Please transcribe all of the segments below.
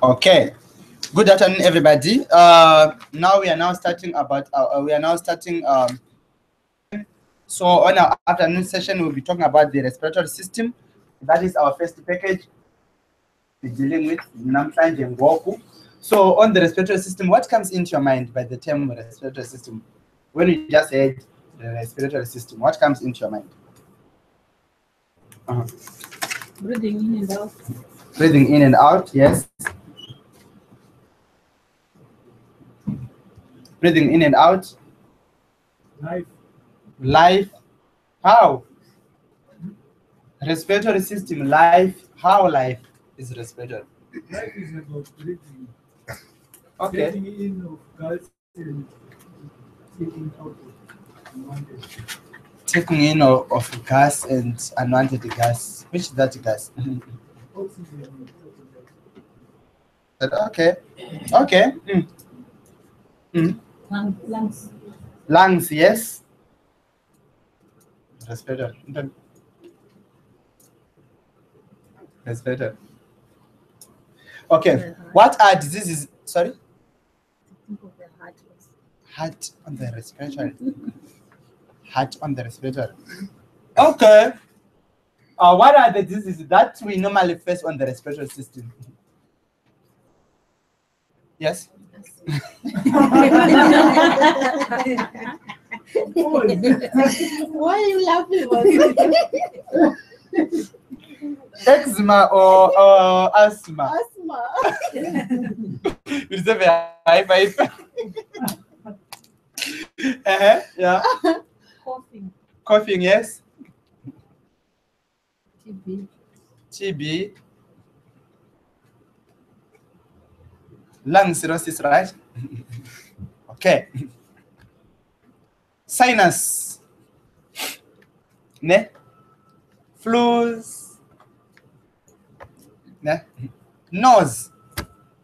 Okay. Good afternoon, everybody. Now we are now starting so on our afternoon session, we'll be talking about the respiratory system. That is our first package we're dealing with namhlanje ngoku. So on the respiratory system, what comes into your mind by the term respiratory system? When you just said the respiratory system, what comes into your mind? Breathing in and out. Breathing in and out, yes. Breathing in and out. Life. How? Respiratory system, life. How life is respiratory? Life is about breathing. Okay. Taking in of gas and taking out of unwanted. Taking in of gas and unwanted gas. Which is that gas? Oxygen. Okay. Okay. Lungs. Lungs, yes. Respiratory. Respiratory. Okay. What are diseases? Sorry? Think of the heart. Heart on the respiratory. Heart on the respiratory. Okay. What are the diseases that we normally face on the respiratory system? Yes? Why are you laughing? Eczema or asthma? Asthma. You deserve a high five. Yeah. Coughing. Coughing, yes. TB. TB. Lung cirrhosis, right? Okay. Sinus. Ne? Flus. Ne? Nose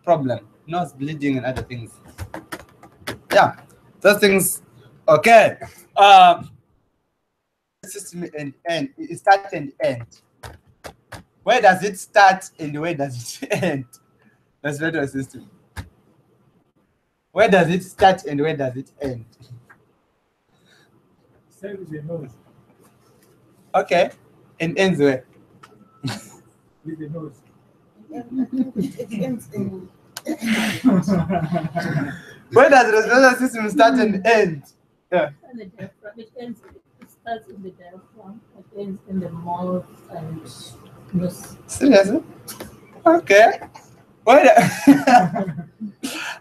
problem. Nose bleeding and other things. Yeah. Those things. Okay. System and end. It start and end. Where does it start and where does it end? Respiratory system. Where does it start and where does it end? Start with the nose. Okay. And ends where? With the nose. It ends in Where does the respiratory system start and end? Yeah. the diaphragm. It starts in the diaphragm. It ends in the mouth and nose. Seriously? Okay. Where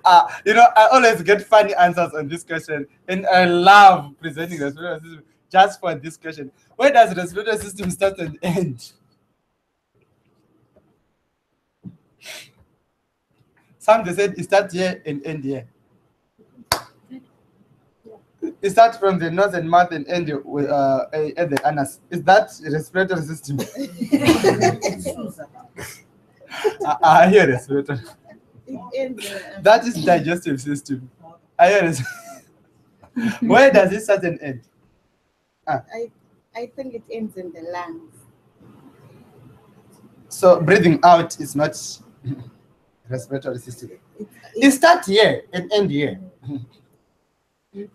I always get funny answers on this question, and I love presenting the respiratory system just for this question. Where does the respiratory system start and end? Some they said it starts here and end here. It starts from the nose and mouth and end with at the anus. Is that respiratory system? I hear respiratory. It ends. That is digestive system. I hear it. Where does it start and end? I think it ends in the lungs. So breathing out is not respiratory system. It starts here and end here.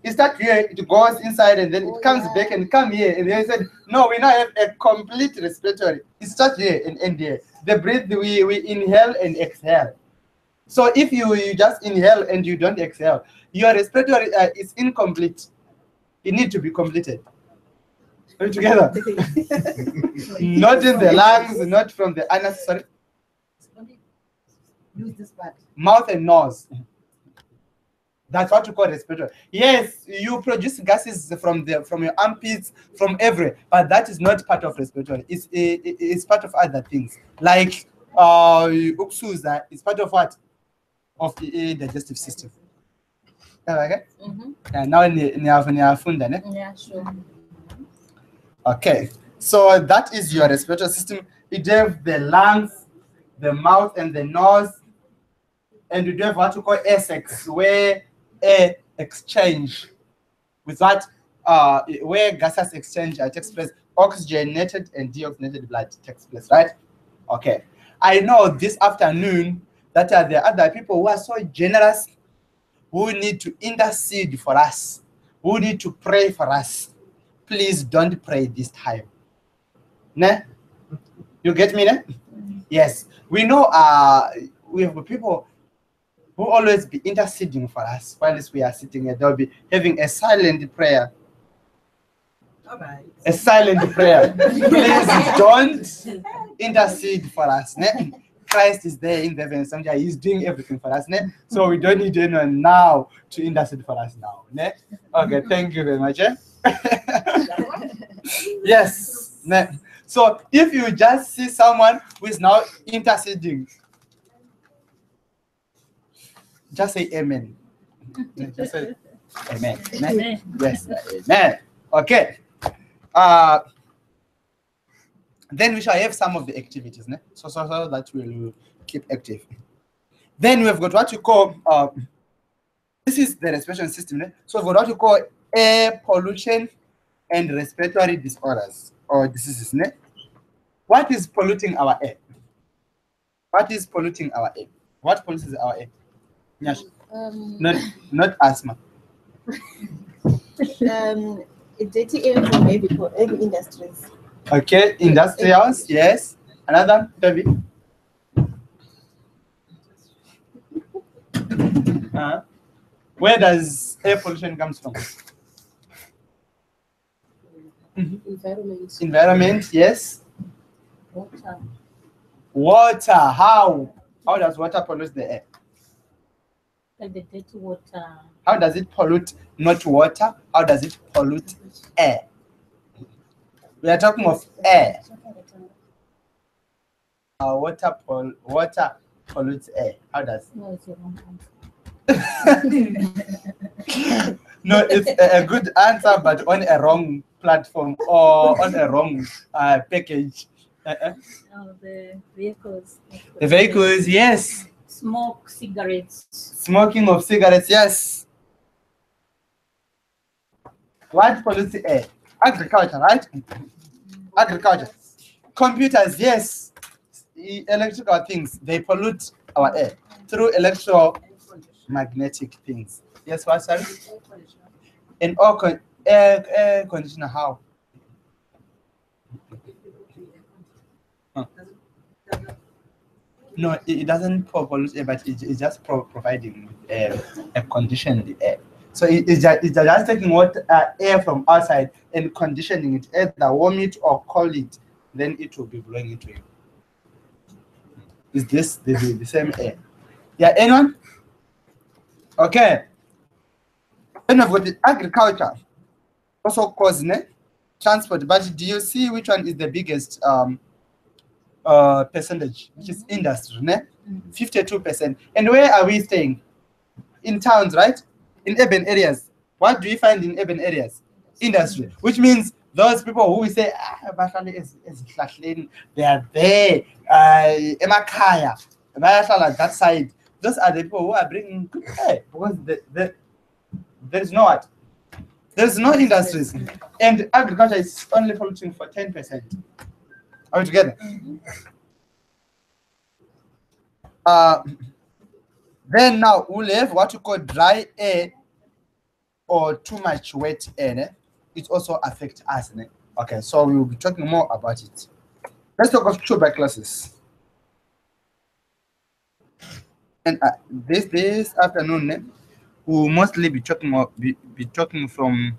It starts here, it goes inside, and then it comes back and come here. And then I said, no, we now have a complete respiratory. It starts here and end here. The breath, we inhale and exhale. So if you just inhale and you don't exhale, your respiratory is incomplete. It needs to be completed. Are we together? Not in the lungs, not from the anus, sorry. Use this part. Mouth and nose. That's what you call respiratory. Yes, you produce gases from your armpits, from everywhere, but that is not part of respiratory. It's part of other things. Like uksuza is part of what? Of the digestive system. Okay? Now Yeah, sure. Okay. So that is your respiratory system. It have the lungs, the mouth, and the nose. And you have what you call air sacs, where air exchange with what where gases exchange takes place, oxygenated and deoxygenated blood takes place, right? Okay. I know this afternoon that there are other people who are so generous, who need to intercede for us, who need to pray for us. Please don't pray this time. Ne? You get me, ne? Yes. We know we have people who always be interceding for us whilst we are sitting here. They'll be having a silent prayer. Alright. A silent prayer. Please don't intercede for us. Ne? Christ is there in the heavens. He's doing everything for us. Ne? So we don't need anyone now to intercede for us now. Ne? Okay, thank you very much. Eh? Yes. Ne? So if you just see someone who is now interceding, just say amen. Just say amen. Amen. Yes, amen. Okay. Then we shall have some of the activities, ne? So that we'll keep active. Then we've got what you call this is the respiration system, ne? So we've got what you call air pollution and respiratory disorders or diseases, ne? What is polluting our air? What is polluting our air? What pollutes our air? Nyash. Not asthma. Dirty air from heavy industries. Okay, industrials, yes. Another, Debbie. Where does air pollution comes from? Environment, yes. Water. Water, how? How does water pollute the air? Like the dirty water. How does it pollute not water? How does it pollute air? We are talking of air. Water pollutes air. How does? No, it's a wrong answer. No, it's a good answer, but on a wrong platform or on a wrong package. Oh, the vehicles. The vehicles, yes. Smoke, cigarettes. Smoking of cigarettes, yes. What pollutes the air? Agriculture, right? Agriculture. Computers, yes. Electrical things, they pollute our air through electromagnetic things. Yes, what, sorry? And air conditioner, how? No, it doesn't pollute air, but it's just providing a conditioned air. So it's just taking air from outside and conditioning it, either warm it or cold it, then it will be blowing into you. Is this the same air? Yeah, anyone? Okay. Then we've got the agriculture, also cause transport. But do you see which one is the biggest percentage, which is industry, 52%. And where are we staying? In towns, right? In urban areas. What do we find in urban areas? Industry, which means those people who we say they are there, Emakaya, that side. Those are the people who are bringing good air because there's no what? There's no industries, and agriculture is only polluting for 10%. Are we together? Then now we'll have what you call dry air or too much wet air. It also affects us. Okay, so we will be talking more about it. Let's talk of tuberculosis. And this afternoon, we will mostly be talking from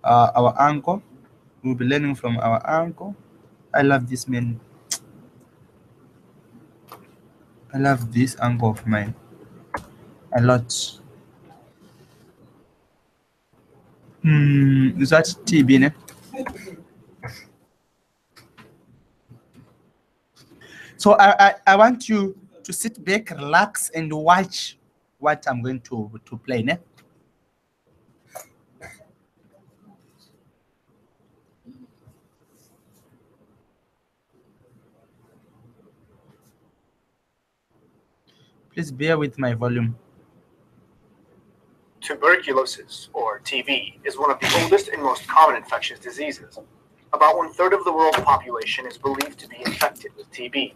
our uncle. We'll be learning from our uncle. I love this man. I love this uncle of mine a lot. Is that TB? So I want you to sit back, relax, and watch what I'm going to play. Please bear with my volume. Tuberculosis, or TB, is one of the oldest and most common infectious diseases. About 1/3 of the world's population is believed to be infected with TB.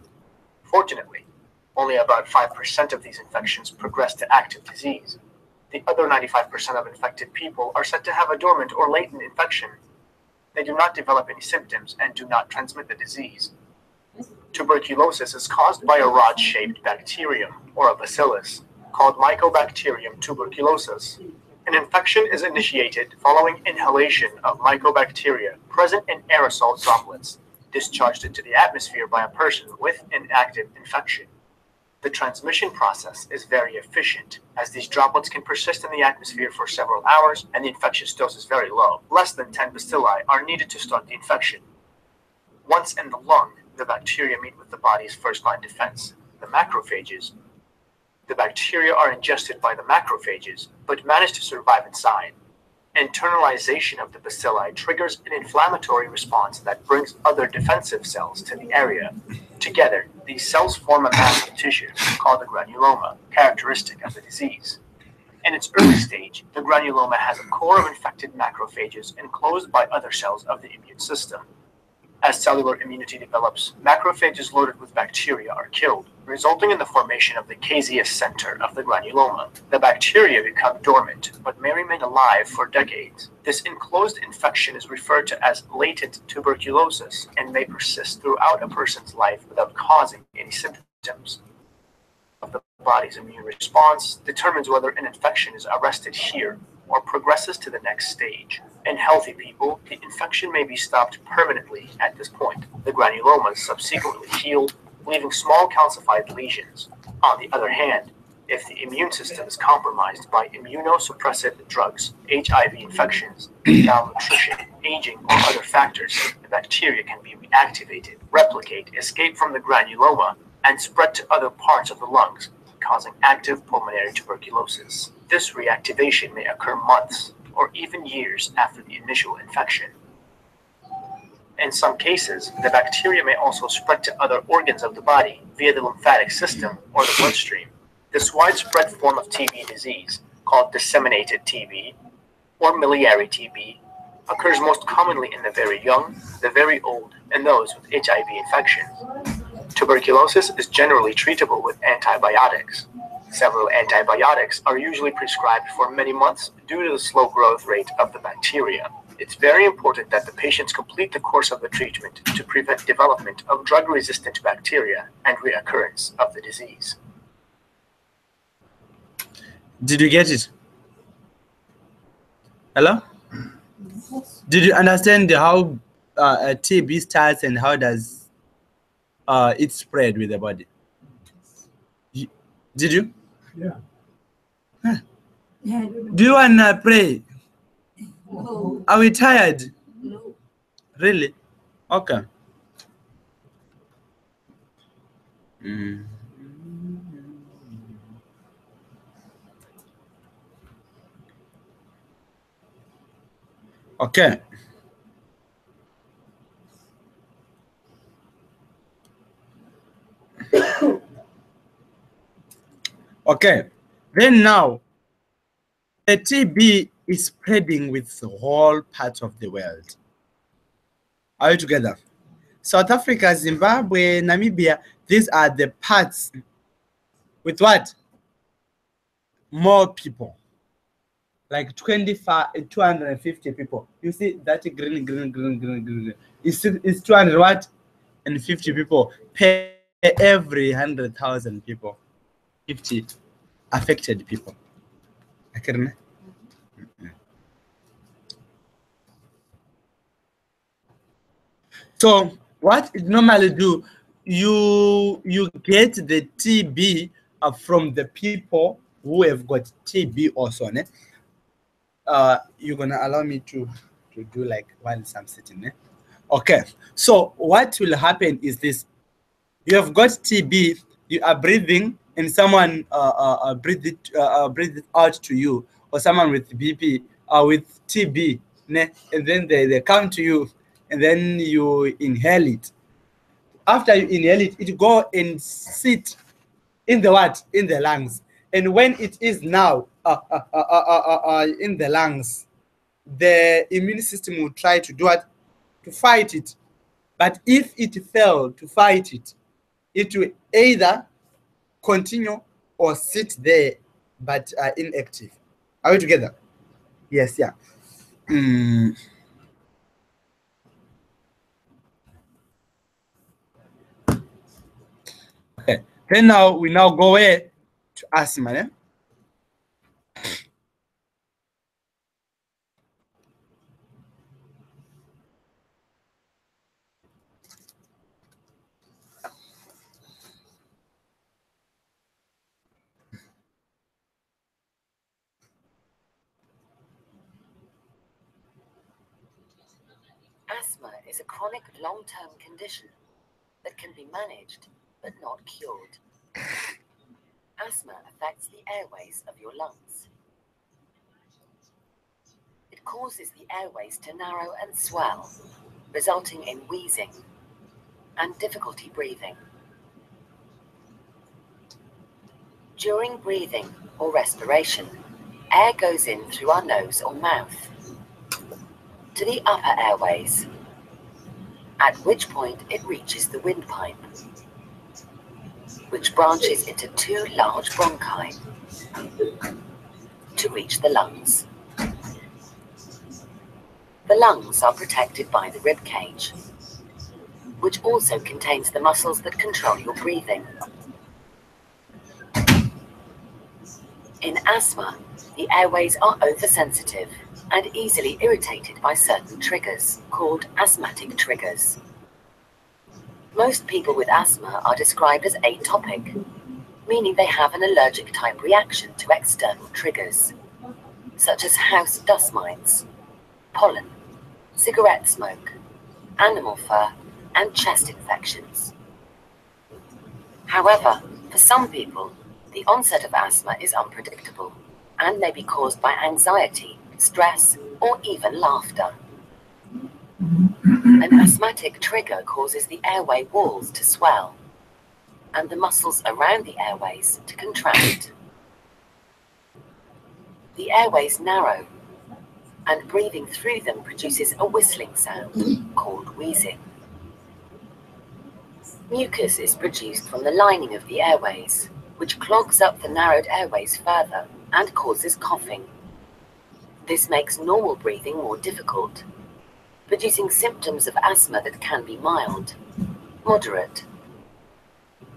Fortunately, only about 5% of these infections progress to active disease. The other 95% of infected people are said to have a dormant or latent infection. They do not develop any symptoms and do not transmit the disease. Tuberculosis is caused by a rod-shaped bacterium, or a bacillus, called Mycobacterium tuberculosis. An infection is initiated following inhalation of mycobacteria present in aerosol droplets, discharged into the atmosphere by a person with an active infection. The transmission process is very efficient, as these droplets can persist in the atmosphere for several hours and the infectious dose is very low. Less than 10 bacilli are needed to start the infection. Once in the lung, the bacteria meet with the body's first-line defense, the macrophages. The bacteria are ingested by the macrophages, but manage to survive inside. Internalization of the bacilli triggers an inflammatory response that brings other defensive cells to the area. Together, these cells form a mass of tissue called the granuloma, characteristic of the disease. In its early stage, the granuloma has a core of infected macrophages enclosed by other cells of the immune system. As cellular immunity develops, macrophages loaded with bacteria are killed, resulting in the formation of the caseous center of the granuloma. The bacteria become dormant, but may remain alive for decades. This enclosed infection is referred to as latent tuberculosis and may persist throughout a person's life without causing any symptoms. The body's immune response determines whether an infection is arrested here or progresses to the next stage. In healthy people, the infection may be stopped permanently at this point. The granulomas subsequently heal, leaving small calcified lesions. On the other hand, if the immune system is compromised by immunosuppressive drugs, HIV infections, malnutrition, aging, or other factors, the bacteria can be reactivated, replicate, escape from the granuloma, and spread to other parts of the lungs, causing active pulmonary tuberculosis. This reactivation may occur months or even years after the initial infection. In some cases, the bacteria may also spread to other organs of the body via the lymphatic system or the bloodstream. This widespread form of TB disease, called disseminated TB or miliary TB, occurs most commonly in the very young, the very old, and those with HIV infections. Tuberculosis is generally treatable with antibiotics. Several antibiotics are usually prescribed for many months due to the slow growth rate of the bacteria. It's very important that the patients complete the course of the treatment to prevent development of drug-resistant bacteria and reoccurrence of the disease. Did you get it? Hello? Did you understand how TB starts and how does it spread with the body? Did you? Yeah. Huh. Yeah, I don't know. Do you wanna pray? No. Are we tired? No. Really? Okay. Okay. Okay. Then now, the TB is spreading with all parts of the world. Are you together? South Africa, Zimbabwe, Namibia, these are the parts with what? More people. Like 250 people. You see that green. It's 200 what? And 50 people per every 100,000 people. 50 affected people. Okay. So what it normally do, you get the TB from the people who have got TB also. Ne? You're gonna allow me to do like while I'm sitting there. Okay, so what will happen is this: you have got TB, you are breathing, and someone breathe it out to you, or someone with BP with TB, ne? And then they come to you, and then you inhale it. After you inhale it, it go and sit in the what? In the lungs. And when it is now in the lungs, the immune system will try to do what? To fight it. But if it failed to fight it, it will either continue or sit there but inactive. Are we together? Yes, yeah. Okay. Then now we now go where to asthma. Eh? Asthma is a chronic long-term condition that can be managed but not cured. Asthma affects the airways of your lungs. It causes the airways to narrow and swell, resulting in wheezing and difficulty breathing. During breathing or respiration, air goes in through our nose or mouth to the upper airways, at which point it reaches the windpipe, which branches into two large bronchi to reach the lungs. The lungs are protected by the rib cage, which also contains the muscles that control your breathing. In asthma, the airways are oversensitive and easily irritated by certain triggers, called asthmatic triggers. Most people with asthma are described as atopic, meaning they have an allergic type reaction to external triggers, such as house dust mites, pollen, cigarette smoke, animal fur, and chest infections. However, for some people, the onset of asthma is unpredictable and may be caused by anxiety, stress, or even laughter. An asthmatic trigger causes the airway walls to swell and the muscles around the airways to contract. The airways narrow, and breathing through them produces a whistling sound called wheezing. Mucus is produced from the lining of the airways, which clogs up the narrowed airways further and causes coughing. This makes normal breathing more difficult, producing symptoms of asthma that can be mild, moderate,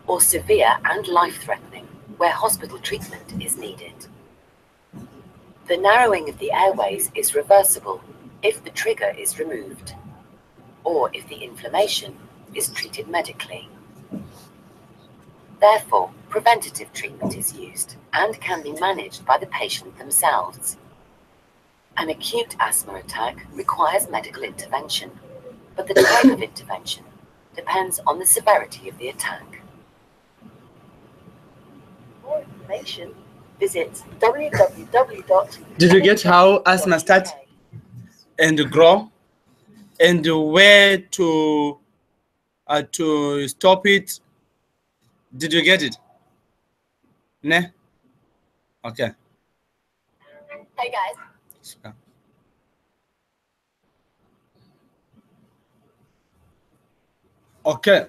or severe and life-threatening, where hospital treatment is needed. The narrowing of the airways is reversible if the trigger is removed, or if the inflammation is treated medically. Therefore, preventative treatment is used and can be managed by the patient themselves. An acute asthma attack requires medical intervention, but the type of intervention depends on the severity of the attack. For more information, visit www. Did you get how asthma starts and grow, and where to stop it? Did you get it? Ne? Okay. Hey guys. Super. Okay.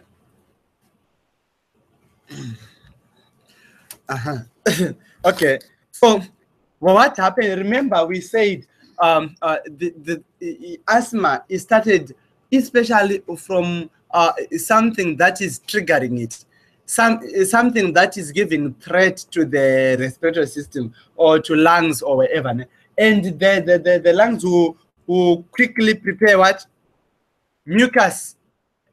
Okay. So what happened? Remember, we said the asthma is started especially from something that is triggering it, something that is giving threat to the respiratory system or to lungs or wherever, and the lungs will quickly prepare what mucus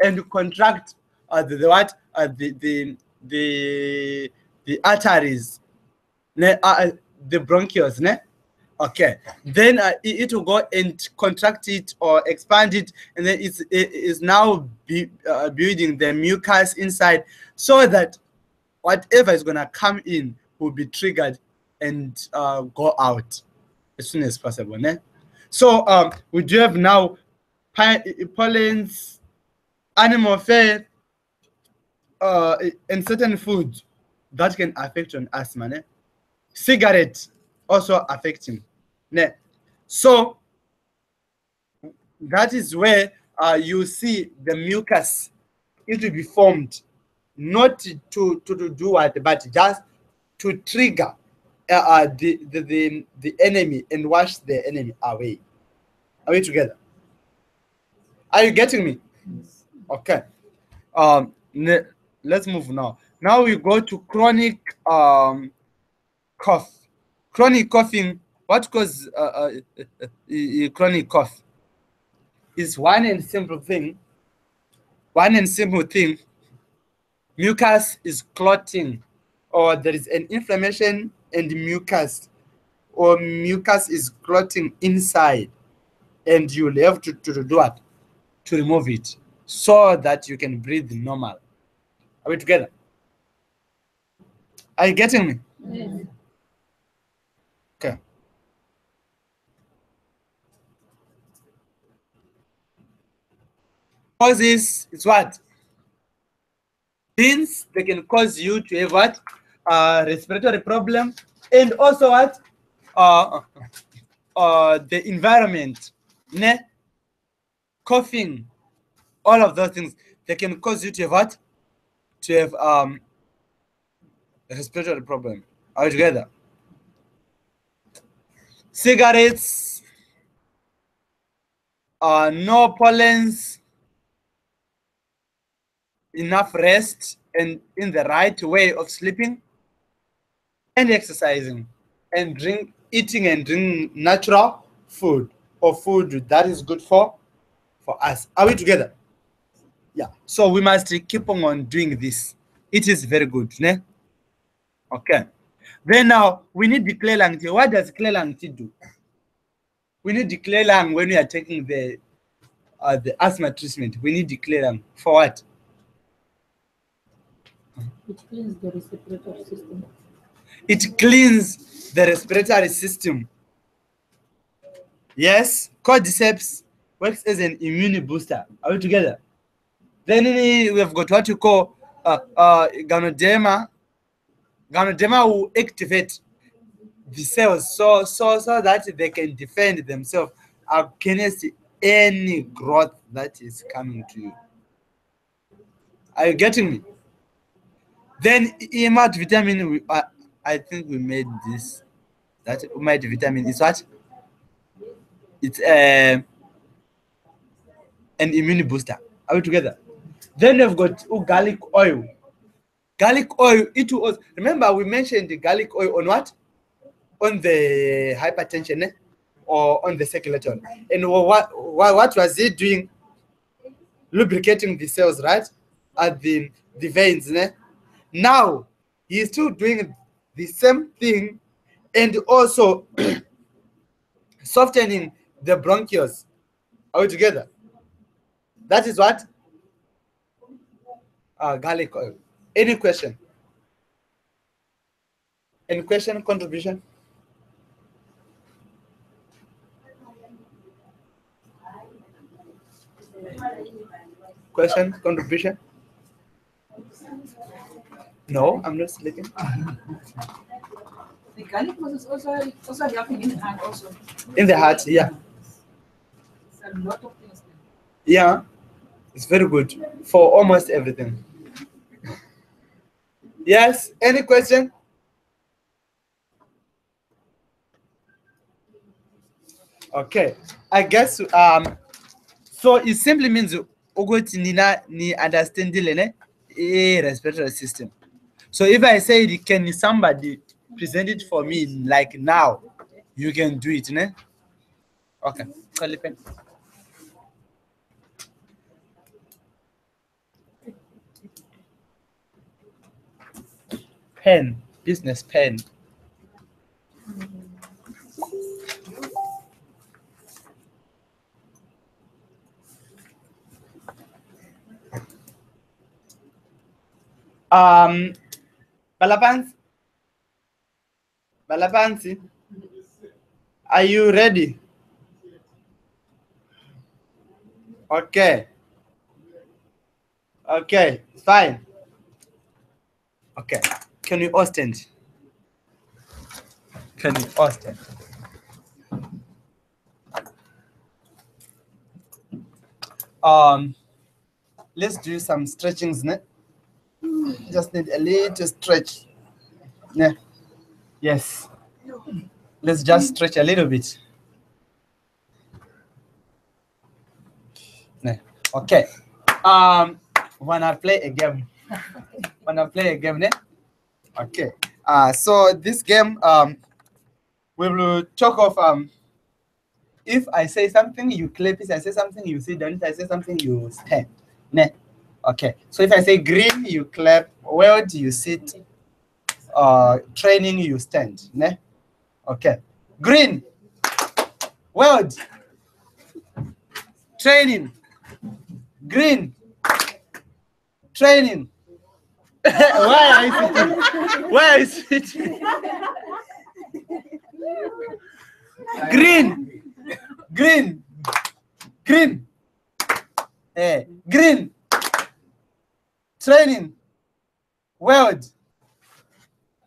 and contract the arteries, the bronchioles, ne? Okay, then it will go and contract it or expand it, and then it is now building the mucus inside, so that whatever is gonna come in will be triggered and go out as soon as possible, ne? So we do have now pollens, animal fat, and certain foods that can affect an asthma, ne? Cigarettes also affecting, ne? So that is where you see the mucus, it will be formed, not to do what, but just to trigger the enemy and wash the enemy away. Are we together? Are you getting me? Okay. Let's move now. Now we go to chronic cough. Chronic coughing. What causes chronic cough? Is one and simple thing. Mucus is clotting, or there is an inflammation and mucus, or mucus is clotting inside, and you'll have to do what? To remove it so that you can breathe normal. Are we together? Are you getting me? Yes. Okay. Causes is what? Means they can cause you to have what? Respiratory problem, and also what? The environment, ne? Coughing, all of those things, they can cause you to have what? To have a respiratory problem. Are we together? Cigarettes, no pollens, enough rest, and in the right way of sleeping, and exercising, and eating and drinking natural food, or food that is good for us. Are we together? Yeah. So we must keep on doing this. It is very good, ne? Okay. Then now we need the Clelang. What does Clelang do? We need the Clelang when we are taking the asthma treatment. We need the Clelang for what? It cleans the respiratory system. It cleans the respiratory system. Yes, cordyceps works as an immune booster. Are we together? Then we have got what you call Ganoderma. Ganoderma will activate the cells so that they can defend themselves against any growth that is coming to you. Are you getting me? Then multivitamin, I think we made this. That multivitamin is what? It's an immune booster. Are we together? Then we've got garlic oil. Garlic oil, it was, remember we mentioned the garlic oil on what? On the hypertension, eh? Or on the circulatory. And what was it doing? Lubricating the cells, right? At the veins, eh? Now he's still doing the same thing, and also softening the bronchioles. Are we together? That is what? Garlic oil. Any question? Any question, contribution? Question, contribution? No, I'm not sleeping. The garlic was also helping in the heart also. In the heart, yeah. It's a lot of things. Yeah, it's very good for almost everything. Yes, any question? Okay, I guess so it simply means ni understand the respiratory system. So if I say, can somebody present it for me like now, you can do it, ne? Okay. Pen, business pen. Balapansi, are you ready? Okay. Okay, fine. Okay, can you all stand? Can you all stand? Let's do some stretchings, ne? Just need a little stretch. Yeah. Yes. Let's just stretch a little bit. Yeah. Okay. Wanna play a game? Wanna play a game? Ne? Okay. So this game, we will talk of if I say something, you clap. If I say something, you sit down. If I say something, you stand. Ne? Okay. So if I say green, you clap. World, you sit. Training, you stand. Ne? Okay. Green. World. Training. Green. Training. Why are you sitting? Why are you sitting? Green. Green. Green. Green. Training. World.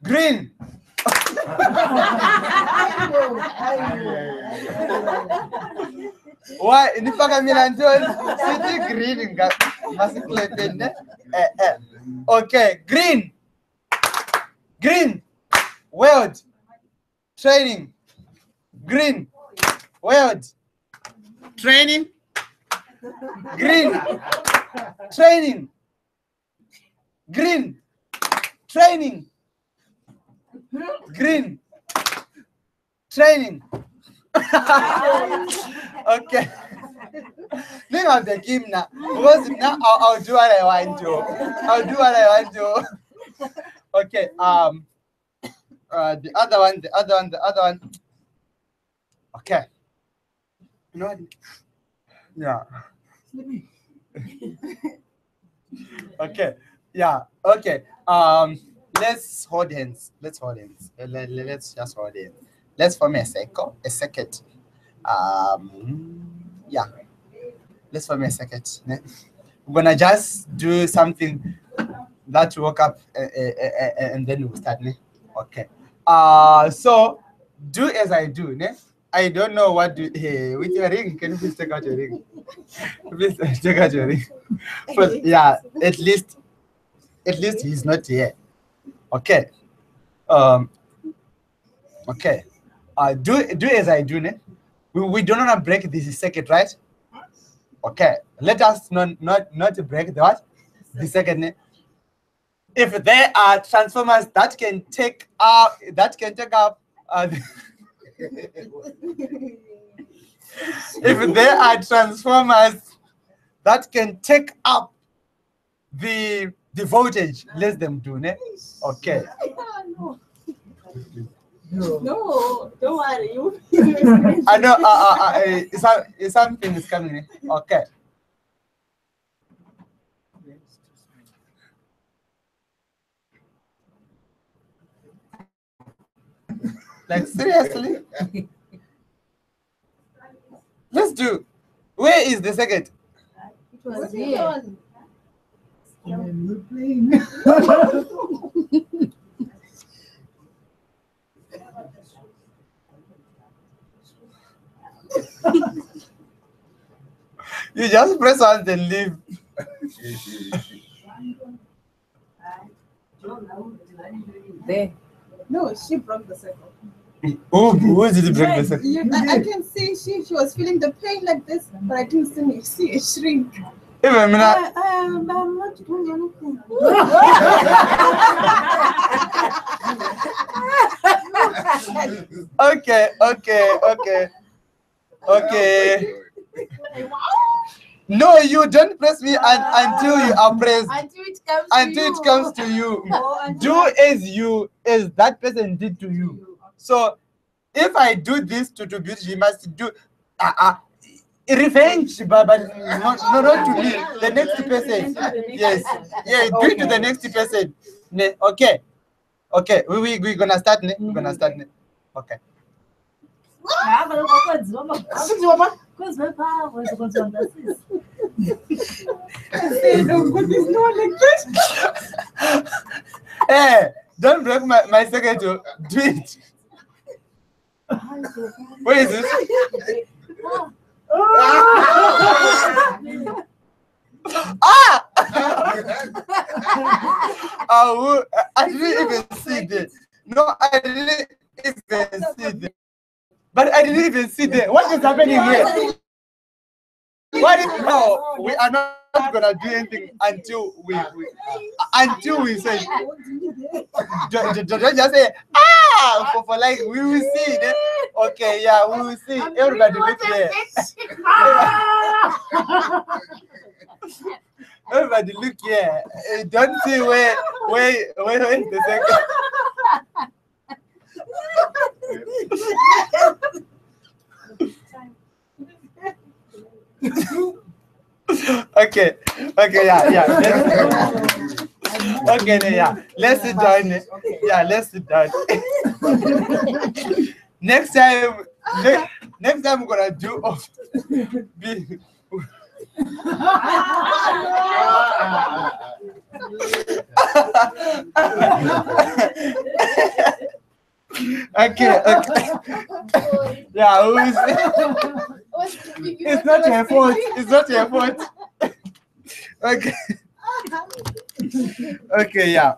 Green. Why? Nipaka milanjol. City green. Masikletende. Okay. Green. Green. World. Training. Green. World. Training. Green. Training. Green. Training. Green. Training. Okay. Think of the game now. Because now I'll do what I want to. I'll do what I want to. Okay. The other one. Okay. You know what? Yeah. Okay. Yeah. Okay. Let's hold hands. Let's hold hands. Let's just hold hands. Let's form a circle. A circuit. Yeah. Let's form a circuit. We're gonna just do something that woke up and then we'll start. Okay. So do as I do. I don't know what to do. With your ring, can you please take out your ring? Please take out your ring. But yeah, at least he's not here. Okay. Okay. Do as I do. We do not break this circuit, right? Okay. Let us not break the what? The second. If there are transformers that can take up if there are transformers that can take up the voltage, let them do. Okay. No, don't worry. I know. Something is coming. Okay. Like seriously? Let's do. Where is the second? It was here. We're playing. You just press on and leave. There. No, she broke the circle. Who did you break the second? I can see she was feeling the pain like this, but I didn't see it shrink. Even me now. I'm not doing anything. Okay. No, you don't press me until you are pressed. Until it comes to you. Do as that person did to you. So if I do this to Beauty, she must do revenge, but not to me. The next person. Yes. Yeah, do it to the next person. Okay. Okay. We're gonna start. We're gonna start. Okay. Hey, don't break my second. Do it. Where is it? Ah! I didn't even see that. No, I didn't even see that. But I didn't even see that. What is happening here? What is no? We are not gonna do anything until we say. Don't just say for like we will see it. Okay, yeah, we will see. Everybody look here. Everybody look here. Don't see where is the second. Okay, yeah. Okay, yeah. Let's sit down. Yeah, let's sit down. Next time we're gonna do okay. Yeah, it's not your fault. It's not your fault. Okay. Okay, yeah.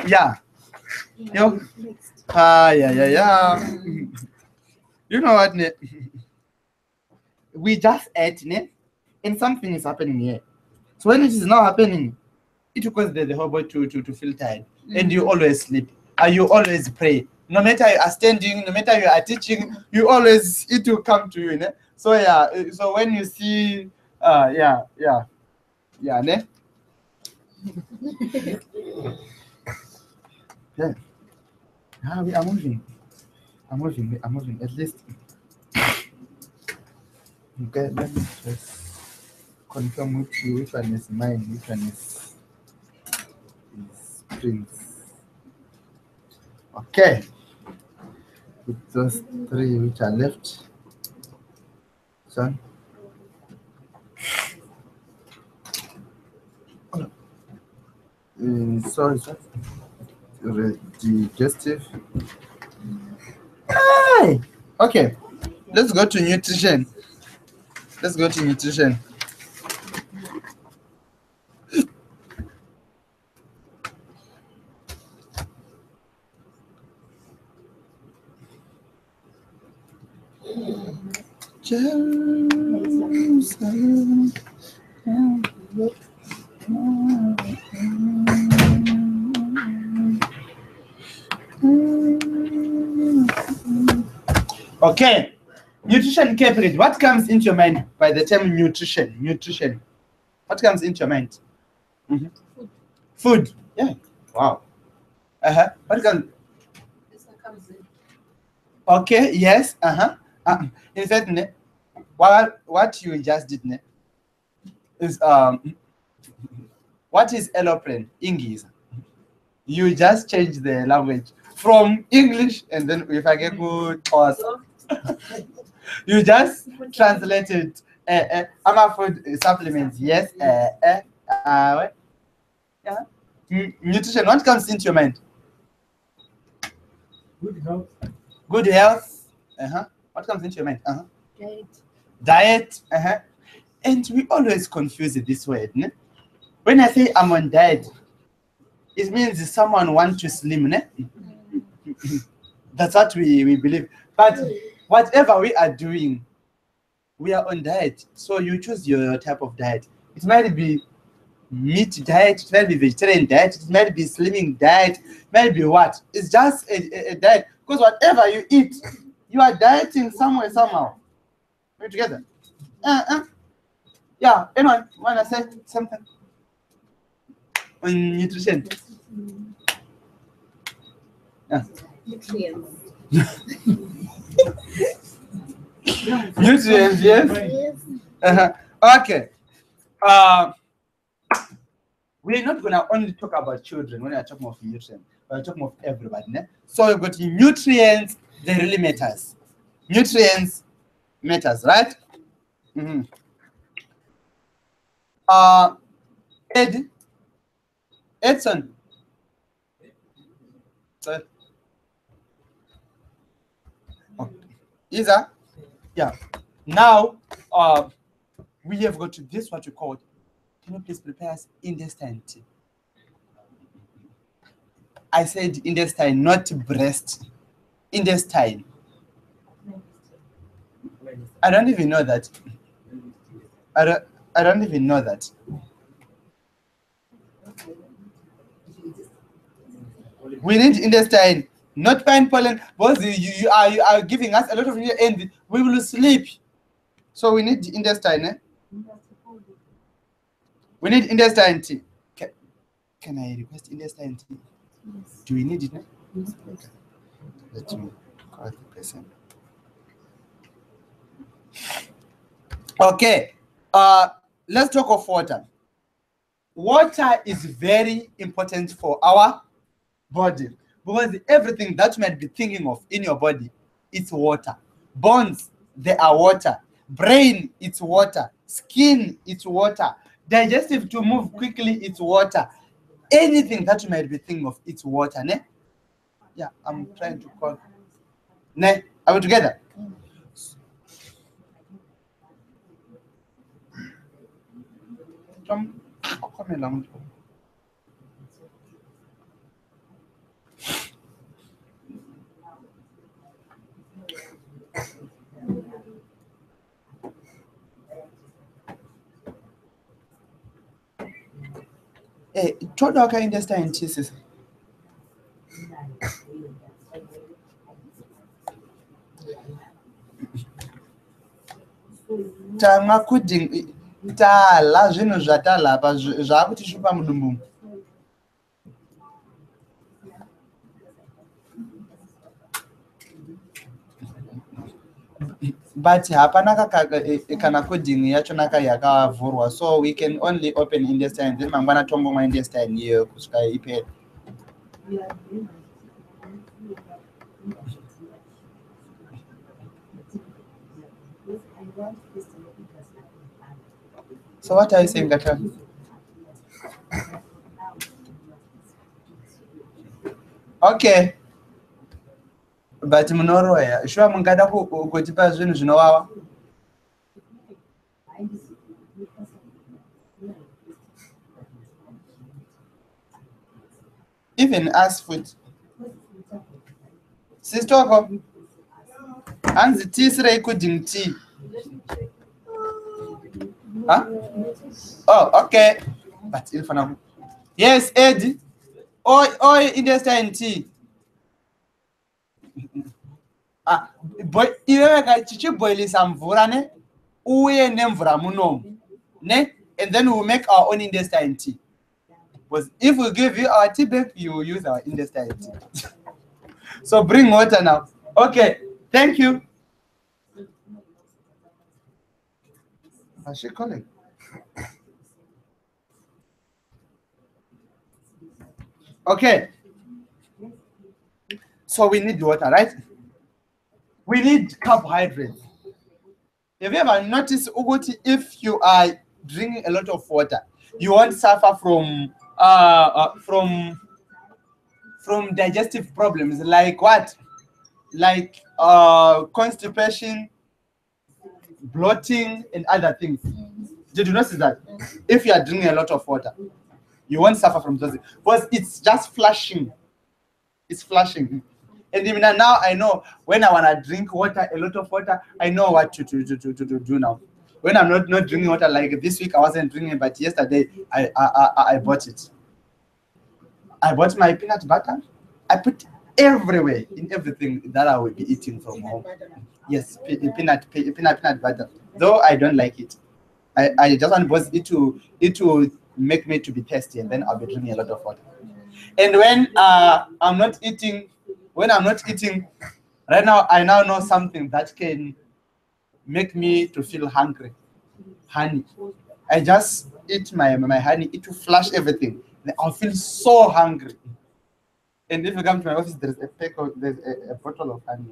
Yeah. Yo. Yeah. You know what, ne? We just ate, ne? And something is happening here. So when it is not happening, it will cause the whole body to feel tired. And you always sleep. And you always pray. No matter you are standing, no matter you are teaching, it will come to you, ne? So yeah, so when you see yeah, ne? Yeah. We are moving. I'm moving. At least. Okay, let me just confirm with you which one is mine, which one is Prince. Okay. With those three which are left. Son. Sorry, sir. Digestive. Hey! Okay, let's go to nutrition. Jerusalem. Okay, nutrition capability. What comes into your mind by the term nutrition? Nutrition. What comes into your mind? Food. Yeah. Wow. What comes? Okay. Yes. In fact, ne, what you just did, ne, is what is aeroplane? English. You just change the language from English, and then if I get good or you just translated food supplements. Yes. What? Yeah. Nutrition. What comes into your mind? Good health. Good health. What comes into your mind? Diet. And we always confuse this word. Ne? When I say I'm on diet, it means someone wants to slim. Ne? That's what we believe. But whatever we are doing, we are on diet. So you choose your type of diet. It might be meat diet, it might be vegetarian diet, it might be slimming diet, it might be what? It's just a diet. Because whatever you eat, you are dieting somewhere, somehow. We're together. Yeah, anyone want to say something on nutrition? Yeah. Nutrients. Nutrients, yes. Okay. We're not gonna only talk about children when we're talking of nutrients. We're talking of everybody. Ne? So we've got nutrients. They really matters. Nutrients matters, right? Edson. Sorry. Isa. Yeah. Now, we have got this what you call. Can you please prepare us intestine? I said intestine, not breast. Intestine. I don't even know that. I don't even know that. We need intestine, not pine pollen, because you are giving us a lot of and we will sleep. So we need intestine. Eh? We need intestine tea. Can I request intestine tea? Yes. Do we need it? Yes, please. Let me call the person. Okay. Let's talk of water. Water is very important for our body because everything that you might be thinking of in your body, it's water. Bones, they are water. Brain, it's water. Skin, it's water. Digestive to move quickly, it's water. Anything that you might be thinking of, it's water. Ne? Yeah, I'm trying to call. Ne? Are we together? Come along. Hey, total kind of understand Jesus. Tanga kuding tala zvino zvatala pa zvakuti shupa mudumbu. But hapana kana coding yacho naka yakavhurwa, so we can only open intestine then mangwana tombo ma intestine here kusvika ipera. So what are you saying, Gata? Okay. But munoroya sure mungada kuchipa zvinhu zvinowawa. Even us food. Sistoko. Hands tea srei coding tea. Huh? Oh, okay. But ilfana. Yes, Eddie. Oi, intestine tea. Boy, iwe chichiboilisa mvura ne uye nemvura munomu ne, and then we'll make our own intestine tea. Because if we give you our tea bag, you will use our intestine tea. So bring water now. Okay, thank you. Is she calling? Okay. So we need water, right? We need carbohydrates. Have you ever noticed, Uguti, if you are drinking a lot of water, you won't suffer from digestive problems like what? Like constipation, bloating, and other things. Did you notice that? If you are drinking a lot of water, you won't suffer from those, because it's just flushing. It's flushing. And even now I know when I want to drink water, a lot of water, I know what to do now. When I'm not drinking water, like this week I wasn't drinking, but yesterday I bought it. I bought my peanut butter. I put everywhere in everything that I will be eating from home. Yes, peanut butter. Though I don't like it. I just want it to make me to be thirsty, and then I'll be drinking a lot of water. And when I'm not eating right now, I now know something that can make me to feel hungry. Honey. I just eat my honey, it will flush everything. I'll feel so hungry. And if you come to my office, there's a bottle of honey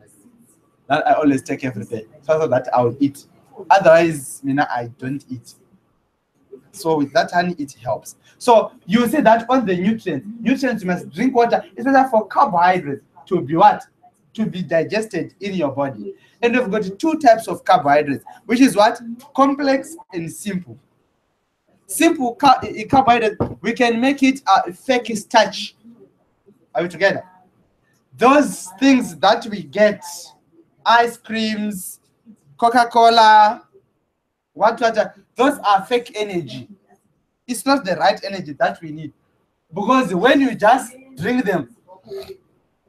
that I always take every day, so that I will eat. Otherwise, I don't eat. So with that honey, it helps. So you see that on the nutrients you must drink water, especially for carbohydrates, to be what? to be digested in your body. And we've got two types of carbohydrates, which is what? Complex and simple. Simple carbohydrate, we can make it a fake starch. Are we together? Those things that we get, ice creams, Coca-Cola, what, those are fake energy. It's not the right energy that we need. Because when you just drink them,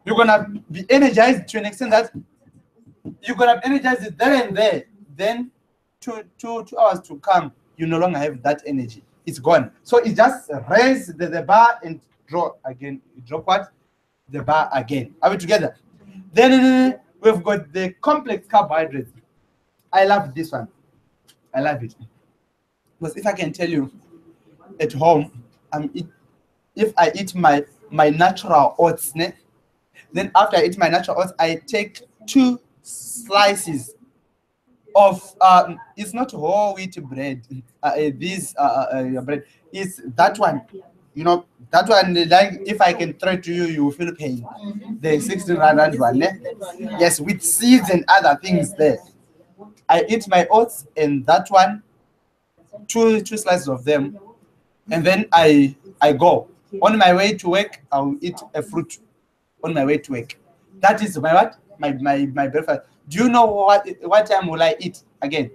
you're gonna be energized to an extent that you're gonna energize it there and there. Then two hours to come, you no longer have that energy. It's gone. So it just raise the bar and drop again. You drop what? The bar again. Are we together? Then we've got the complex carbohydrates. I love this one. I love it. Because if I can tell you at home, if I eat my natural oats, then after I eat my natural oats, I take 2 slices of it's not whole wheat bread. This bread is that one. You know that one. Like if I can throw it to you, you will feel pain. The 16 rand one, yes, with seeds and other things there. I eat my oats and that one, two slices of them, and then I go. On my way to work, I'll eat a fruit. On my way to work, that is my what? My breakfast. Do you know what time will I eat again?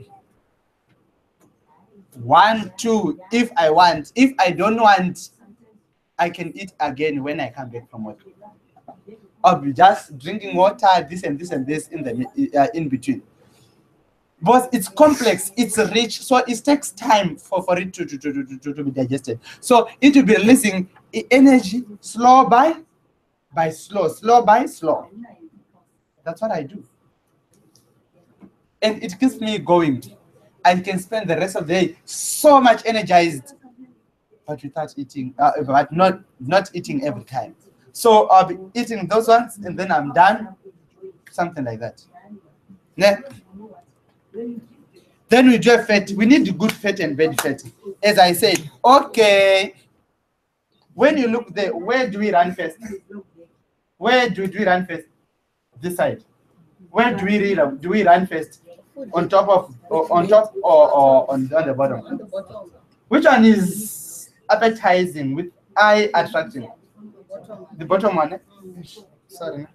1, 2. If I want. If I don't want, I can eat again when I come back from work. I'll be just drinking water, this and this and this in the in between. But it's complex, it's rich, so it takes time for it to be digested. So it will be releasing energy slow by slow, slow by slow. That's what I do. And it keeps me going. I can spend the rest of the day so much energized, but without eating, but not eating every time. So I'll be eating those ones, and then I'm done, something like that. Then we do fat. We need good fat and bad fat. As I said, okay. When you look there, where do we run first? Where do we run first? This side. Where do we run first? On top or on the bottom? On the bottom. Which one is appetizing with eye attracting? The bottom one. Sorry.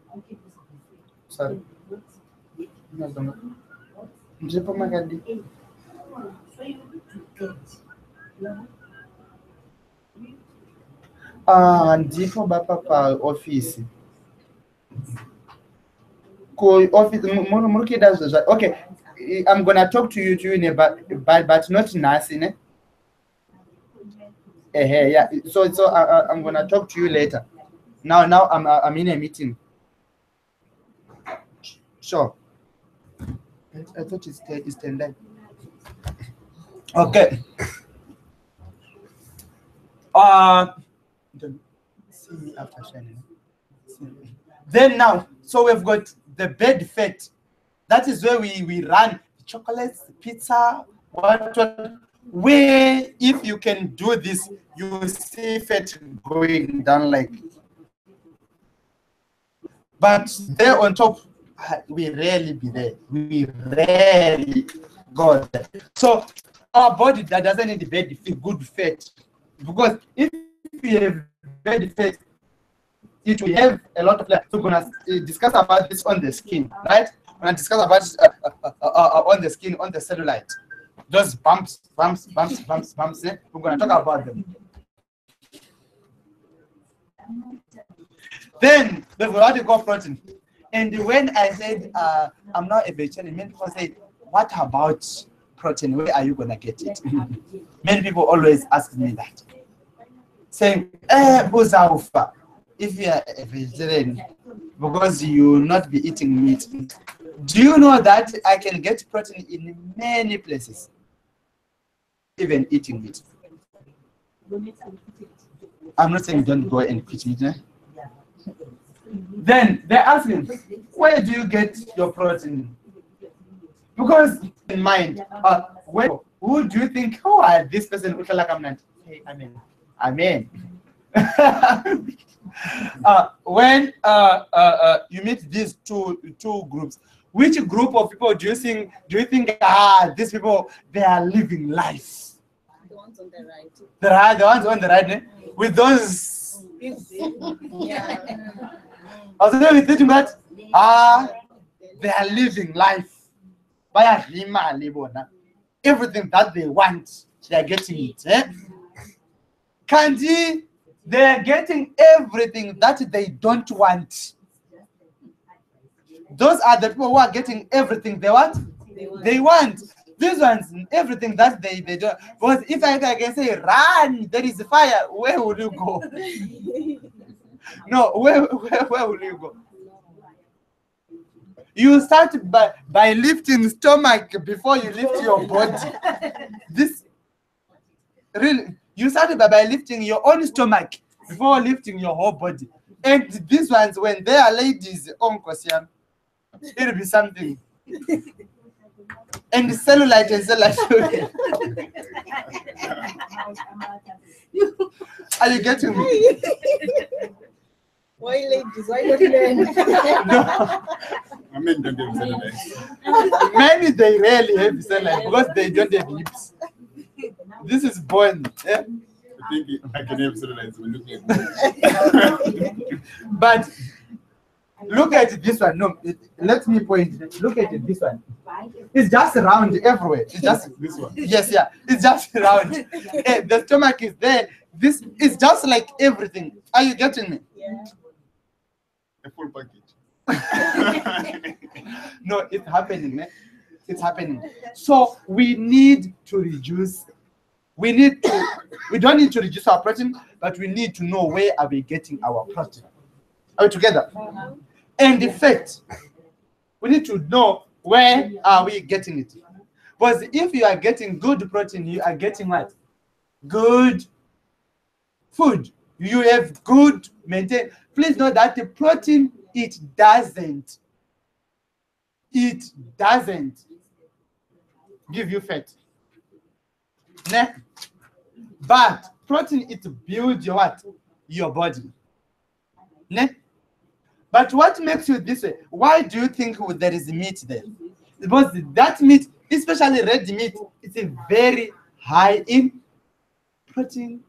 Ndipo bapa pa office. Okay, I'm gonna talk to you in but not nursing. Yeah. So I'm gonna talk to you later. Now I'm in a meeting. Sure. I thought it's 10 then. Okay. See me after shining. Then now, so we've got the bad fat. That is where we run chocolates, pizza, what. Where if you can do this, you see fat going down like. But there on top, we rarely be there. We rarely go there. So our body that doesn't need good fat, because if you have bad fat, it will have a lot of. So we're gonna discuss about this on the skin, right? We're gonna discuss about this, on the skin, on the cellulite. Those bumps. We're gonna talk about them. Then we've got to go protein. And when I said I'm not a vegetarian, many people say, what about protein? Where are you gonna get it? Many people always ask me that, saying, Uzaufa, if you are a vegetarian, because you will not be eating meat. Do you know that I can get protein in many places, even eating meat? I'm not saying don't go and eat meat. Then they're asking, where do you get your protein? Because in mind, who do you think, this person? Hey, amen. when you meet these two groups, which group of people do you think these people, they are living life? The ones on the right. The ones on the right, ne? With those. Yeah. I was going to thinking that they are living life. Everything that they want, they are getting it. Eh? Kandi, they are getting everything that they don't want. Those are the people who are getting everything they want. They want. These ones, everything that they don't. Because if I can say, run, there is fire, where will you go? No, where will you go? You start by lifting stomach before you lift your body. This really, you started by lifting your own stomach before lifting your whole body. And these ones, when they are ladies, it'll be something. And cellulite and cellulite. Are you getting me? Why ladies? Why not men? No. I mean, don't have cellulite. Many they rarely have cellulite because they don't have lips. This is born. Eh? I think I can have cellulite when looking at But look at this one. No, let me point. Look at this one. It's just round everywhere. It's just this one. yes, yeah. It's just round. The stomach is there. This is just like everything. Are you getting me? Yeah. A full package. No, it's happening, man. It's happening. So we need to reduce. We don't need to reduce our protein, but we need to know where are we getting our protein. Are we together? And in fact, we need to know where are we getting it. Because if you are getting good protein, you are getting what? Good food. You have good maintain. Please know that the protein, it doesn't give you fat. Ne? But protein, it builds your what? Your body. Ne? But what makes you this way? Why do you think there is meat there? Because that meat, especially red meat, it's a very high in protein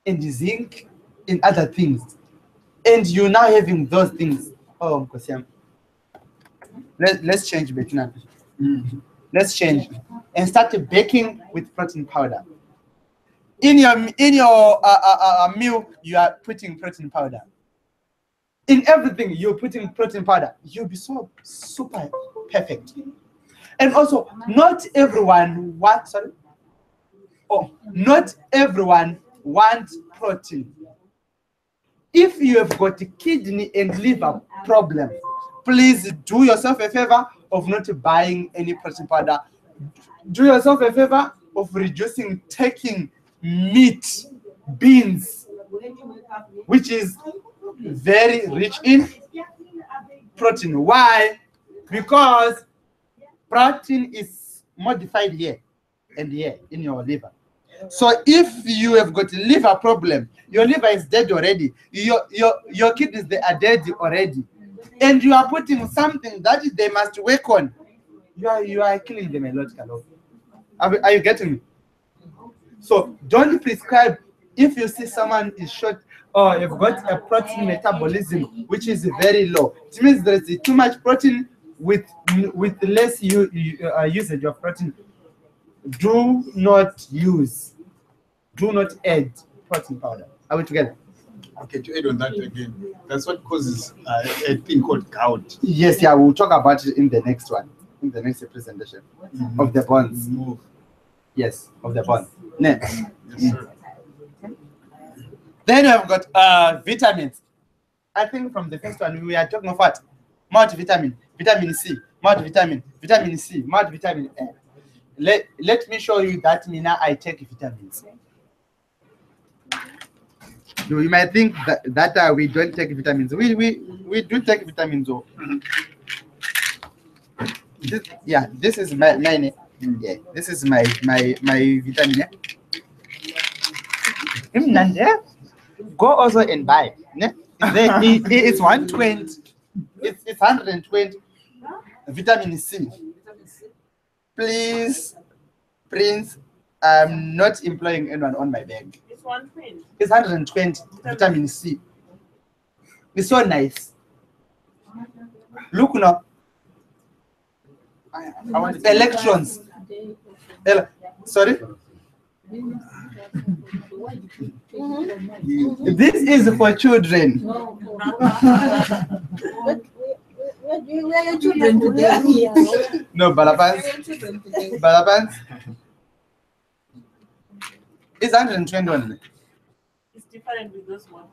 and zinc and other things. And you're now having those things. Oh, Kosiam. Let's change Bettina. Let's change and start baking with protein powder. In your meal, you are putting protein powder. In everything, you're putting protein powder. You'll be so super perfect. And also, not everyone wants protein. If you have got a kidney and liver problem, please do yourself a favor of not buying any protein powder. Do yourself a favor of reducing taking meat, beans, which is very rich in protein. Why? Because protein is modified here and here in your liver. So if you have got a liver problem, your liver is dead already, your kidneys, they are dead already, and you are putting something that they must work on, you are killing them a lot. Are you getting me? So don't prescribe. If you see someone is short or you've got a protein metabolism which is very low, it means there is too much protein with less usage of protein. Do not add protein powder. Are we together? Okay, to add on that again, that's what causes a thing called gout. Yes, yeah, we'll talk about it in the next one, in the next presentation of the bones. Yes, of the bone. Next. Yes, sir. Then we have got vitamins. I think from the first one we are talking of what? Multivitamin, vitamin C, multivitamin, vitamin C, multivitamin A. Let me show you that I take vitamins. You might think that we don't take vitamins. We do take vitamins. Though. This is my name. Yeah, this is my vitamin. Go also and buy. Ne? It's 120. It's 120. Vitamin C. Please, Prince, I'm not employing anyone on my bag. It's 120. It's 120 vitamin C. It's so nice. Look now. I want electrons. Sorry? This is for children. Where are your children today? No, Balapans. Balapans. It's 121. It's different with those ones.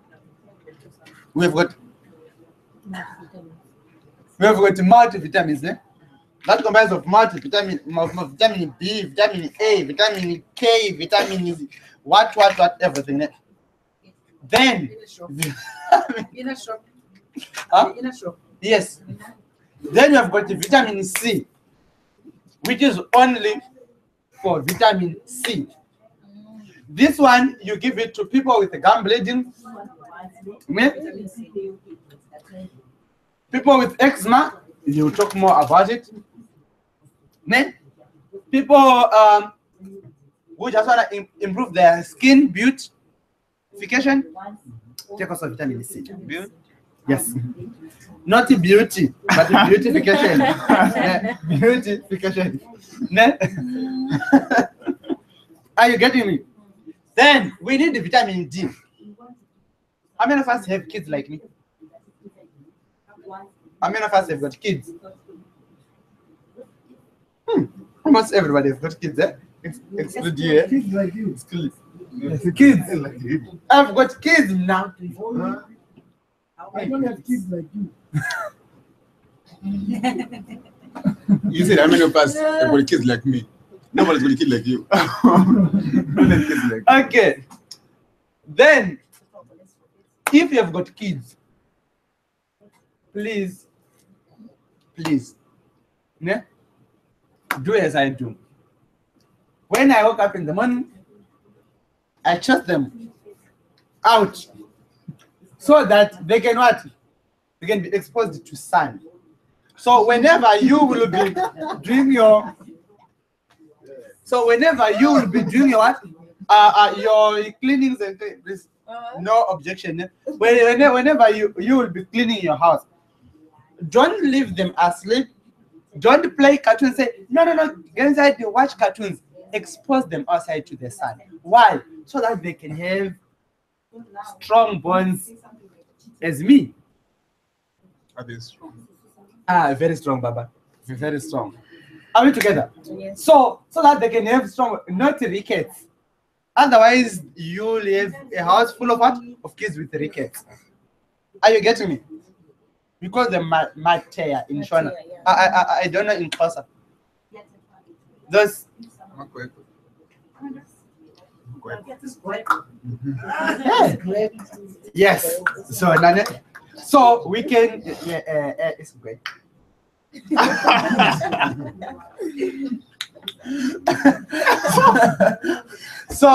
We've got multivitamins, eh? That combines of multivitamin, vitamin B, vitamin A, vitamin K, vitamin what, everything. Eh? Then, In a shop. huh? In a shop. Yes. Then you have got the vitamin C, which is only for vitamin C. This one, you give it to people with gum bleeding, people with eczema, you talk more about it. People who just want to improve their skin beautification, take also vitamin C. Yes. Not beauty, but beautification. Yeah, beautification. Are you getting me? Then we need the vitamin D. How many of us have kids like me? How many of us have got kids? Almost everybody has got kids, eh? Exclude you, eh? Kids like you. Exclude. Kids like you. I've got kids now. I don't have kids like you. You said how many of us have got kids like me? Nobody's got a kid like you. Don't have kids like you. Okay. Then, if you have got kids, please, yeah, do as I do. When I woke up in the morning, I shut them out so that they can what? They can be exposed to sun. So whenever you will be doing your what? Your cleanings and this, no objection. Whenever you will be cleaning your house, don't leave them asleep. Don't play cartoons. Say no. Get inside. You watch cartoons. Expose them outside to the sun. Why? So that they can have strong bones as me. Are they strong? Very strong, Baba. Very strong. Are we together? Yes. So that they can have strong, not rickets. Otherwise, you'll have a house full of what? Of kids with rickets. Are you getting me? Because the materia in Shona. I don't know in Xhosa. Those. Yes. So Nane. So we can. It's great. So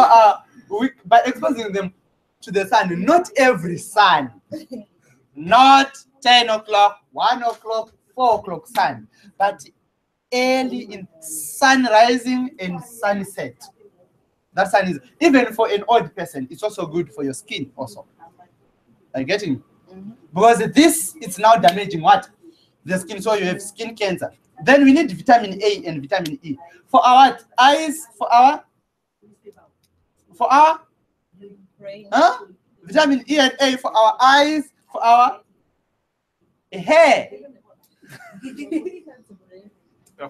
by exposing them to the sun, not every sun, not 10 o'clock, 1 o'clock, 4 o'clock sun, but early in sun rising and sunset. That sun is, even for an old person, it's also good for your skin also. Are you getting me? Because this is now damaging what? The skin, so you have skin cancer. Then we need vitamin A and vitamin E. For our eyes, for our vitamin E and A for our eyes, for our hair.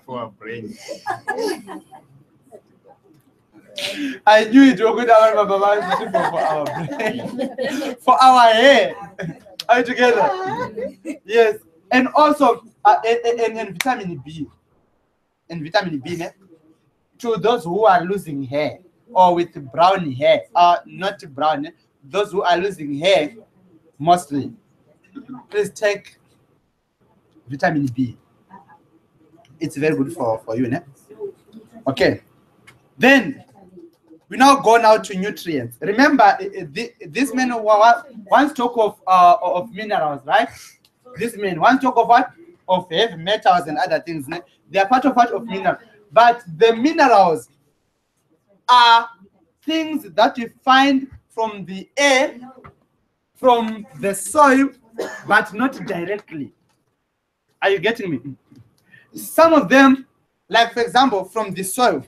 For our brain. I knew it was good for our brain. For our hair. Are you together? Yes. And also and vitamin B. And vitamin B, to those who are losing hair or with brown hair, not brown, those who are losing hair mostly, please take vitamin B. It's very good for you, né? Okay. Then We now go now to nutrients. Remember, this man once talk of minerals, right? This man once talk of what? Of heavy metals and other things. They are part of what? Of minerals. But the minerals are things that you find from the air, from the soil, but not directly. Are you getting me? Some of them, like for example, from the soil.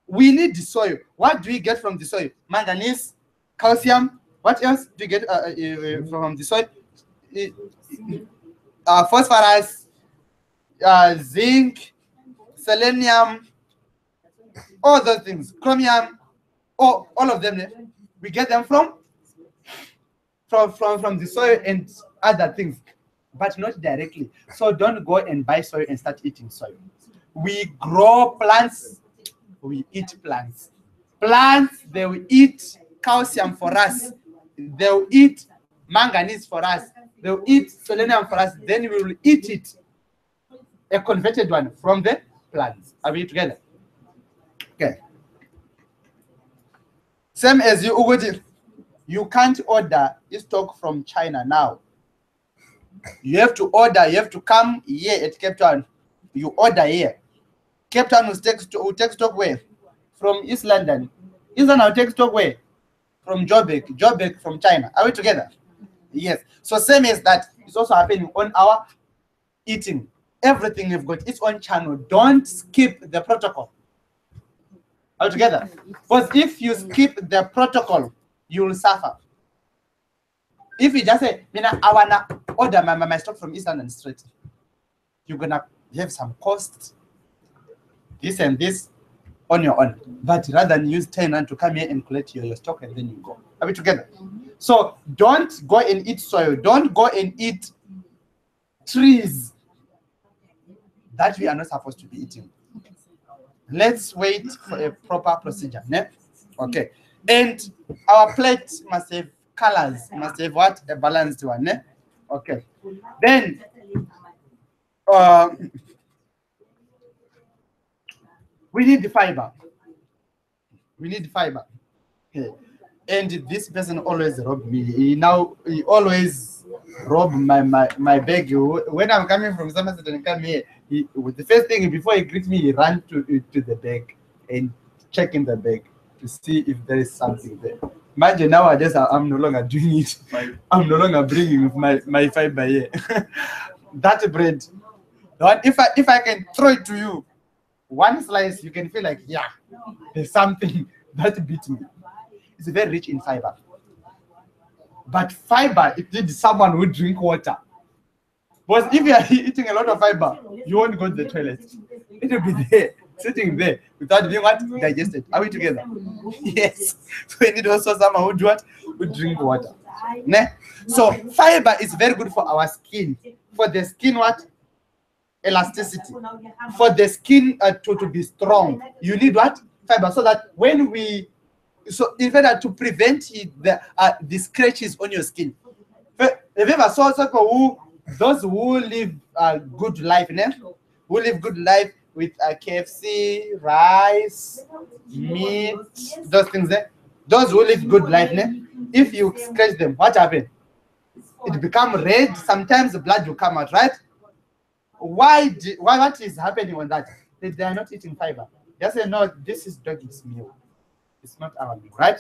We need the soil. What do we get from the soil? Manganese, calcium. What else do you get from the soil? Phosphorus, zinc, selenium, all those things. Chromium, all of them. We get them from the soil and other things, but not directly. So don't go and buy soil and start eating soil. We grow plants. We eat plants. Plants, they will eat calcium for us. They will eat manganese for us. They will eat selenium for us. Then we will eat it, a converted one from the plants. Are we together? Okay. Same as you, Ugoji. You can't order this stock from China now. You have to order. You have to come here at Cape Town. You order here. Cape Town will take stock where? From East London. East London will take stock where? From Joburg. Joburg from China. Are we together? Yes. So same as that. It's also happening on our eating. Everything you've got its own channel. Don't skip the protocol. Are we together? Because if you skip the protocol, you will suffer. If you just say, I wanna order my stock from East London straight, you're gonna have some costs. This and this on your own, but rather than use 10 and to come here and collect your stock and then you go. Are we together? So don't go and eat soil. Don't go and eat trees that we are not supposed to be eating. Let's wait for a proper procedure. Ne? Okay. And our plate must have colors. Must have what? A balanced one. Ne? Okay. Then we need the fiber. We need fiber. Okay. And this person always rob me. He always rob my bag. When I'm coming from Somerset and come here, the first thing before he greets me, he ran to the bag and check in the bag to see if there is something there. Imagine nowadays I'm no longer doing it. I'm no longer bringing my fiber here. That bread, if I can throw it to you, one slice, you can feel like, yeah, there's something that beat me. It's very rich in fiber. But fiber, it needs someone who drink water. Because if you are eating a lot of fiber, you won't go to the toilet. It will be there, sitting there, without being what? Digested. Are we together? Yes. So we need also someone who do what? Who drink water. Ne? So fiber is very good for our skin. For the skin, what? Elasticity. For the skin to be strong, you need what? Fiber. So that when we, so in fact, to prevent the scratches on your skin. Have you ever saw those who live a good life, ne? Who live good life with KFC, rice, meat, those things there? Those who live good life, ne? If you scratch them, what happens? It becomes red. Sometimes the blood will come out, right? Why? What is happening on that? They are not eating fiber. They say, no, this is dog's meal. It's not our meal, right?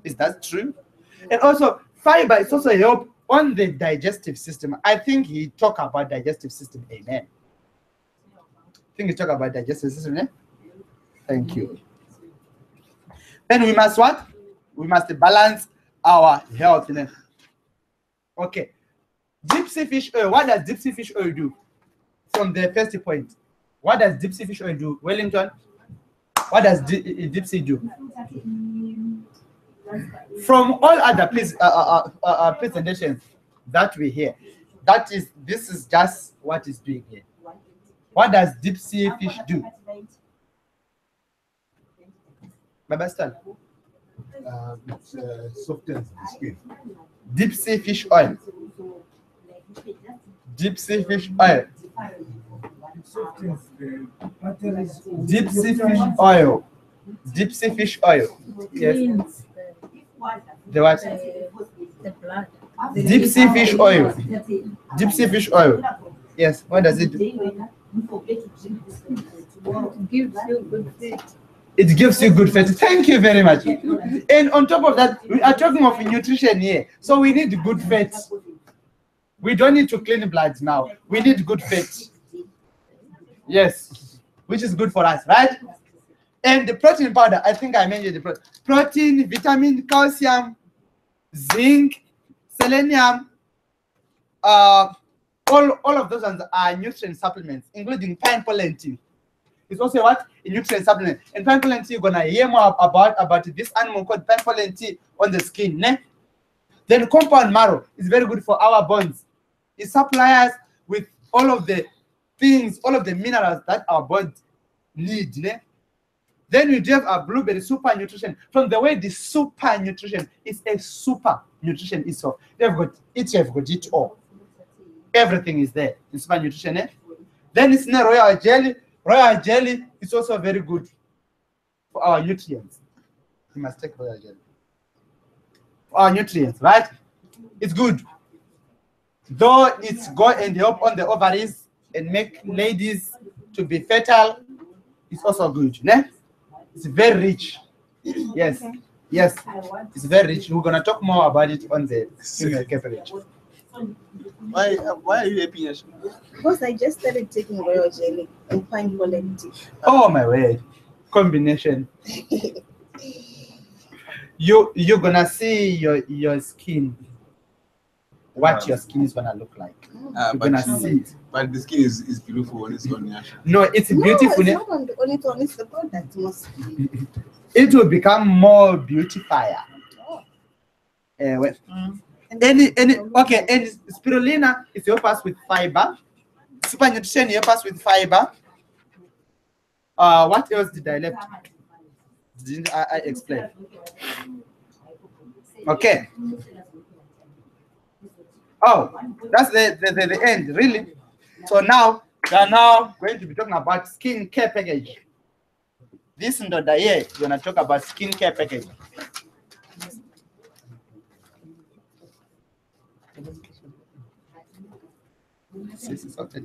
Is that true? And also, fiber is also a help on the digestive system. I think he talked about digestive system. Amen. I think he talked about digestive system. Eh? Thank you. Then we must what? We must balance our health. Eh? Okay. Deep sea fish oil. What does deep sea fish oil do? From the first point, what does deep sea fish oil do? Wellington, what does deep sea do? From all other presentations that we hear, this is just what is doing here. What does deep sea fish do? Baba Stan. Softens the skin. Deep sea fish oil. Deep sea fish oil. Deep sea fish oil Deep sea fish oil. Yes. Cleans The what? the blood. Deep sea fish oil. Deep sea fish oil. Yes. What does it do? Gives you good fit. It gives you good fat. Thank you very much. And on top of that, we are talking of nutrition here. So we need good fat. We don't need to clean blood now. We need good fat. Yes. Which is good for us, right? And the protein powder, I think I mentioned the protein, vitamin, calcium, zinc, selenium, all of those ones are nutrient supplements, including pineapple tea. It's also what? A nutrient supplement. And pineapple tea, you're gonna hear more about this animal called pineapple tea on the skin. Ne? Then compound marrow is very good for our bones. It supplies us with all of the things, all of the minerals that our bones need. Ne? Then we have a blueberry super nutrition. From the way the super nutrition is a super nutrition itself. They've got it all. Everything is there in super nutrition. Eh? Then it's in royal jelly. Royal jelly is also very good for our nutrients. You must take royal jelly. For our nutrients, right? It's good. Though it's go and help on the ovaries and make ladies to be fertile, it's also good. Ne? It's very rich. Yes. Okay. Yes. It's very rich. We're gonna talk more about it on the female care page. Why are you happy? Yash? Because I just started taking royal jelly and pineapple tea. Oh my word. Combination. You're gonna see your skin. What your skin is gonna look like. You're gonna see it. But the skin is beautiful when it's on Yash. No, it's No, beautiful. it's not on the only it's the product mostly. It will become more beautifier. Well, any okay, and spirulina is help us with fiber. Super nutrition help us with fiber. What else did I left? Didn't I explain? Okay. Oh, that's the end, really. So now we are now going to be talking about skin care package. This in the day, we're gonna talk about skin care package. This is okay.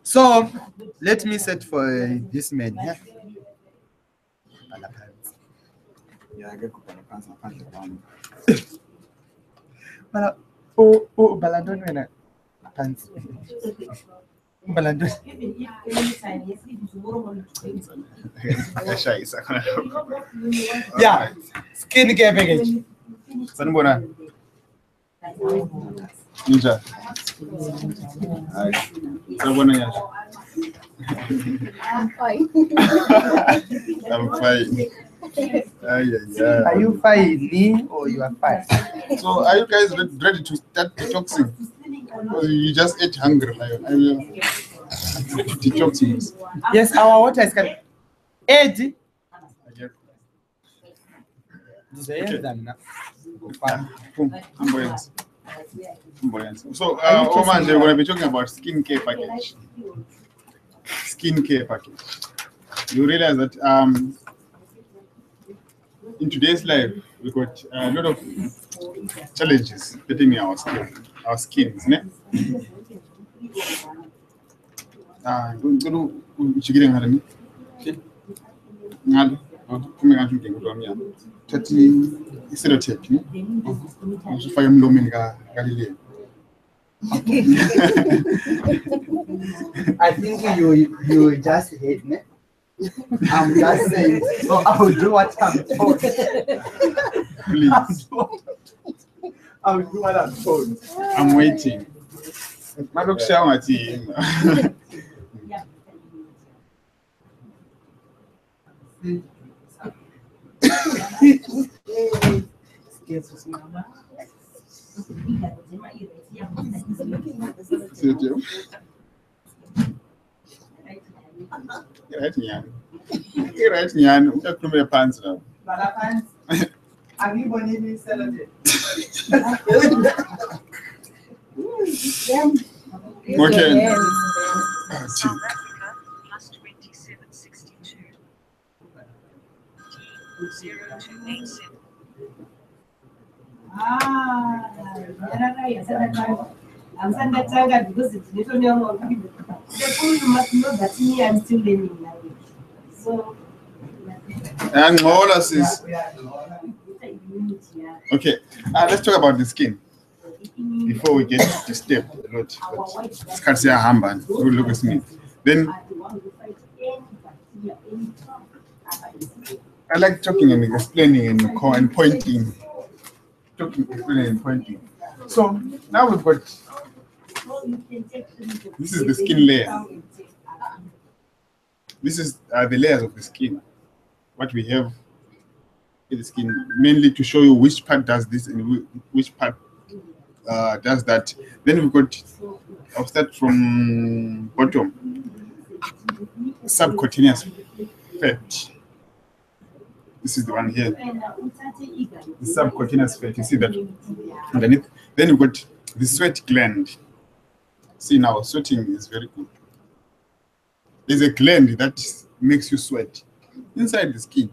So let me set for this man here. Balandon wena pants. Balandon. Yeah, skin care package. Sanibona. Ninja. Sanibona Yash. I'm fine. I'm fine. Are you fine or you are fine? So are you guys ready to start detoxing? Or you just ate hungry? Detoxing. Yes, our water is coming. Eddie. So, Oman, we're going to be talking about skincare package. Skincare package. You realize that in today's life, we've got a lot of challenges pertaining our skins. Ne? I think you just hate me. I'm just saying, so I will do what I'm told. Please. I will do what I'm told. I'm waiting. Pants now. Have you been eating salad? Okay. Plus 2762. 0287. I'm because it's little young. That me, I'm still learning language. So, And all us is okay. Let's talk about the skin before we get to step a lot. It's Katsia Hamban. Who look at me. Then I like talking and explaining and pointing. Talking, explaining, and pointing. So now we've got this is the skin layer. This is the layers of the skin. What we have in the skin, mainly to show you which part does this and which part does that. Then we've got, I'll start from bottom, subcutaneous fat. This is the one here. The subcutaneous fat, you see that underneath. Then you've got the sweat gland. See now, sweating is very good. There's a gland that makes you sweat. Inside the skin,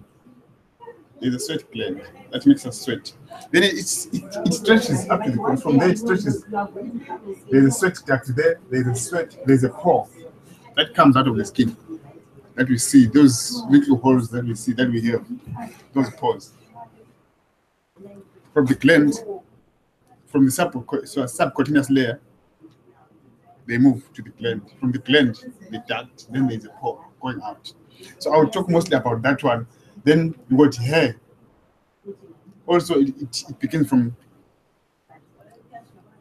there's a sweat gland that makes us sweat. Then it stretches up to the point. From there, it stretches. There's a sweat duct there. There's a sweat. There's a pore that comes out of the skin that we see. Those little holes that we see, that we have, those pores. From the gland, from the subcutaneous layer, they move to the gland. From the gland, the duct. Then there's a pore going out. So I will talk mostly about that one. Then you got hair. Also, it begins from.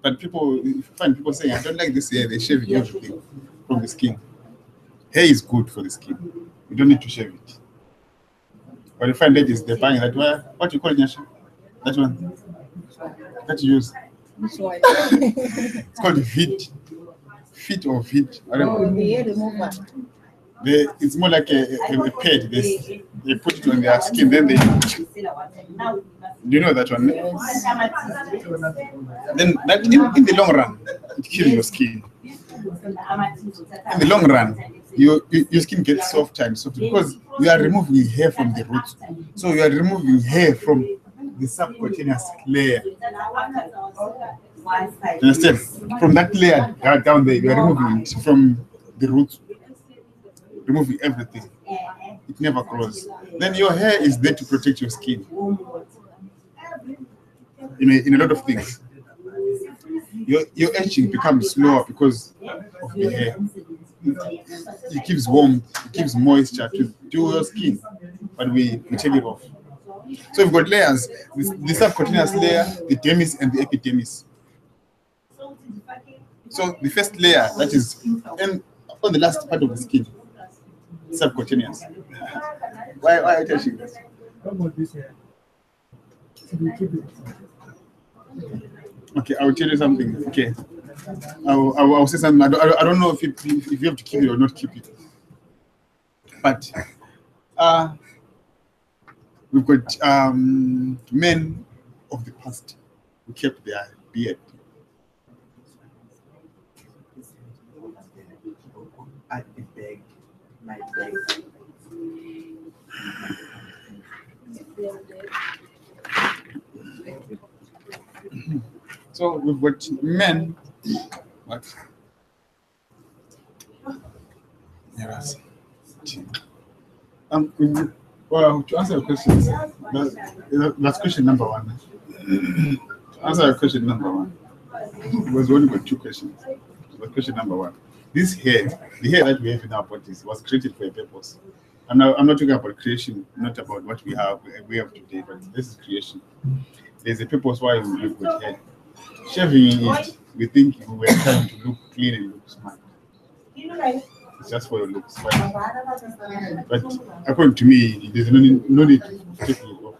But people, if you find people saying, I don't like this hair, they shave everything from the skin. Hair is good for the skin. You don't need to shave it. But you find ladies, they're buying that. What you call it, Nyasha? That one? That you use? Which one? It's called the feet. Feet or feet. I don't know. The hair remover. It's more like a pad. They put it on their skin, then they. Do you know that one? Then that in the long run, it kills your skin. In the long run, your skin gets softer and softer because you are removing hair from the roots. So you are removing hair from the subcutaneous layer. You understand? From that layer down there, you are removing it from the roots. Removing everything. It never grows. Then your hair is there to protect your skin. In a lot of things. Your aging becomes slower because of the hair. It gives warmth, it gives moisture to your skin. But we take it off. So we've got layers, the subcutaneous layer, the dermis and the epidermis. So the first layer, that is on the last part of the skin, subcutaneous. Why are you touching this? How about this here? Should we keep it? Okay, I will tell you something. Okay, I'll say something. I don't know if you have to keep it or not keep it. But we've got men of the past who kept their beard. At the bag, my bag. So we've got men. What? Yes. Well, to answer your questions, that's question number one. To answer your question number one, it was only got two questions. But question number one. This hair, the hair that we have in our bodies, was created for a purpose. I'm not talking about creation, not about what we have today, but this is creation. There's a purpose why we have good hair. Shaving it, we think we are trying to look clean and look smart. It's just for your looks. But according to me, there's no need to take it off.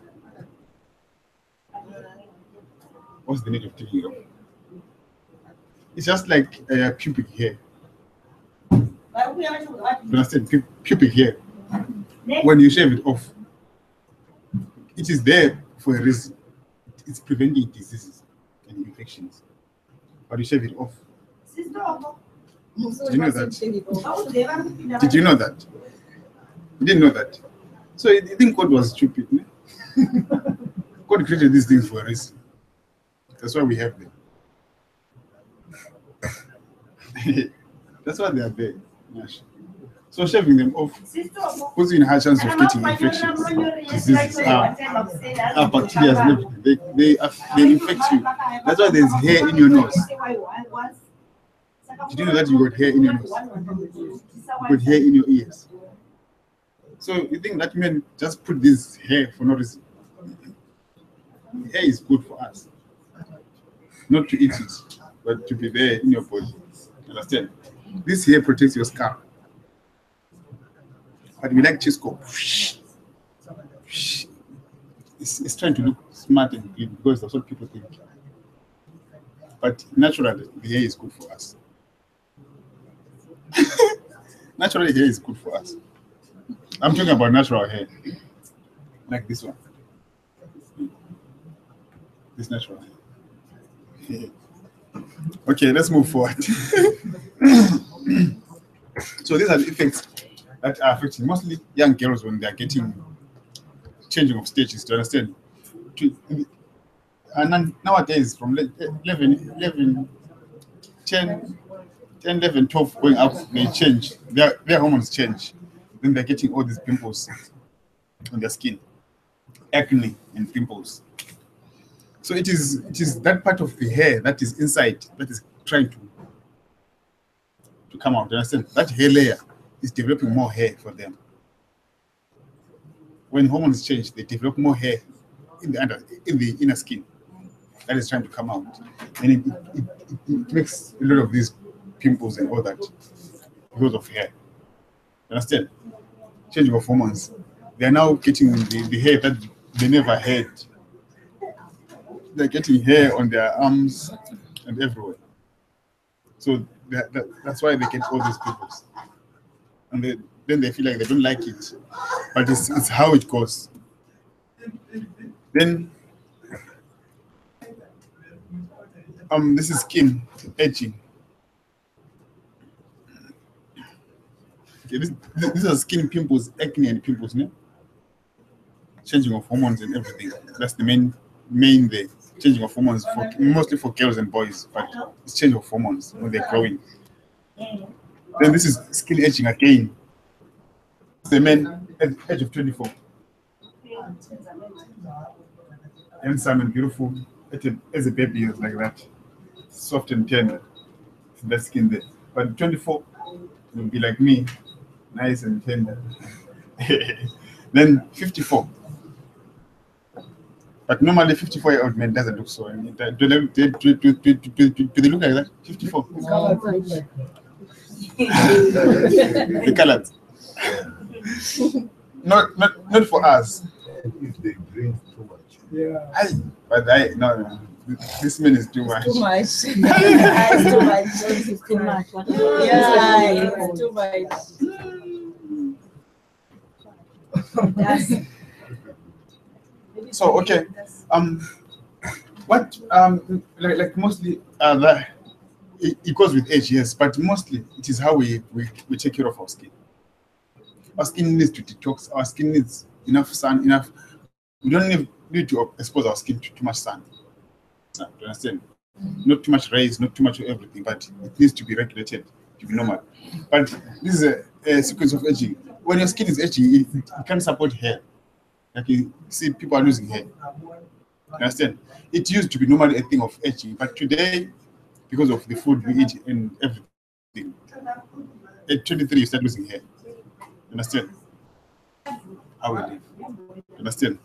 What's the need of taking it off? It's just like pubic hair. You understand? Pubic hair. When you shave it off, it is there for a reason. It's preventing diseases and infections. But you shave it off. Did you know that? Did you know that? You didn't know that. So you think God was stupid? Ne? God created these things for a reason. That's why we have them. That's why they are there. Yes. So shaving them off puts you in high chance of getting infections, diseases, bacteria, and everything. They infect you. That's why there's hair in your nose. Did you know that you got hair in your nose? You got hair in your ears. So you think that men just put this hair for no reason? Hair is good for us. Not to eat it, but to be there in your body. Understand? This hair protects your scalp. But we like Chisco. It's trying to look smart and clean because that's what people think. But naturally, the hair is good for us. Naturally, hair is good for us. I'm talking about natural hair, like this one. This natural hair. Okay, let's move forward. So these are the effects that are affecting mostly young girls when they are getting changing of stages. To understand? And nowadays, from 11, 10, 11, 12 going up, they change. Their hormones change. Then they're getting all these pimples on their skin, acne and pimples. So it is that part of the hair that is inside that is trying to come out. You understand? That hair layer is developing more hair for them. When hormones change, they develop more hair in the inner skin that is trying to come out, and it makes a lot of these pimples and all that because of hair. You understand? Changing of hormones. They are now getting the hair that they never had. They're getting hair on their arms and everywhere. So that's why they get all these pimples. And then they feel like they don't like it. But it's how it goes. Then this is skin aging. Okay, these are skin pimples, acne and pimples, no? Changing of hormones and everything. That's the main the changing of hormones mostly for girls and boys, but it's change of hormones when they're growing. Then this is skin aging again. The men at the age of 24. Handsome and beautiful as a baby is like that. Soft and tender. That skin there. But 24 will be like me, nice and tender. Then 54. But normally 54-year-old men doesn't look so. Do they look like that? 54. The colored. Not for us. If they drink too much. Yeah. No. This man is too much. Too much. It's too much. It's too much. Yeah, it's too much. So okay, what like mostly it goes with age, yes, but mostly it is how we take care of our skin. Our skin needs to detox. Our skin needs enough sun, enough. We don't need to expose our skin to too much sun. Do you understand? Not too much rays, not too much of everything, but it needs to be regulated to be normal. But this is a sequence of aging. When your skin is aging, it can support hair. Like you see, people are losing hair. You understand? It used to be normally a thing of aging, but today, because of the food we eat and everything, at 23 you start losing hair. You understand? How we live. You understand?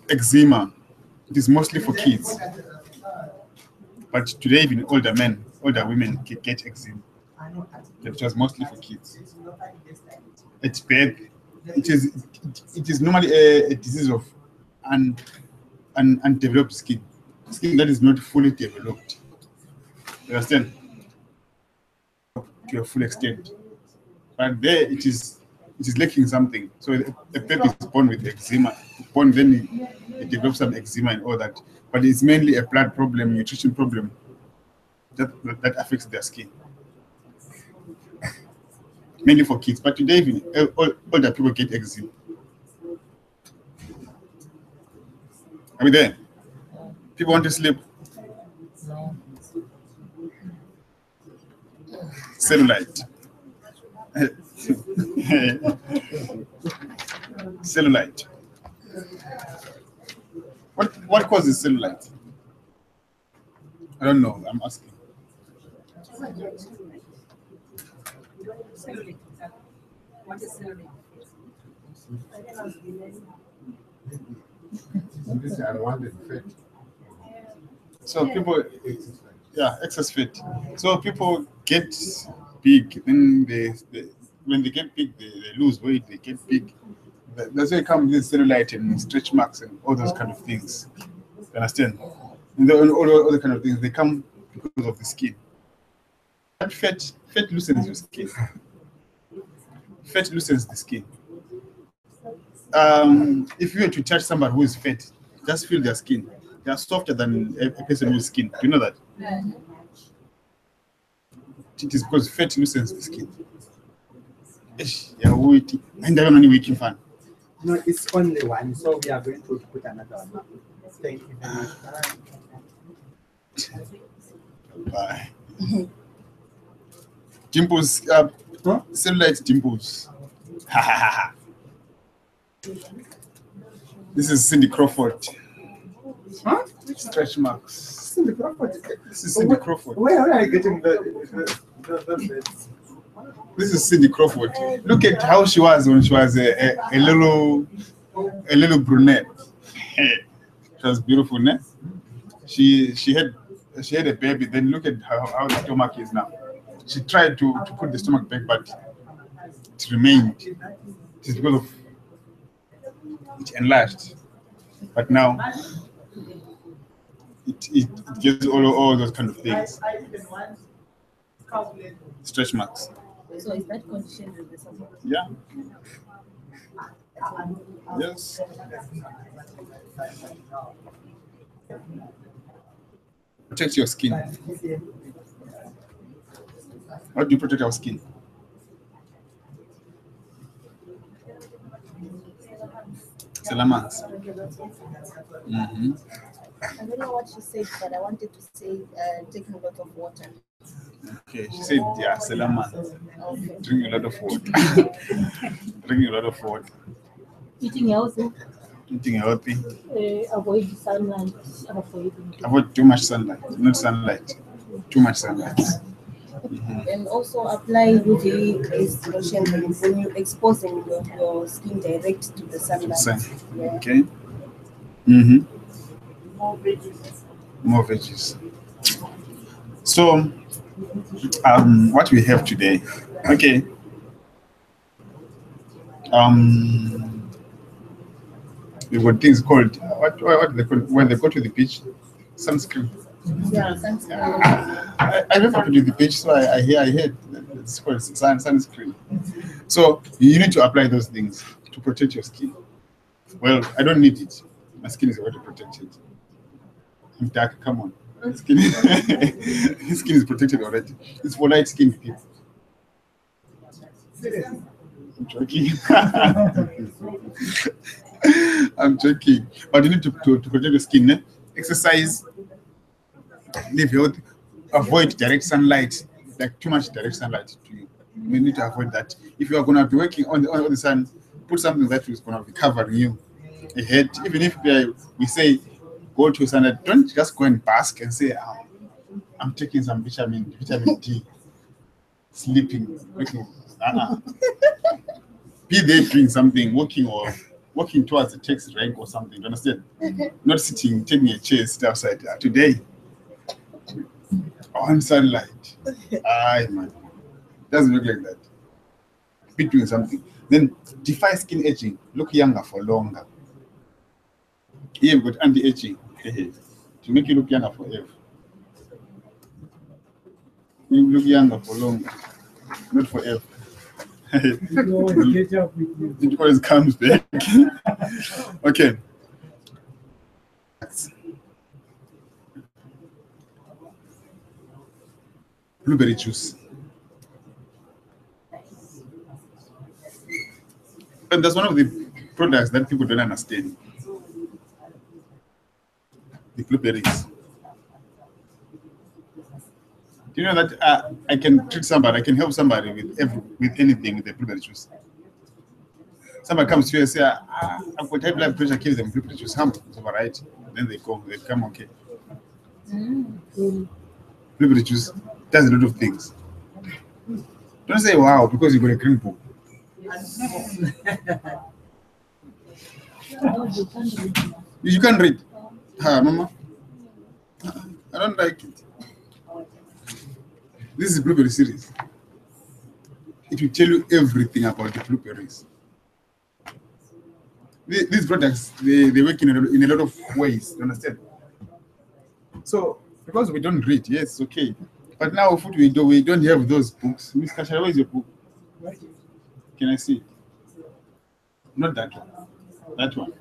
Eczema. It is mostly for kids. But today, even older women can get eczema. It was mostly for kids. It's bad. It is normally a disease of undeveloped skin that is not fully developed. You understand? To a full extent. But there it is lacking something. So a baby is born with eczema. Then it develops some eczema and all that. But it's mainly a blood problem, nutrition problem. that affects their skin. Mainly for kids, but today even older people get eczema. Are we there? People want to sleep. Cellulite. Cellulite. What causes cellulite? I don't know. I'm asking. What is cellulite? This is unwanted fat. So people, yeah, excess fat. So people get big, then when they get big, they lose weight, they get big. That's why it comes with cellulite and stretch marks and all those kind of things. You understand? And all other kind of things, they come because of the skin. But fat loosens your skin. Fat loosens the skin. If you were to touch somebody who is fat, just feel their skin. They are softer than a person whose skin. Do you know that? It is because fat loosens the skin. Yeah, waiting. And I don't know any waking fan. No, it's only one, so we are going to put another one. Thank you very much. Bye. Dimples, cellulite dimples. Ha ha ha ha. This is Cindy Crawford. Huh? Stretch marks. Cindy Crawford. This is Cindy Crawford. Where are you getting the This is Cindy Crawford. Look at how she was when she was a little brunette. She was beautiful, ne? She had a baby. Then look at how the stomach is now. She tried to put the stomach back, but it remained. It is because of it enlarged. But now it gets all those kind of things. Stretch marks. So is that condition with the summer? Yeah. Yes. Protect your skin. How do you protect our skin? Salamans. Mm-hmm. I don't know what she said, but I wanted to say taking a lot of water. Okay, she said, yeah, salamans. Okay. Drink a lot of water. Drink a lot of water. Eating healthy, Eating healthy. avoid sunlight, Avoid too much sunlight. Not sunlight. Too much sunlight. And also apply UV-based lotion when you're exposing your skin direct to the sunlight. Sun. Yeah. Okay. Mm-hmm. More veggies. More veggies. So, what we have today, okay. We've got things called what they call when they go to the beach, sunscreen. Yeah, sunscreen. I never been to the beach, so I heard it's called sunscreen. So you need to apply those things to protect your skin. Well, I don't need it. My skin is already protected. I'm dark. Come on. Skin is protected already. It's for light skin people. I'm joking. I'm joking. But you need to protect your skin. Eh? Exercise. Live healthy. Avoid direct sunlight. Like too much direct sunlight to you. You need to avoid that. If you are going to be working on the sun, put something that is going to be covering you. A head. Even if we say go to sunlight, don't just go and bask and say, oh, I'm taking some vitamin D, sleeping, looking. Be there doing something, walking towards the text rank or something. You understand? Not sitting, taking a chair, sit outside. Today, on sunlight. Aye, man. Doesn't look like that. Be doing something. Then defy skin aging. Look younger for longer. Here we've got anti-aging. To make you look younger forever. You look younger for longer, not forever. It always comes back. Okay. blueberry juice. And that's one of the products that people don't understand. The blueberries. Do you know that I can treat somebody, I can help somebody with anything with the blueberry juice? Somebody comes to you and say, I've got high blood pressure, give them blueberry juice. It's all right. Then they come okay. Blueberry juice does a lot of things. Don't say wow because you got a green book. You can read. Mama. I don't like it. This is blueberry series. It will tell you everything about the blueberries. These products, they work in a lot of ways, you understand? So, because we don't read, yes, okay. But now we don't have those books. Miss Kashara, where is your book? Can I see it? Not that one. That one.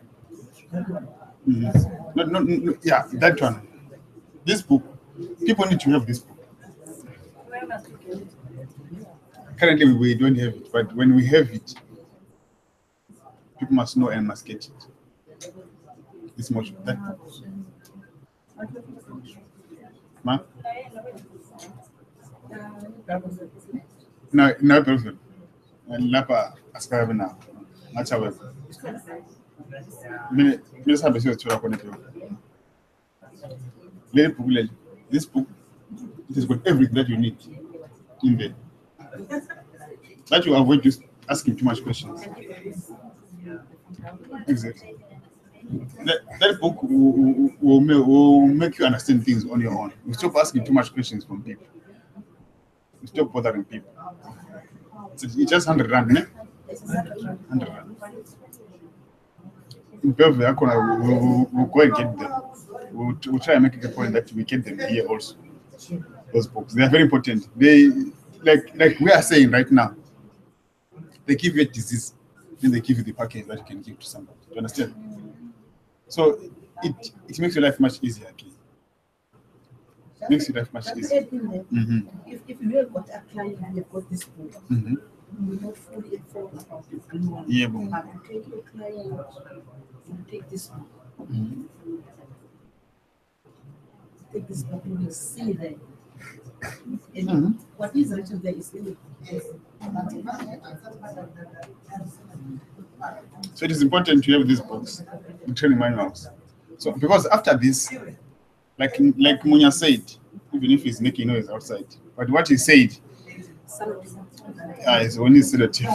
No, yeah, that one. This book. People need to have this book. Currently, we don't have it, but when we have it, people must know and must get it. It's much that. Ma? No, person. Lapa askara na. Acha wewe. Mimi sabe sio chora kwa nini. This book, it has got everything that you need in there. That you avoid just asking too much questions. Exactly. That book will make you understand things on your own. You stop asking too much questions from people. You stop bothering people. It's just 100 rand, ne? 100 rand. In Belgium, we'll go and get them. We'll try and make a point that we get them here also. Those books, they are very important. They like we are saying right now. They give you a disease, then they give you the package that you can give to somebody. Do you understand? So it makes your life much easier. Okay? Makes your life much easier. If you have got a client and you've got this book, you will not fully informed about this. Yeah, take your client and take this book. Take this book and you see there. And what is written there is really. So it is important to have these books, the training manuals. So because after this, like Munya said, even if he's making noise outside, but what he said is only sedative.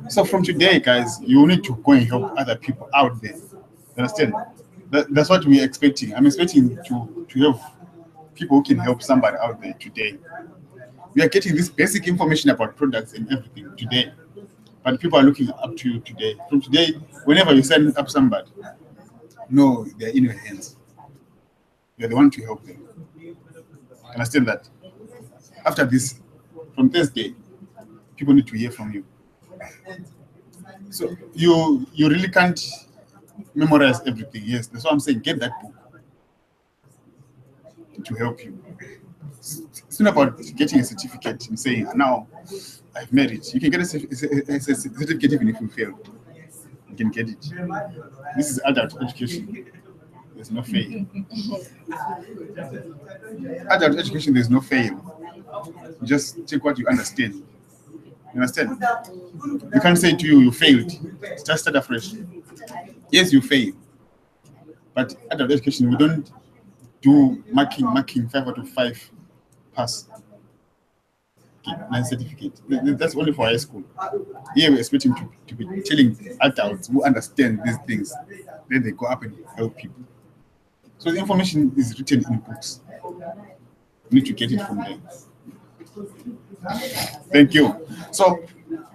So from today, guys, you need to go and help other people out there. You understand? That's what we're expecting. I'm expecting to have people who can help somebody out there today. We are getting this basic information about products and everything today. But people are looking up to you today. From today, whenever you send up somebody, no, they're in your hands. You're the one to help them. Understand that? After this, from Thursday, people need to hear from you. So you really can't memorize everything. Yes, that's what I'm saying. Get that book to help you. It's not about getting a certificate and saying, now I've made it. You can get a certificate even if you fail. You can get it. This is adult education. There's no fail. Adult education, there's no fail. You just take what you understand. You understand? You can't say to you failed. Just start afresh. Yes, you fail. But adult education, we don't do marking 5 out of 5 pass. Nice certificate. That's only for high school. Here we're expecting to be telling adults who understand these things. Then they go up and help people. So the information is written in books. You need to get it from there. Thank you. So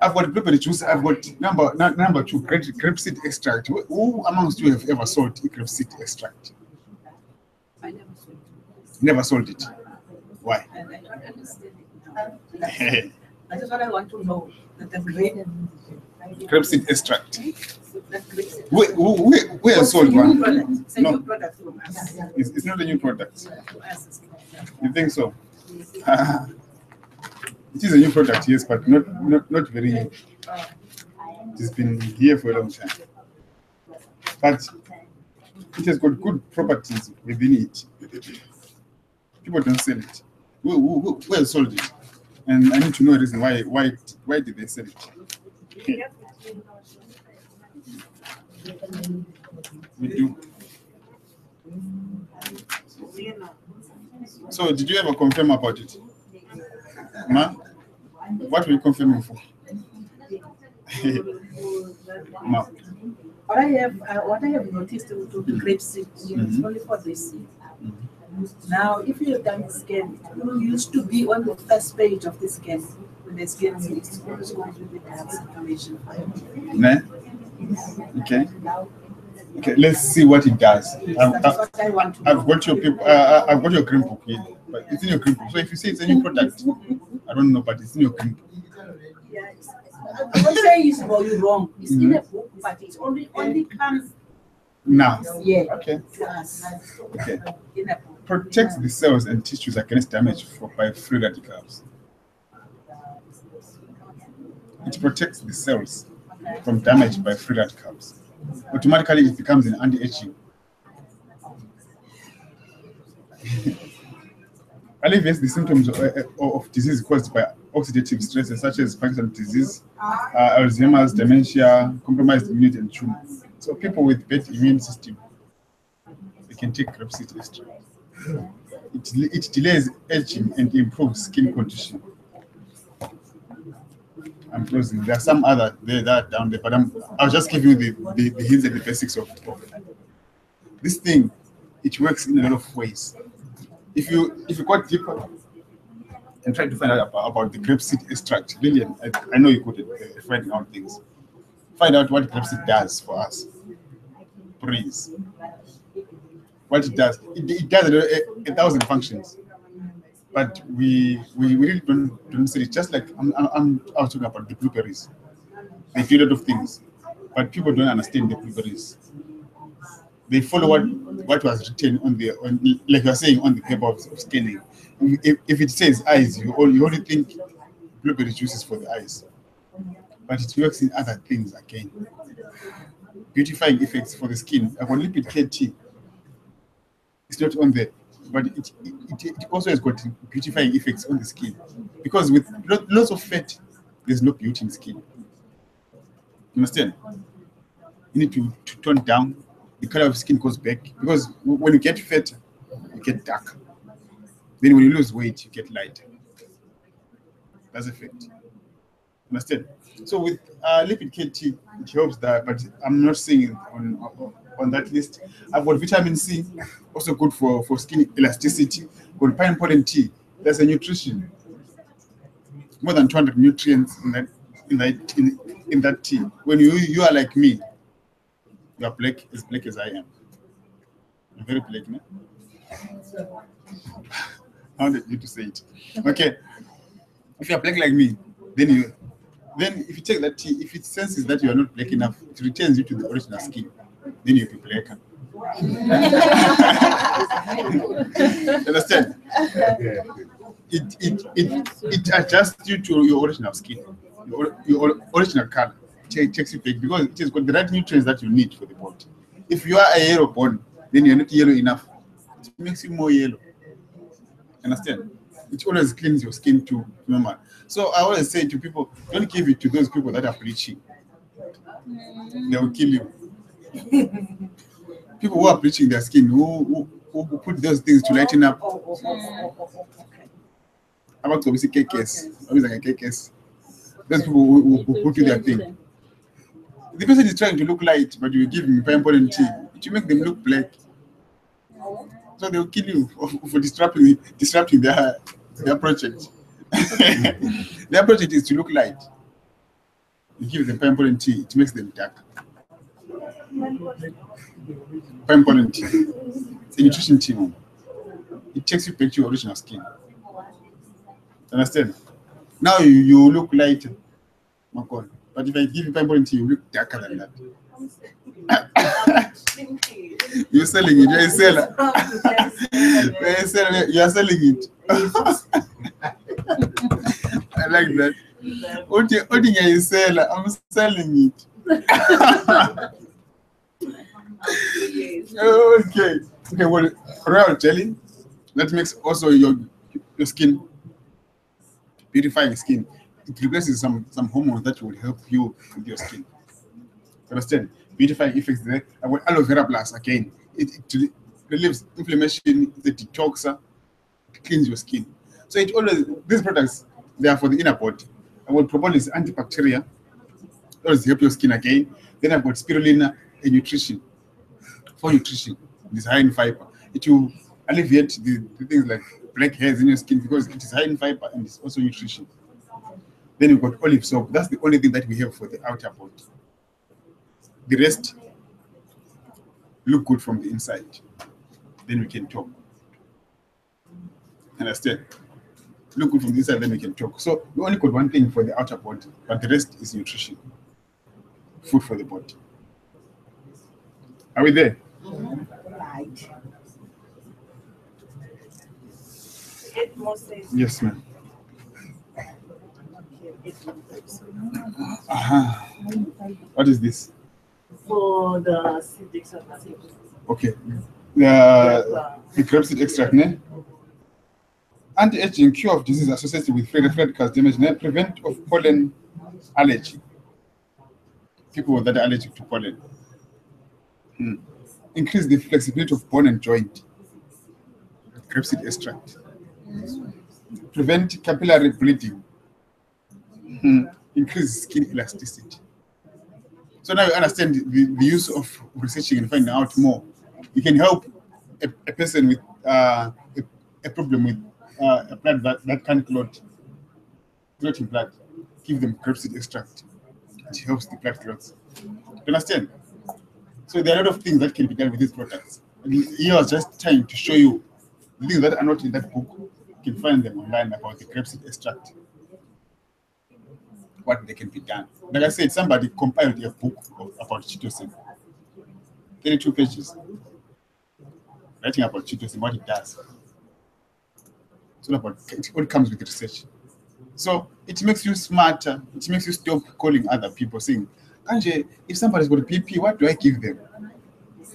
I've got blueberry juice. I've got number 2, grape seed extract. Who amongst you have ever sold a grape seed extract? I never sold it. Never sold it. Why? And I don't understand it. That is what I want to know. That the grape seed extract. That grape seed. We have sold one. It's a new product from us. It's not a new product. To us. You think so? It is a new product, yes, but not very. It's been here for a long time, but it has got good properties within it. People don't sell it. Who else sold it? And I need to know a reason why did they sell it? We do. So did you ever confirm about it? Ma? What were you confirming for? Ma. What I have noticed to the grape seed is only for this seed. Now, if you have done the scan, you used to be on the first page of the scan. When the scan is always going to be the situation. Nah? Okay. Okay, let's see what it does. I've got your people. I've got your green book here, but it's in your green book. So if you say it's a new product, I don't know, but it's in your green book. Yes. I'm not saying it's wrong. It's in a book, but it only comes now. Yeah. Okay. Yes. Okay. In a book. Protects the cells and tissues against damage by free radicals. It protects the cells from damage by free radicals. Automatically, it becomes an anti-aging. Alleviates the symptoms of disease caused by oxidative stresses such as Parkinson's disease, Alzheimer's, dementia, compromised immunity, and tumor. So people with bad immune system, they can take grapeseed extract. It delays aging and improves skin condition. I'm closing. There are some other there that down there, but I'll just give you the hints and the basics of it. This thing, it works in a lot of ways. If you go deeper and try to find out about the grapeseed extract, Lillian, I know you're good at finding out things. Find out what grapeseed does for us. Please. What it does. It does a thousand functions. But we really don't see it. Just like I was talking about the blueberries. They do a lot of things, but people don't understand the blueberries. They follow what was written like you are saying, on the paper of scanning. If it says eyes, you only think blueberry juice is for the eyes, but it works in other things again. Beautifying effects for the skin. Like on lipid KT, it's not on there. But it also has got beautifying effects on the skin, because with lots of fat, there's no beauty in skin. You understand? You need to tone down. The color of skin goes back, because when you get fat, you get dark. Then when you lose weight, you get lighter. That's a fact. Understand? So with lipid KT, it helps that, but I'm not saying it on that list. I've got vitamin C, also good for skin elasticity. Got pineapple tea, there's a nutrition. More than 200 nutrients in that tea. When you are like me, you are as black as I am. I'm very black, no? I wanted you to say it. Okay. If you are black like me, then if you take that tea, if it senses that you are not black enough, it returns you to the original skin. Then you'll be blacker. Understand? It adjusts you to your original skin, your original color. It takes you back, because it has got the right nutrients that you need for the body. If you are a yellow bone, then you're not yellow enough. It makes you more yellow. Understand? It always cleans your skin to normal. So I always say to people, don't give it to those people that are bleaching. They will kill you. People who are bleaching their skin, who put those things to lighten up. I'm about to say KKS. Always like a KKS. Those people who do their thing. The person is trying to look light, but you give him pineapple and tea. It will make them look black. So they will kill you for disrupting their project. Their project is to look light. You give them pineapple and tea, it makes them dark. Pineapple and tea. It's a nutrition tea. It takes you back to your original skin. Understand? Now you look light, but if I give you pineapple and tea, you look darker than that. You're selling it. You're a seller. You're a seller. You are selling it. like that. I'm selling it. Okay. Okay, well, royal jelly, that makes also your skin, beautifying skin. It replaces some hormones that will help you with your skin. Understand? Beautifying effects there. And with aloe vera plus, again, it relieves inflammation, the detoxer, it cleans your skin. So it always, these products, they are for the inner body. And what propolis antibacterial, always help your skin again. Then I've got spirulina and nutrition. For nutrition, it is high in fiber. It will alleviate the things like black hairs in your skin because it is high in fiber and it's also nutrition. Then you've got olive soap. That's the only thing that we have for the outer body. The rest look good from the inside. Then we can talk. Understand? Look good from the inside, then we can talk. So we only got one thing for the outer body, but the rest is nutrition. Food for the body. Are we there? Right. Yes, ma'am. What is this? For the seed extract. Okay. The grapeseed extract, ne? Anti-aging, cure of disease associated with free radicals damage, ne? Prevent of pollen allergy. People that are allergic to pollen. Increase the flexibility of bone and joint. Grapeseed extract. Prevent capillary bleeding. Increase skin elasticity. So now you understand the use of researching and finding out more. You can help a person with a problem with a blood that can't clot in blood. Give them grapeseed extract. It helps the blood clots. You understand? So there are a lot of things that can be done with these products. And here I was just trying to show you the things that are not in that book. You can find them online about the grapeseed extract. What they can be done. Like I said, somebody compiled a book about chitosan. 32 pages. Writing about chitosan, what it does. So it all comes with research. So it makes you smarter. It makes you stop calling other people saying, Anje, if somebody's got a PP, what do I give them?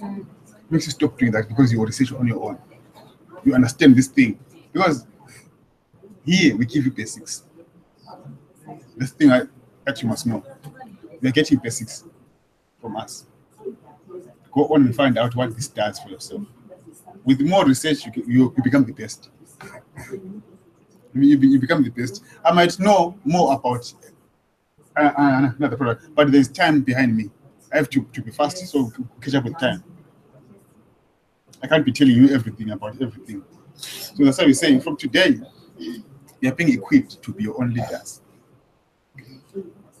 It makes you stop doing that because you research on your own. You understand this thing. Because here we give you basics. This thing that you must know. You're getting basics from us. Go on and find out what this does for yourself. With more research, you become the best. You become the best. I might know more about another product, but there's time behind me. I have to be fast, so catch up with time. I can't be telling you everything about everything. So that's why we're saying from today, you're being equipped to be your own leaders.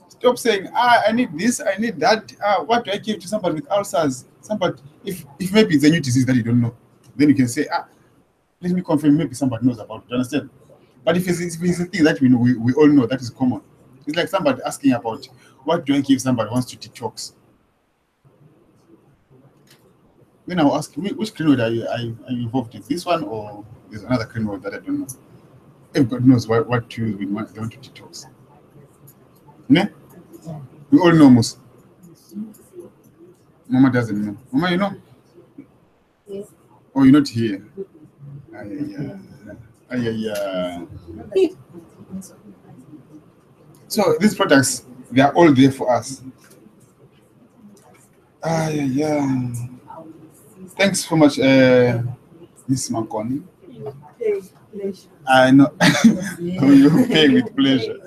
Stop saying, I need this, I need that. What do I give to somebody with ulcers? Somebody, if maybe it's a new disease that you don't know, then you can say, let me confirm, maybe somebody knows about it. Do you understand? But if it's a thing that we know, we all know, that is common. It's like somebody asking about, what do I give somebody who wants to detox? Then I'll ask, which greenwood are you involved in? This one or there's another greenwood that I don't know? Everybody knows what to use when they want to detox. Ne? We all know most. Mama doesn't know. Mama, you know? Yes. Oh, you're not here. So these products, they are all there for us. Thanks so much, Miss Manconi. I know. You pay with pleasure.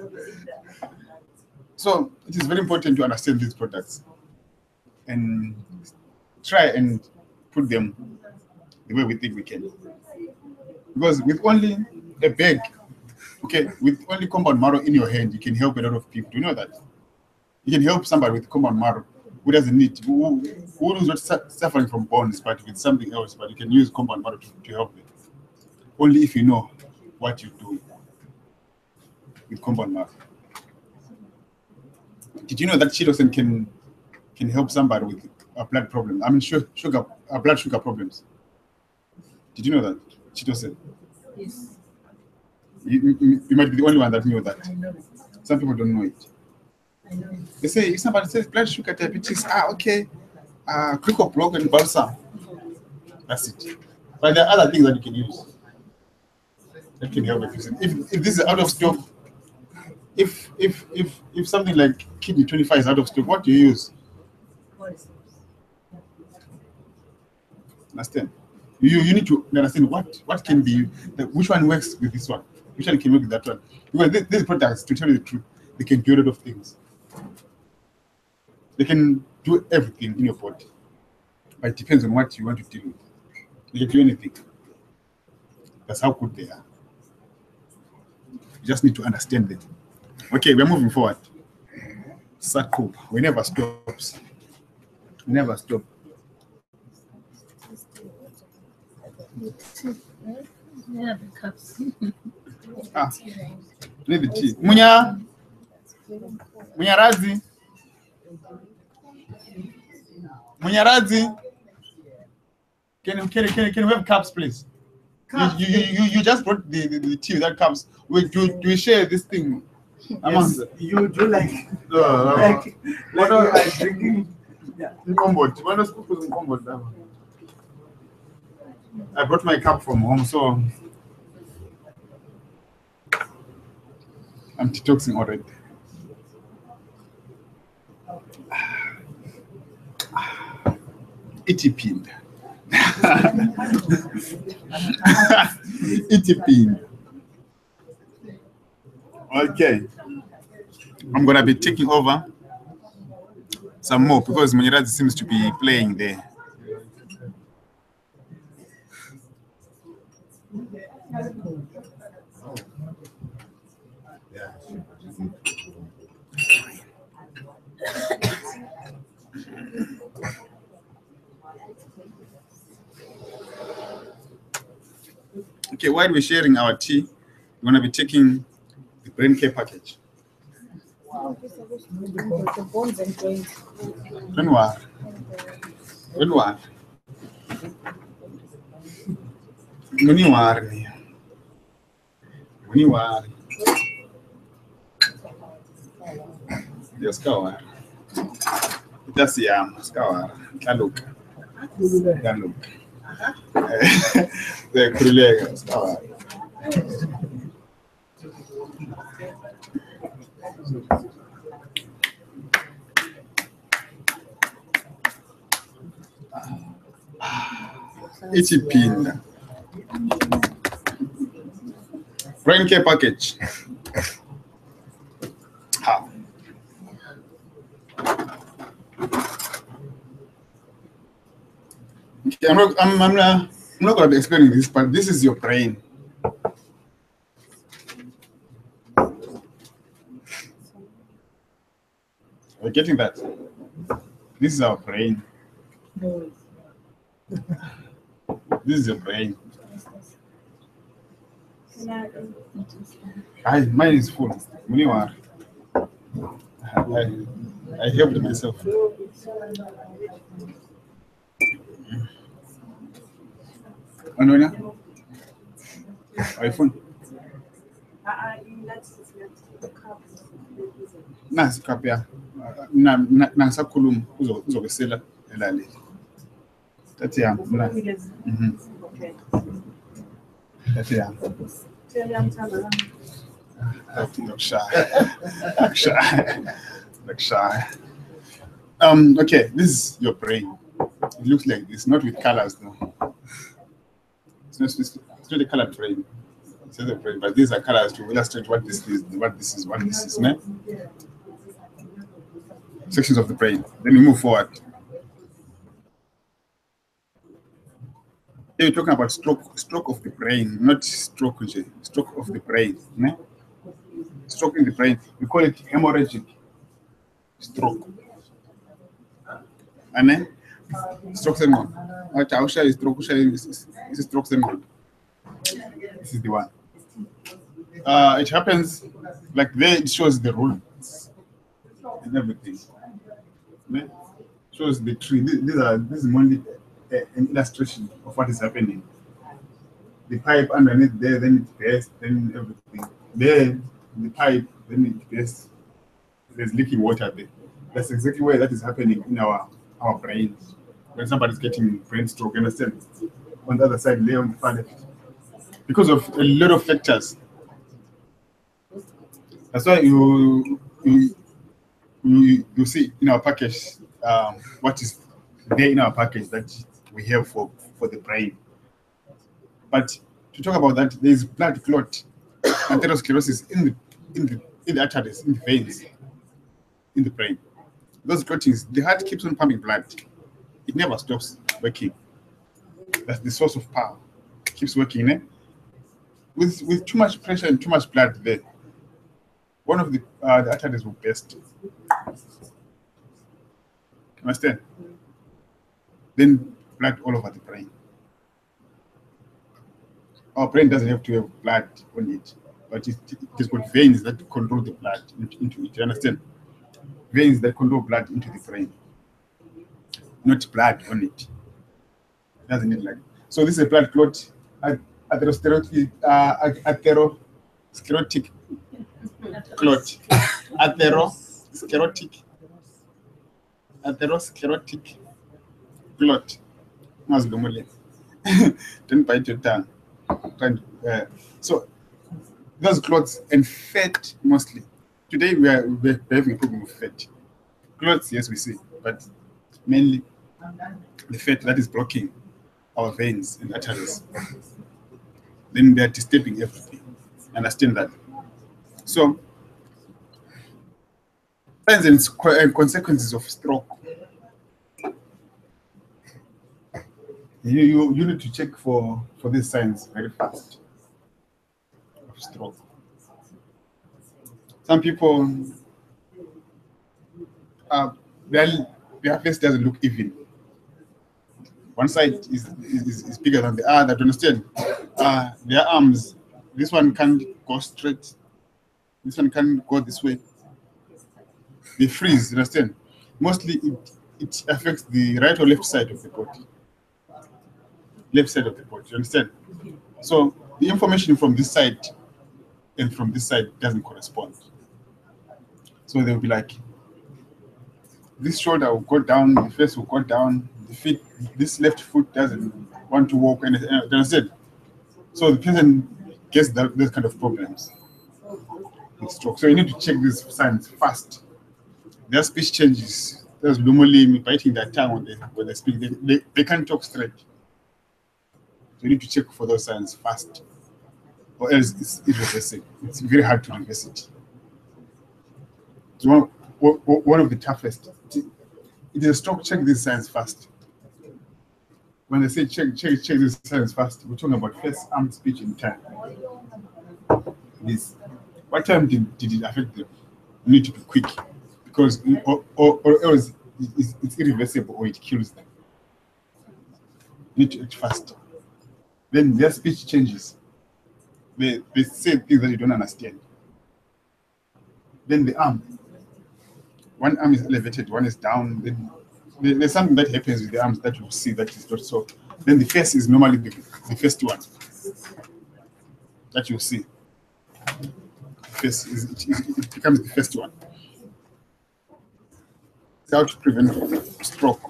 So it is very important to understand these products and try and put them the way we think we can. Because with only a bag, okay, with only compound marrow in your hand, you can help a lot of people. Do you know that? You can help somebody with compound marrow who doesn't need, who is not suffering from bones, but with something else, but you can use compound marrow to help them. Only if you know what you do with compound marrow. Did you know that chitosan can help somebody with a blood problem? I mean, blood sugar problems. Did you know that chitosan? Yes. You might be the only one that knew that. I know. Some people don't know it. I know. They say, if somebody says blood sugar diabetes, okay, Cricoprog and balsam. That's it. But there are other things that you can use that can help with it. If this is out of stock, if something like kidney 25 is out of stock, what do you use? Understand? You need to understand what can be, which one works with this one, which one can work with that one. Because these products, to tell you the truth, they can do a lot of things. They can do everything in your body, but it depends on what you want to deal with. They can do anything. That's how good they are. You just need to understand them. Okay, we're moving forward. Sarcoma. We never stops. We never stop. Yeah, the cups. Need the tea. Munyarazi. Munyarazi. Can we have cups, please? You just brought the tea that cups. Do we share this thing amongst? Yes, you do like What you are drinking. Yeah. I brought my cup from home, so I'm detoxing already. Itipin. Itipin. Okay. I'm gonna be taking over some more because Munyarazi seems to be playing there. Okay, while we're sharing our tea, we're going to be taking the brain care package. The bones and joints. Don't worry. Don't worry. Don't worry. Don't worry. Yes, go on. Just go look. Look. The colleagues. Itipin. Brain care package. Ha. Okay, I'm not going to be explaining this, but this is your brain. Are you getting that? This is our brain. This is your brain. Mine is full. I helped myself. Anoina? iPhone? Nasi cup ya. Na sakhuluma uzobesela elale. That's yeah. Okay. That's yeah. Look shy. Okay, this is your brain. It looks like this, not with colors though. It's not a colored brain. It's not a brain, but these are colors to illustrate what this is, what this is, man. Sections of the brain. Then we move forward. Here we're talking about stroke of the brain, not stroke of the brain. Ne? Stroke in the brain. We call it hemorrhagic stroke. And then stroke syndrome. Is stroke syndrome. This is the one. It happens like there. It shows the rules and everything. Ne? Shows the tree. This is only an illustration of what is happening. the pipe underneath there, then it bursts, then everything. There, the pipe, then it bursts. There's leaking water there. That's exactly why that is happening in our brains. When somebody's getting brain stroke, you understand? On the other side, there on the far left. Because of a lot of factors. That's why you see in our package what is there in our package that we have for the brain. But to talk about that, there is blood clot, atherosclerosis in the arteries, in the veins, in the brain. Those clottings, the heart keeps on pumping blood. It never stops working. That's the source of power. It keeps working. Eh? With too much pressure and too much blood there, one of the arteries will burst. Understand? Then blood all over the brain. Our brain doesn't have to have blood on it, but it has got veins that control the blood into it. You understand? Veins that control blood into the brain, not blood on it. Doesn't need like. So this is a blood clot, atherosclerotic clot, atherosclerotic clot. Don't bite your tongue. So those clots and fat mostly. Today we're having a problem with fat. Clots, yes, we see, but mainly the fat that is blocking our veins and arteries. Then they're disturbing everything. Understand that? So, signs and consequences of stroke. You need to check for these signs very fast of stroke. Some people, their face doesn't look even. One side is bigger than the other. Do you understand? Their arms, this one can't go straight. This one can't go this way. They freeze. You understand? Mostly it affects the right or left side of the body. Left side of the body. You understand? So the information from this side and from this side doesn't correspond. So they'll be like, this shoulder will go down, the face will go down, the feet, this left foot doesn't want to walk, and understand? So the person gets those kind of problems with stroke. So you need to check these signs fast. Their speech changes. There's normally biting their tongue when they speak. They can't talk straight. So you need to check for those signs fast, or else it's irreversible. It's very hard to reverse it. It's one of the toughest. It is a stroke. Check these signs fast. When they say check these signs fast, we're talking about face, arm, speech, and time. This. What time did it affect them? You need to be quick, because or else it's irreversible or it kills them. You need to act fast. Then their speech changes. They say things that you don't understand. Then the arm. One arm is elevated, one is down. Then there's something that happens with the arms that you see that is not so. Then the face is normally the first one that you see. Face it becomes the first one. It's how to prevent stroke.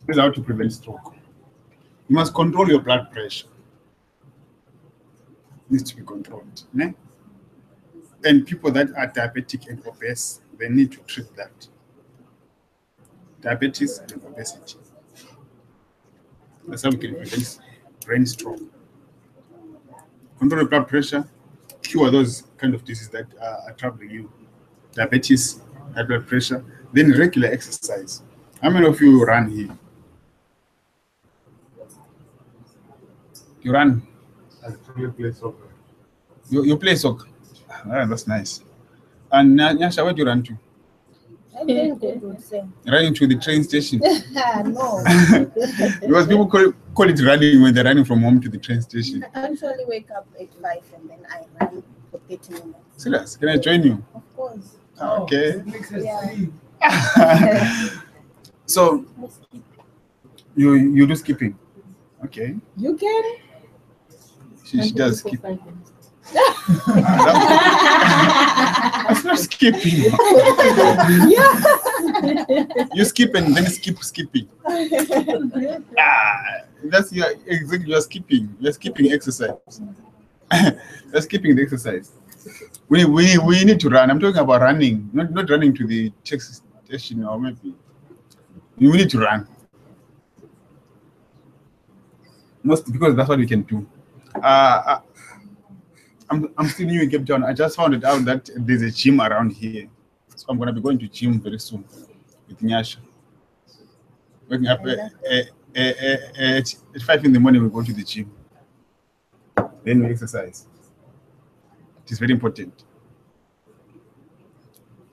This is how to prevent stroke. You must control your blood pressure. It needs to be controlled. Ne? And people that are diabetic and obese, they need to treat that. Diabetes and obesity. That's how we can prevent brain stroke. Control your blood pressure, cure those kind of diseases that are troubling you. Diabetes, high blood pressure, then regular exercise. How many of you run here? You run? I truly play soccer. You play soccer? Ah, that's nice. And Nyasha, where do you run to? I didn't go to the same. Running to the train station? No. Because people call it running when they're running from home to the train station. I usually wake up at 5 and then I run for 30 minutes. Serious? Can I join you? Of course. Okay. Yeah. So you do skipping. Okay. You can. She does skip. 5 minutes. That's not skipping. You skip and then skipping. That's exactly you're skipping. You're skipping exercise. You're skipping the exercise. We need to run. I'm talking about running, not running to the check station or maybe. We need to run. Most because that's what we can do. I'm still new in Cape Town. I just found it out that there's a gym around here. So I'm gonna be going to gym very soon with Nyasha. Waking up at 5 in the morning, we go to the gym. Then we exercise. It is very important.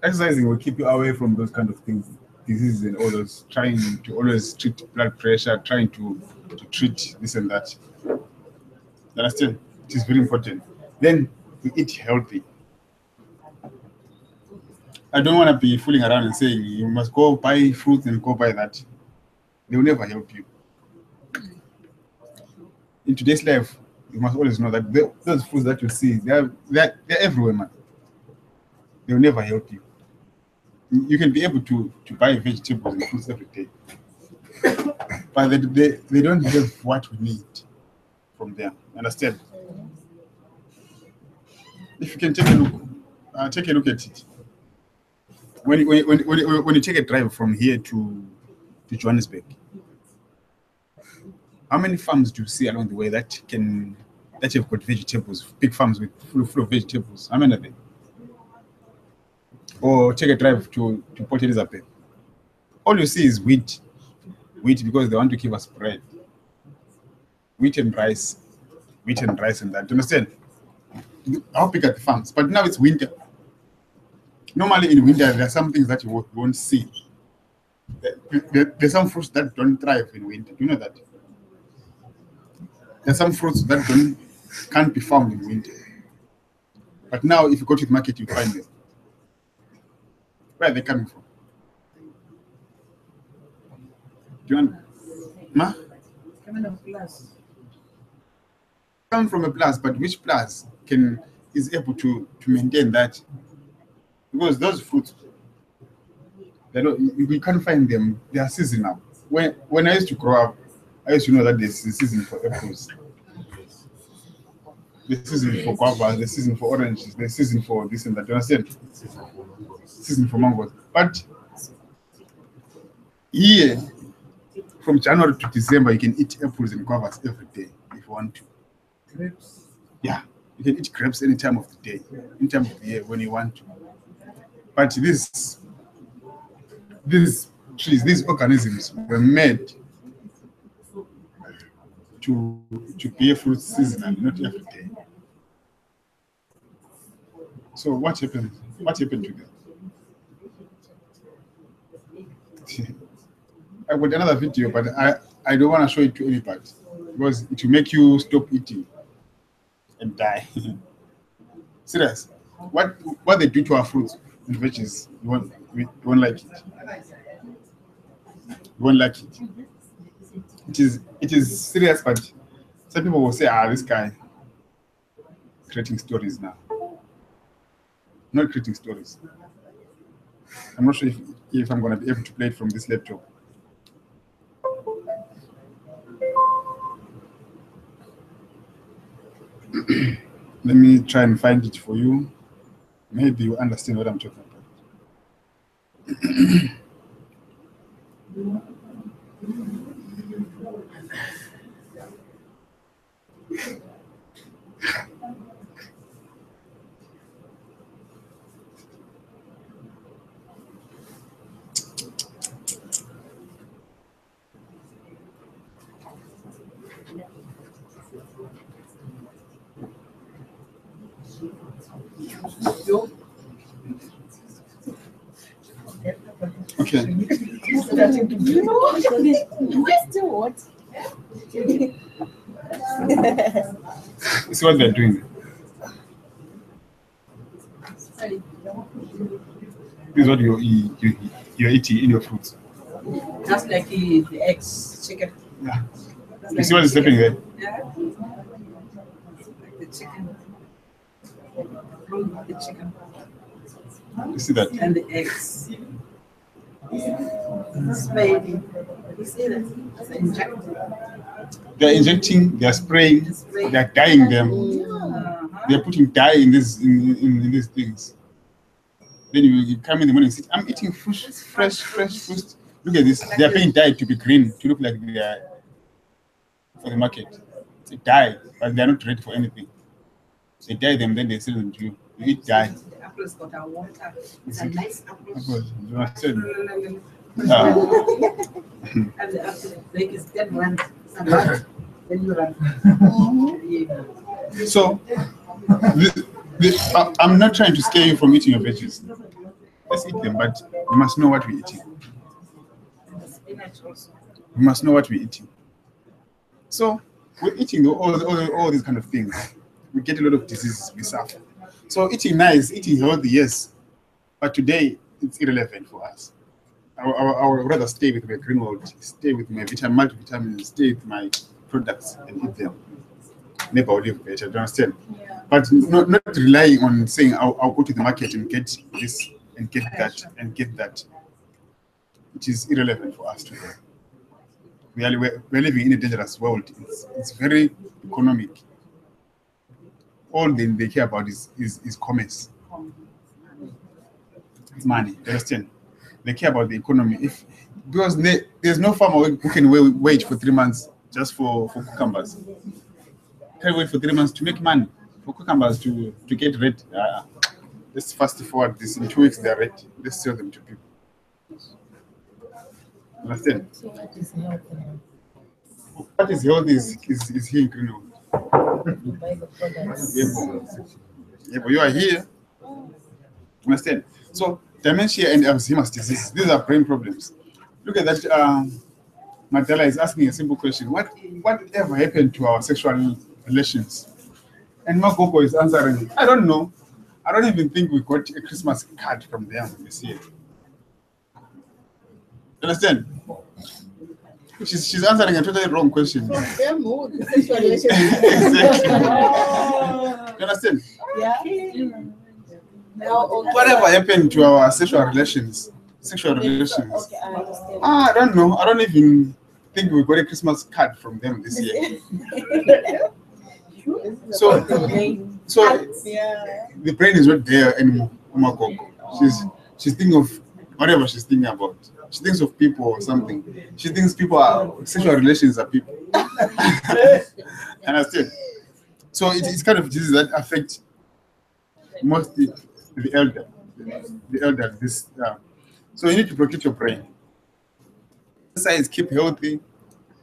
Exercising will keep you away from those kind of things, diseases and all those, trying to always treat blood pressure, trying to treat this and that. You understand? It is very important. Then we eat healthy. I don't want to be fooling around and saying you must go buy fruit and go buy that. They will never help you. In today's life, you must always know that those foods that you see, they're everywhere, man. They will never help you. You can be able to buy vegetables and fruits every day, but they don't have what we need from them. Understand? If you can take a look at it. When you take a drive from here to Johannesburg, how many farms do you see along the way that have got vegetables, big farms full of vegetables? How many are there? Or take a drive to Port Elizabeth. All you see is wheat because they want to give us bread. Wheat and rice and that. Do you understand? How big are the farms? But now it's winter. Normally in winter, there are some things that you won't see. There's some fruits that don't thrive in winter. Do you know that? There's some fruits that can't be found in winter. But now if you go to the market, you find them. Where are they coming from? Do you want? Ma? Coming from plus. Come from a plus, but which plus is able to maintain that? Because those fruits, you can't find them. They are seasonal. When I used to grow up, I used to know that there's a season for apples, the season for guavas, the season for oranges, the season for this and that. You understand? Season for mangoes. But here, from January to December, you can eat apples and guavas every day if you want to. Grapes. Yeah, you can eat grapes any time of the day, any time of the year when you want to. But these trees, these organisms were made to bear fruit seasonally, not every day. So what happened? What happened to them? I got another video, but I don't want to show it to anybody because it will make you stop eating and die. Serious. What they do to our fruits and veggies, you won't like it. You won't like it. It is serious, but some people will say, this guy creating stories now. Not creating stories. I'm not sure if I'm going to be able to play it from this laptop. Let me try and find it for you. Maybe you understand what I'm talking about. Okay. You know, still what? See what they're doing. This is what you're eating in your fruits. Just like the eggs, chicken. Yeah. Just You like see what the is happening there? Yeah. Like the chicken. The chicken. You see that? And the eggs. Spraying. You see that? It's injected. They're injecting, they're spraying, they're dyeing them. They're putting dye in these things. Then you come in the morning and say, I'm eating fresh fruit. Look at this. They're being dyed to be green, to look like they are for the market. It's a dye, but they're not ready for anything. They dye them, then they sell them to you. You eat dye. The apple's got a water. It's a nice apple. You understand? And the apple, like it's dead one. Then you run. So, I'm not trying to scare you from eating your veggies. Let's eat them, but you must know what we're eating. Spinach also. We must know what we're eating. So, we're eating all these kind of things. We get a lot of diseases, we suffer. So, eating nice, eating healthy, yes. But today, it's irrelevant for us. I would rather stay with my green world, stay with my multivitamins, stay with my products and eat them. Never will live better, do you understand? Yeah. But not relying on saying I'll go to the market and get this and get that and get that. It is irrelevant for us today. We're living in a dangerous world. It's very economic. All they care about is commerce. It's money, do you understand? They care about the economy. Because there's no farmer who can wait for 3 months just for cucumbers. Can't wait for 3 months to make money for cucumbers to get ready. Let's fast forward this. In 2 weeks they're ready. Let's sell them to people. Understand? So what is healthy now? What is healthy is here in Greenwood. You buy the products. Yeah, but you are here. Understand? So dementia and Alzheimer's disease, these are brain problems. Look at that. Mandela is asking a simple question: whatever happened to our sexual relations? And Makoko is answering, I don't know. I don't even think we got a Christmas card from them this year. Understand? She's answering a totally wrong question. From them who the sexual relationship. Exactly. You understand? Yeah. Whatever happened to our sexual relations? Okay, I understand. I don't know. I don't even think we got a Christmas card from them this year. So the brain is not there anymore. She's thinking of whatever she's thinking about. She thinks of people or something. She thinks people are sexual relations are people. Understand? So it's kind of disease that affect mostly the elder. So you need to protect your brain. Exercise, keep healthy,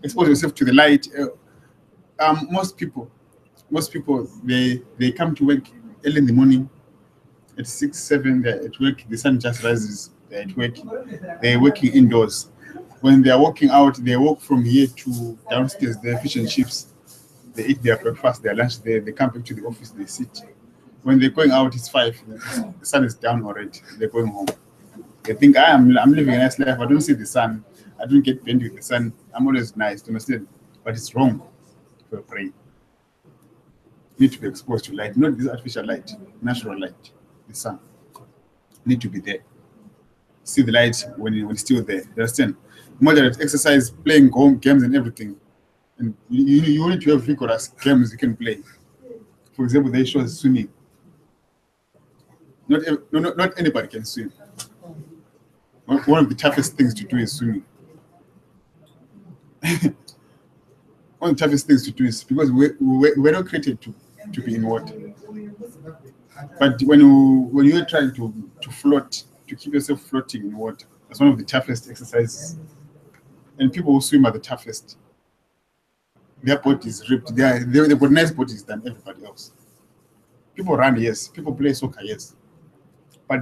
expose yourself to the light. Most people they come to work early in the morning at 6, 7. They're at work. The sun just rises. They're at work. They're working indoors. When they are walking out, they walk from here to downstairs. They're fish and chips. They eat their breakfast, their lunch. They come back to the office. They sit. When they're going out, it's 5. The sun is down already. They're going home. They think I'm living a nice life. I don't see the sun. I don't get bent with the sun. I'm always nice. Do you understand? But it's wrong for your brain. You need to be exposed to light, not this artificial light, natural light. The sun need to be there. See the light when it's still there. You understand? Moderate exercise, playing home games and everything. And you need to have vigorous games you can play. For example, they show swimming. Not anybody can swim. One of the toughest things to do is swimming. One of the toughest things to do is because we're not created to be in water. But when you're trying to float, to keep yourself floating in water, that's one of the toughest exercises. And people who swim are the toughest. Their body is ripped. They've got nice bodies than everybody else. People run, yes. People play soccer, yes. But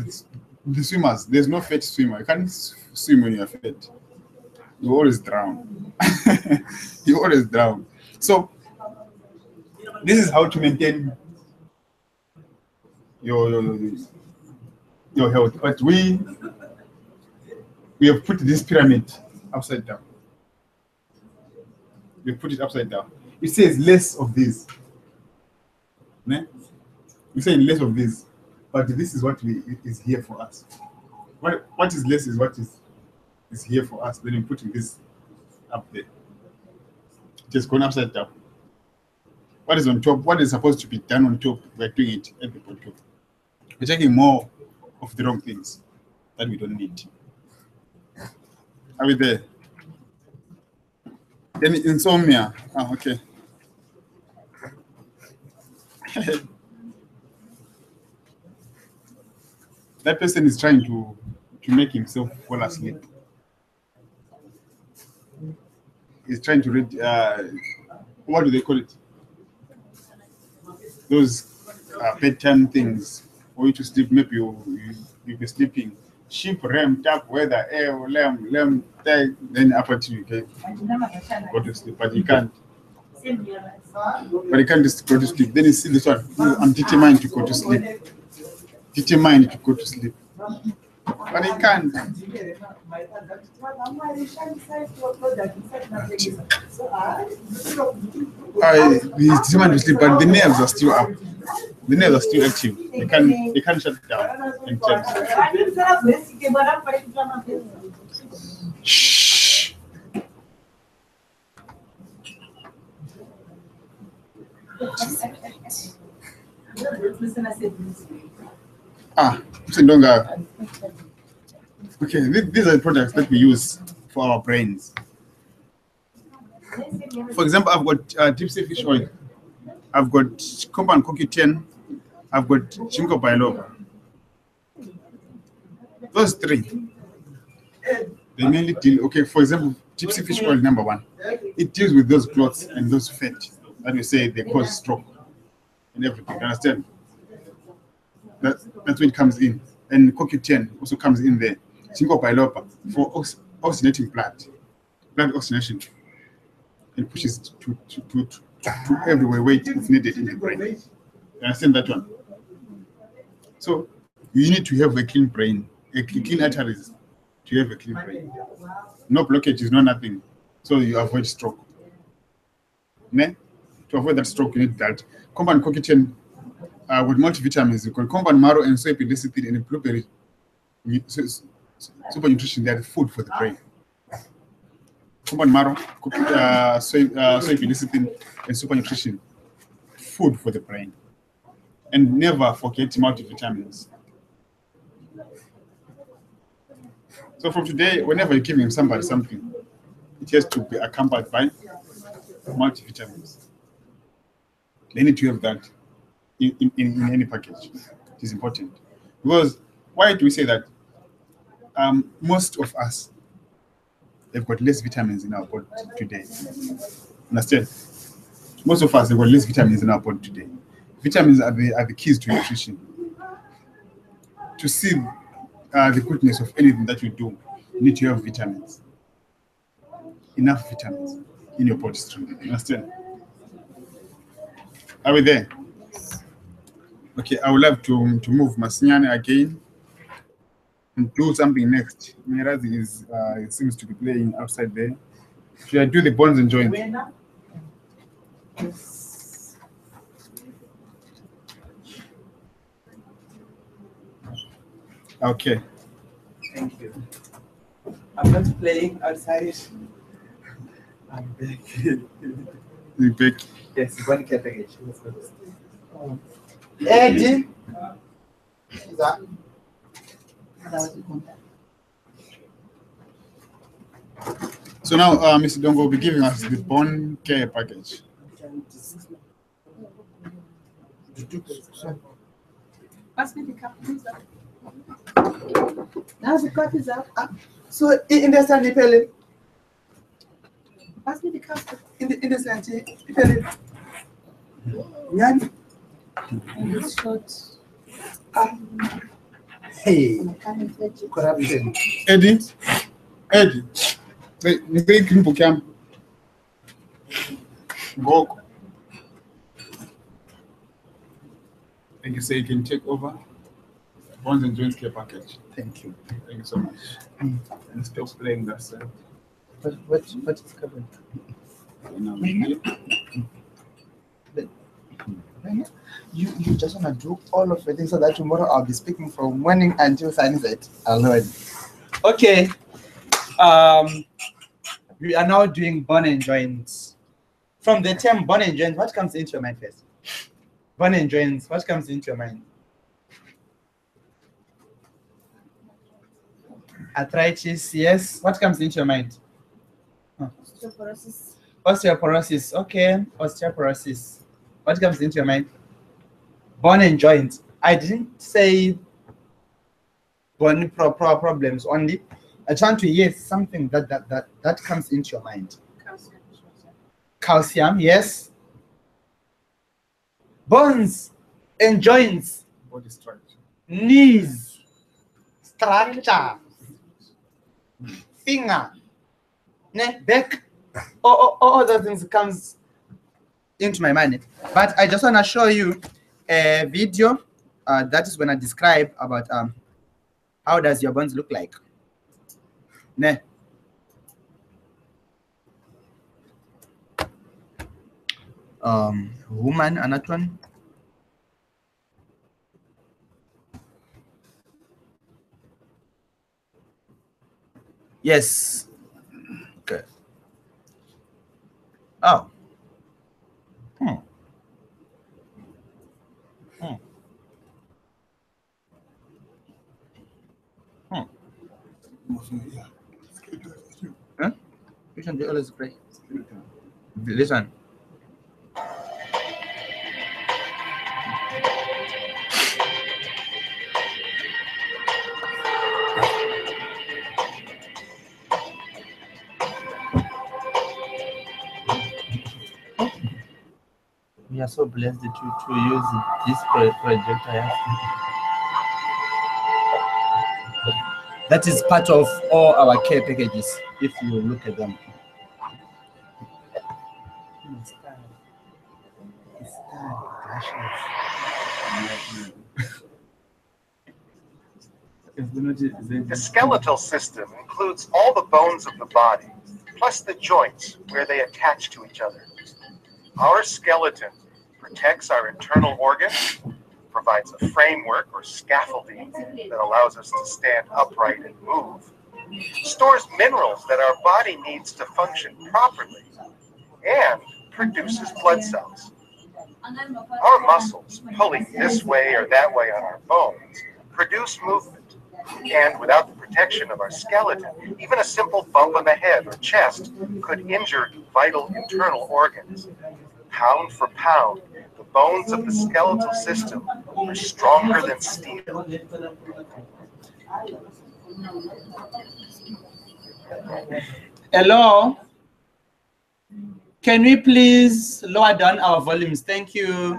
the swimmers, there's no fat swimmer. You can't swim when you're fat. You always drown. You always drown. So this is how to maintain your your health. But we have put this pyramid upside down. We put it upside down. It says less of this. Ne? We say less of this, but this is what is here for us. What is less is what is here for us. Then we put this up there. It has gone upside down. What is on top? What is supposed to be done on top? We're doing it at the bottom. We're taking more of the wrong things that we don't need. Are we there? Then insomnia. Oh, okay. That person is trying to make himself fall asleep. He's trying to read, what do they call it? Those bedtime things for you to sleep. Maybe you'll be sleeping. Sheep, ram, tap, weather, air, lamb, tag, then up until you go to sleep. But you can't. But you can't just go to sleep. Then you see this one. I'm determined to go to sleep. Determined to go to sleep. But you can't. He's determined to sleep, but the nerves are still up. The nerves are still active. They can't shut down. Shh. Okay, these are the products that we use for our brains. For example, I've got deep sea fish oil. I've got compound CoQ10. I've got ginkgo biloba. Those three, they mainly deal. Okay, for example, deep sea fish oil number one. It deals with those clots and those fat that we say they cause stroke and everything. You understand? That's where it comes in. And CoQ10 also comes in there. Ginkgo biloba for oxygenating blood oxygenation, and pushes to everywhere where it's needed in the brain. You understand that one? So you need to have a clean brain, clean arteries to have a clean brain. No blockages, no nothing. So you avoid stroke. Ne? To avoid that stroke, you need that. Compound CoQ10 with multivitamins, you call compound marrow and soy lecithin and blueberry. Super nutrition, they are food for the brain. Compound marrow, soy lecithin, and super nutrition, food for the brain. And never forget multivitamins. So from today, whenever you're giving somebody something, it has to be accompanied by multivitamins. They need to have that in any package. It is important. Because why do we say that? Most of us have got less vitamins in our body today. Understand? Most of us have got less vitamins in our body today. Vitamins are the keys to nutrition. To see the goodness of anything that you do, you need to have vitamins. Enough vitamins in your body stream. You understand? Are we there? Okay, I would love to move Masinyane again and do something next. Mirazi is it seems to be playing outside there. Should I do the bones and joints? Okay. Thank you. I'm not playing outside. I'm back. You back? Yes, one package. Let's go. Eddie. So now, Mr. Dongo will be giving us the bone care package. Pass me the cup, please. Now the cup is up. So in the Sunday Pele. Pass me the cup. In the Sunday Pele. Yan. It's short. Hey. Corruption. Eddie. They can book him. Go. And you say you can take over. Bones and Joints Care Package. Thank you. Thank you so much. Mm. And stop playing that side. What is covered? You just wanna do all of the things so that tomorrow I'll be speaking from morning until sunset alone. Okay. We are now doing bone and joints. From the term bone and joints, what comes into your mind first? Bone and joints, what comes into your mind? Arthritis, yes. What comes into your mind? Osteoporosis. Osteoporosis, okay. Osteoporosis. What comes into your mind? Bone and joints. I didn't say bone problems only. I want to hear something that comes into your mind. Calcium, yes. Bones and joints. Body structure. Knees. Structure. Finger. Neck, back. All those things comes into my mind. But I just want to show you a video that is going to describe about how does your bones look like. Ne. Woman, another one. Yes. Okay. Oh. Hmm. Hmm. Hmm. Huh? Which one do you always play? This one. We are so blessed to use this projector. That is part of all our care packages, if you look at them. The skeletal system includes all the bones of the body, plus the joints where they attach to each other. Our skeleton protects our internal organs, provides a framework or scaffolding that allows us to stand upright and move, stores minerals that our body needs to function properly, and produces blood cells. Our muscles, pulling this way or that way on our bones, produce movement. And without the protection of our skeleton, even a simple bump on the head or chest could injure vital internal organs. Pound for pound, the bones of the skeletal system are stronger than steel. Hello? Can we please lower down our volumes? Thank you.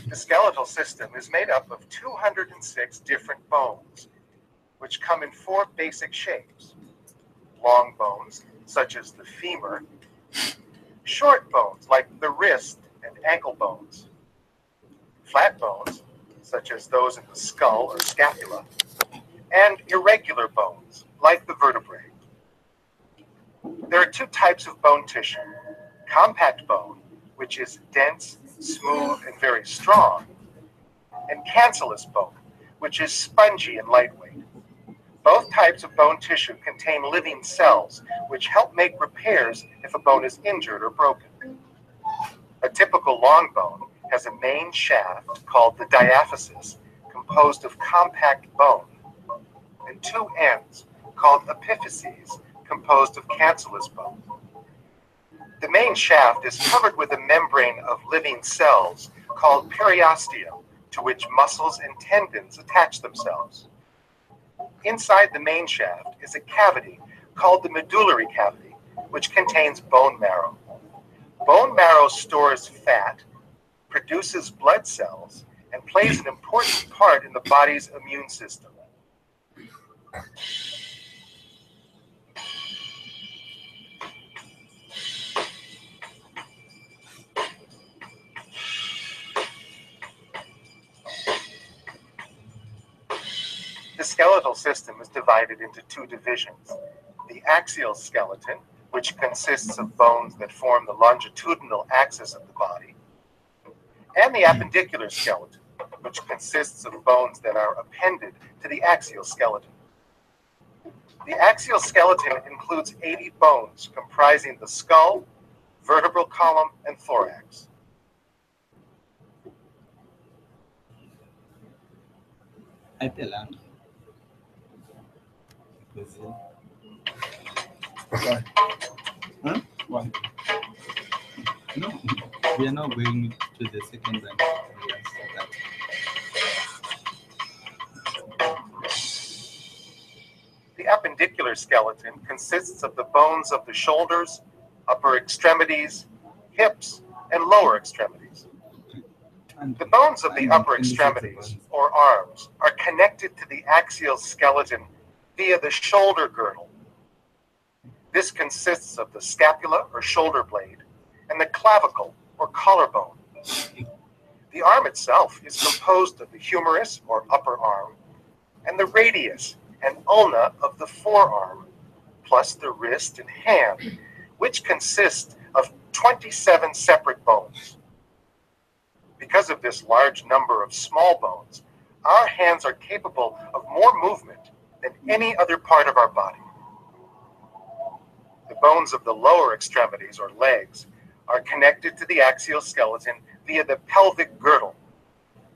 The skeletal system is made up of 206 different bones, which come in 4 basic shapes. Long bones, such as the femur. Short bones, like the wrist and ankle bones. Flat bones, such as those in the skull or scapula. And irregular bones, like the vertebrae. There are 2 types of bone tissue. Compact bone, which is dense, smooth, and very strong, and cancellous bone, which is spongy and lightweight. Both types of bone tissue contain living cells, which help make repairs if a bone is injured or broken. A typical long bone has a main shaft called the diaphysis, composed of compact bone, and 2 ends called epiphyses, composed of cancellous bone. The main shaft is covered with a membrane of living cells called periosteum, to which muscles and tendons attach themselves. Inside the main shaft is a cavity called the medullary cavity, which contains bone marrow. Bone marrow stores fat, produces blood cells, and plays an important part in the body's immune system. skeletal system is divided into two divisions. The axial skeleton, which consists of bones that form the longitudinal axis of the body, and the appendicular skeleton, which consists of bones that are appended to the axial skeleton. The axial skeleton includes 80 bones comprising the skull, vertebral column, and thorax. Why? Huh? Why? No, we are not going to the second one. The appendicular skeleton consists of the bones of the shoulders, upper extremities, hips, and lower extremities. The bones of the upper extremities, or arms, are connected to the axial skeleton via the shoulder girdle. This consists of the scapula, or shoulder blade, and the clavicle, or collarbone. The arm itself is composed of the humerus, or upper arm, and the radius and ulna of the forearm, plus the wrist and hand, which consist of 27 separate bones. Because of this large number of small bones, our hands are capable of more movement than any other part of our body. The bones of the lower extremities, or legs, are connected to the axial skeleton via the pelvic girdle,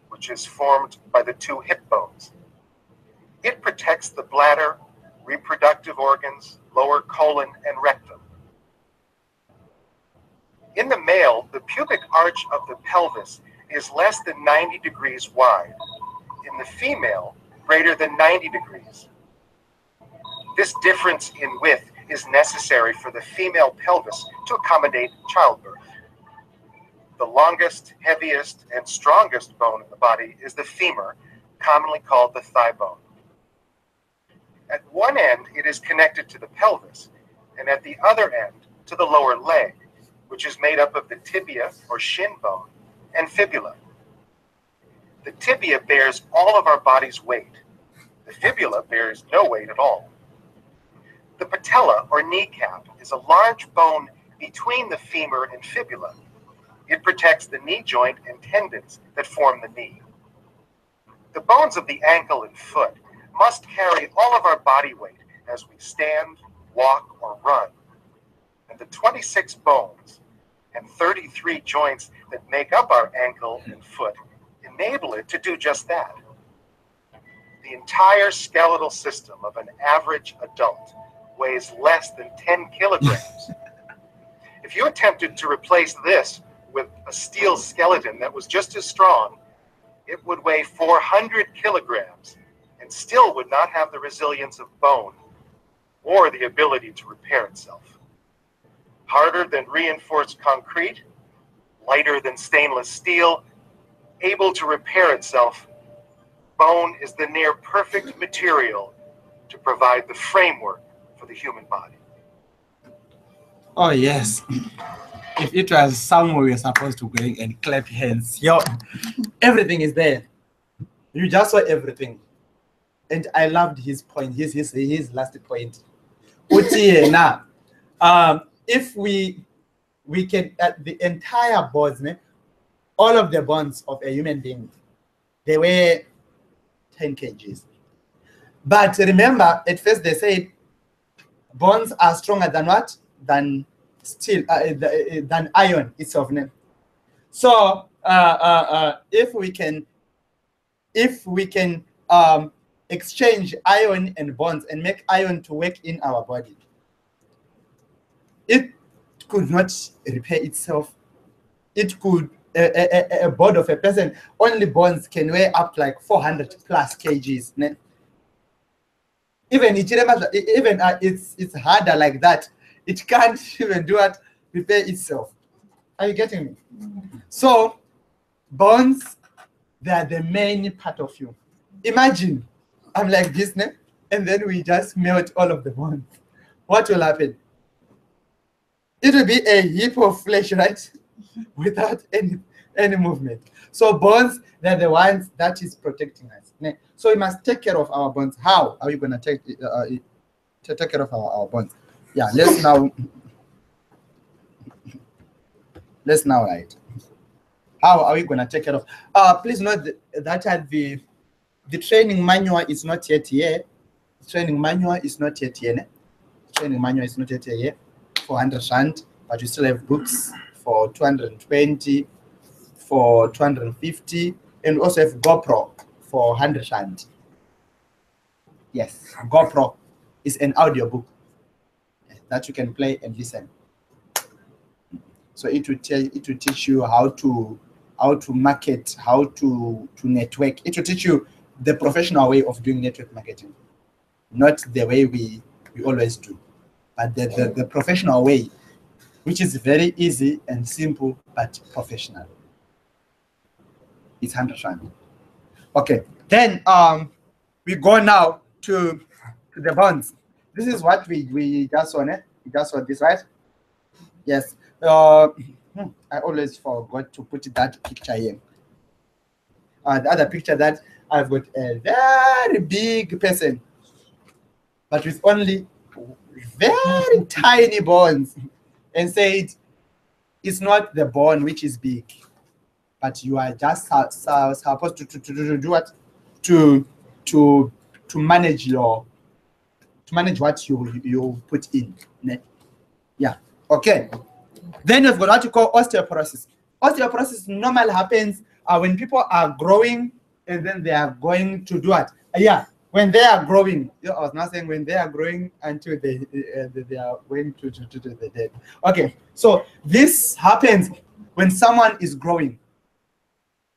which is formed by the two hip bones. It protects the bladder, reproductive organs, lower colon, and rectum. In the male, the pubic arch of the pelvis is less than 90 degrees wide. In the female, greater than 90 degrees. This difference in width is necessary for the female pelvis to accommodate childbirth. The longest, heaviest, and strongest bone in the body is the femur, commonly called the thigh bone. At one end, it is connected to the pelvis, and at the other end, to the lower leg, which is made up of the tibia, or shin bone, and fibula. The tibia bears all of our body's weight. The fibula bears no weight at all. The patella, or kneecap, is a large bone between the femur and fibula. It protects the knee joint and tendons that form the knee. The bones of the ankle and foot must carry all of our body weight as we stand, walk, or run. And the 26 bones and 33 joints that make up our ankle and foot enable it to do just that. The entire skeletal system of an average adult weighs less than 10 kilograms. If you attempted to replace this with a steel skeleton that was just as strong, it would weigh 400 kilograms and still would not have the resilience of bone or the ability to repair itself. Harder than reinforced concrete, lighter than stainless steel, able to repair itself, bone is the near perfect material to provide the framework for the human body. Oh yes. If it was somewhere we're supposed to go and clap hands, yo, everything is there. You just saw everything. And I loved his point, his last point. Now, if we can, the entire bones, all of the bones of a human being, they weigh 10 kgs. But remember, at first they said bones are stronger than what? Than steel, than iron itself. So if we can exchange iron and bonds and make iron to work in our body, it could not repair itself. It could, a body of a person, only bones can weigh up like 400 plus kgs. Even it's harder like that. It can't even do it, repair itself. Are you getting me? So bones, they are the main part of you. Imagine I'm like this, and then we just melt all of the bones. What will happen? It will be a heap of flesh, right? Without any, any movement. So bones, they're the ones that is protecting us. Ne? So we must take care of our bones. How are we going to take care of our bones? Yeah, let's now write. How are we going to take care of? Please note that the training manual is not yet here. Training manual is not yet here. Ne? Training manual is not yet here. 400 rand, but we still have books for 220, for 250, and we also have GoPro for 100 rand. Yes, GoPro is an audio book that you can play and listen. So it will teach you how to market, how to network. It will teach you the professional way of doing network marketing, not the way we always do, but the professional way, which is very easy and simple but professional. It's 100 rand. Okay, then we go now to the bonds. This is what we just saw. We just saw this, right? Yes. I always forgot to put that picture here. The other picture that I've got a very big person, but with only very tiny bones, and said it's not the bone which is big, but you are just supposed to do what? To manage what you put in. Yeah. Okay. Then we've got what you call osteoporosis. Osteoporosis normally happens when people are growing and then they are going to do what? Yeah, when they are growing. I was not saying when they are growing until they are going to the dead. Okay, so this happens when someone is growing.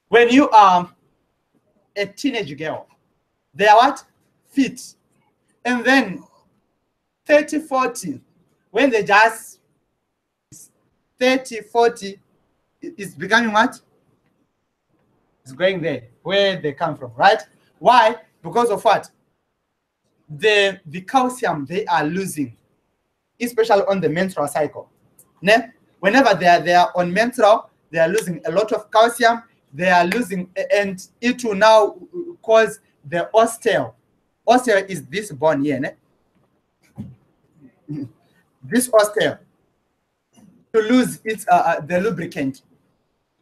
When you are a teenage girl, they are what? Fit. And then 30, 40, when they just 30, 40, is becoming what? It's going there, where they come from, right? Why? Because of what? The calcium they are losing, especially on the menstrual cycle. Ne? Whenever they are on menstrual, they are losing a lot of calcium. They are losing, and it will now cause the osteo. Osteo is this bone here. Ne? This osteo to lose its the lubricant.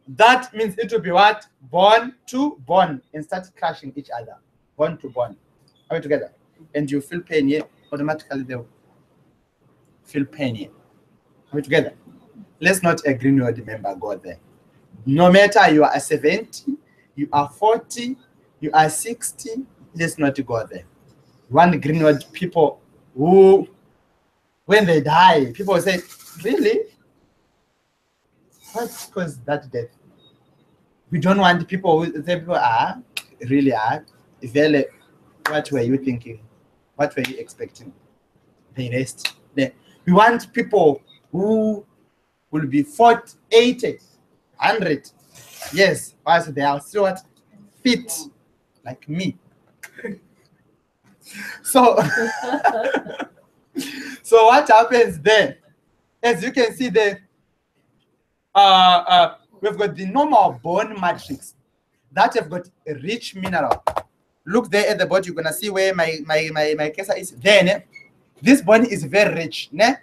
That means it will be what? Bone to bone and start crashing each other. Bone to bone. Are we together? And you feel pain here, automatically they will feel pain here. Are we together? Let's not a Greenwood member go there. No matter you are 70, you are 40, you are 60, let's not go there. One Greenwood people who, when they die, people say, really? What caused that death? We don't want people who say people are, really are, really, what were you thinking? What were you expecting? The rest. We want people who will be 40, 80, 100. Yes, but they are still what? Fit, like me. So, so what happens then? As you can see there, we've got the normal bone matrix that have got a rich mineral. Look there at the bottom, you're gonna see where my cursor is. Then this bone is very rich, ne?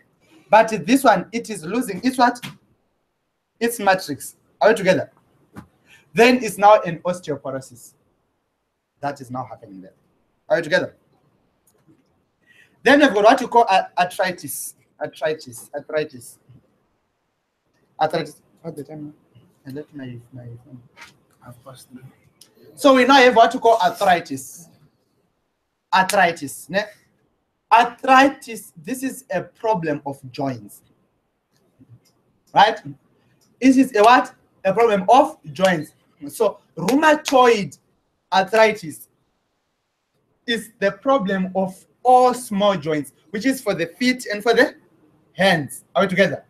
But this one, it is losing its what? Its matrix. Are we together? Then it's now an osteoporosis. That is now happening there. Are we together? Then we've got what you call arthritis. Arthritis. What's the time? I left my phone. I've passed through. So we now have what you call arthritis. Arthritis. Ne? Arthritis, this is a problem of joints. Right? This is a what? A problem of joints. So rheumatoid arthritis is the problem of all small joints, which is for the feet and for the hands. Are we together?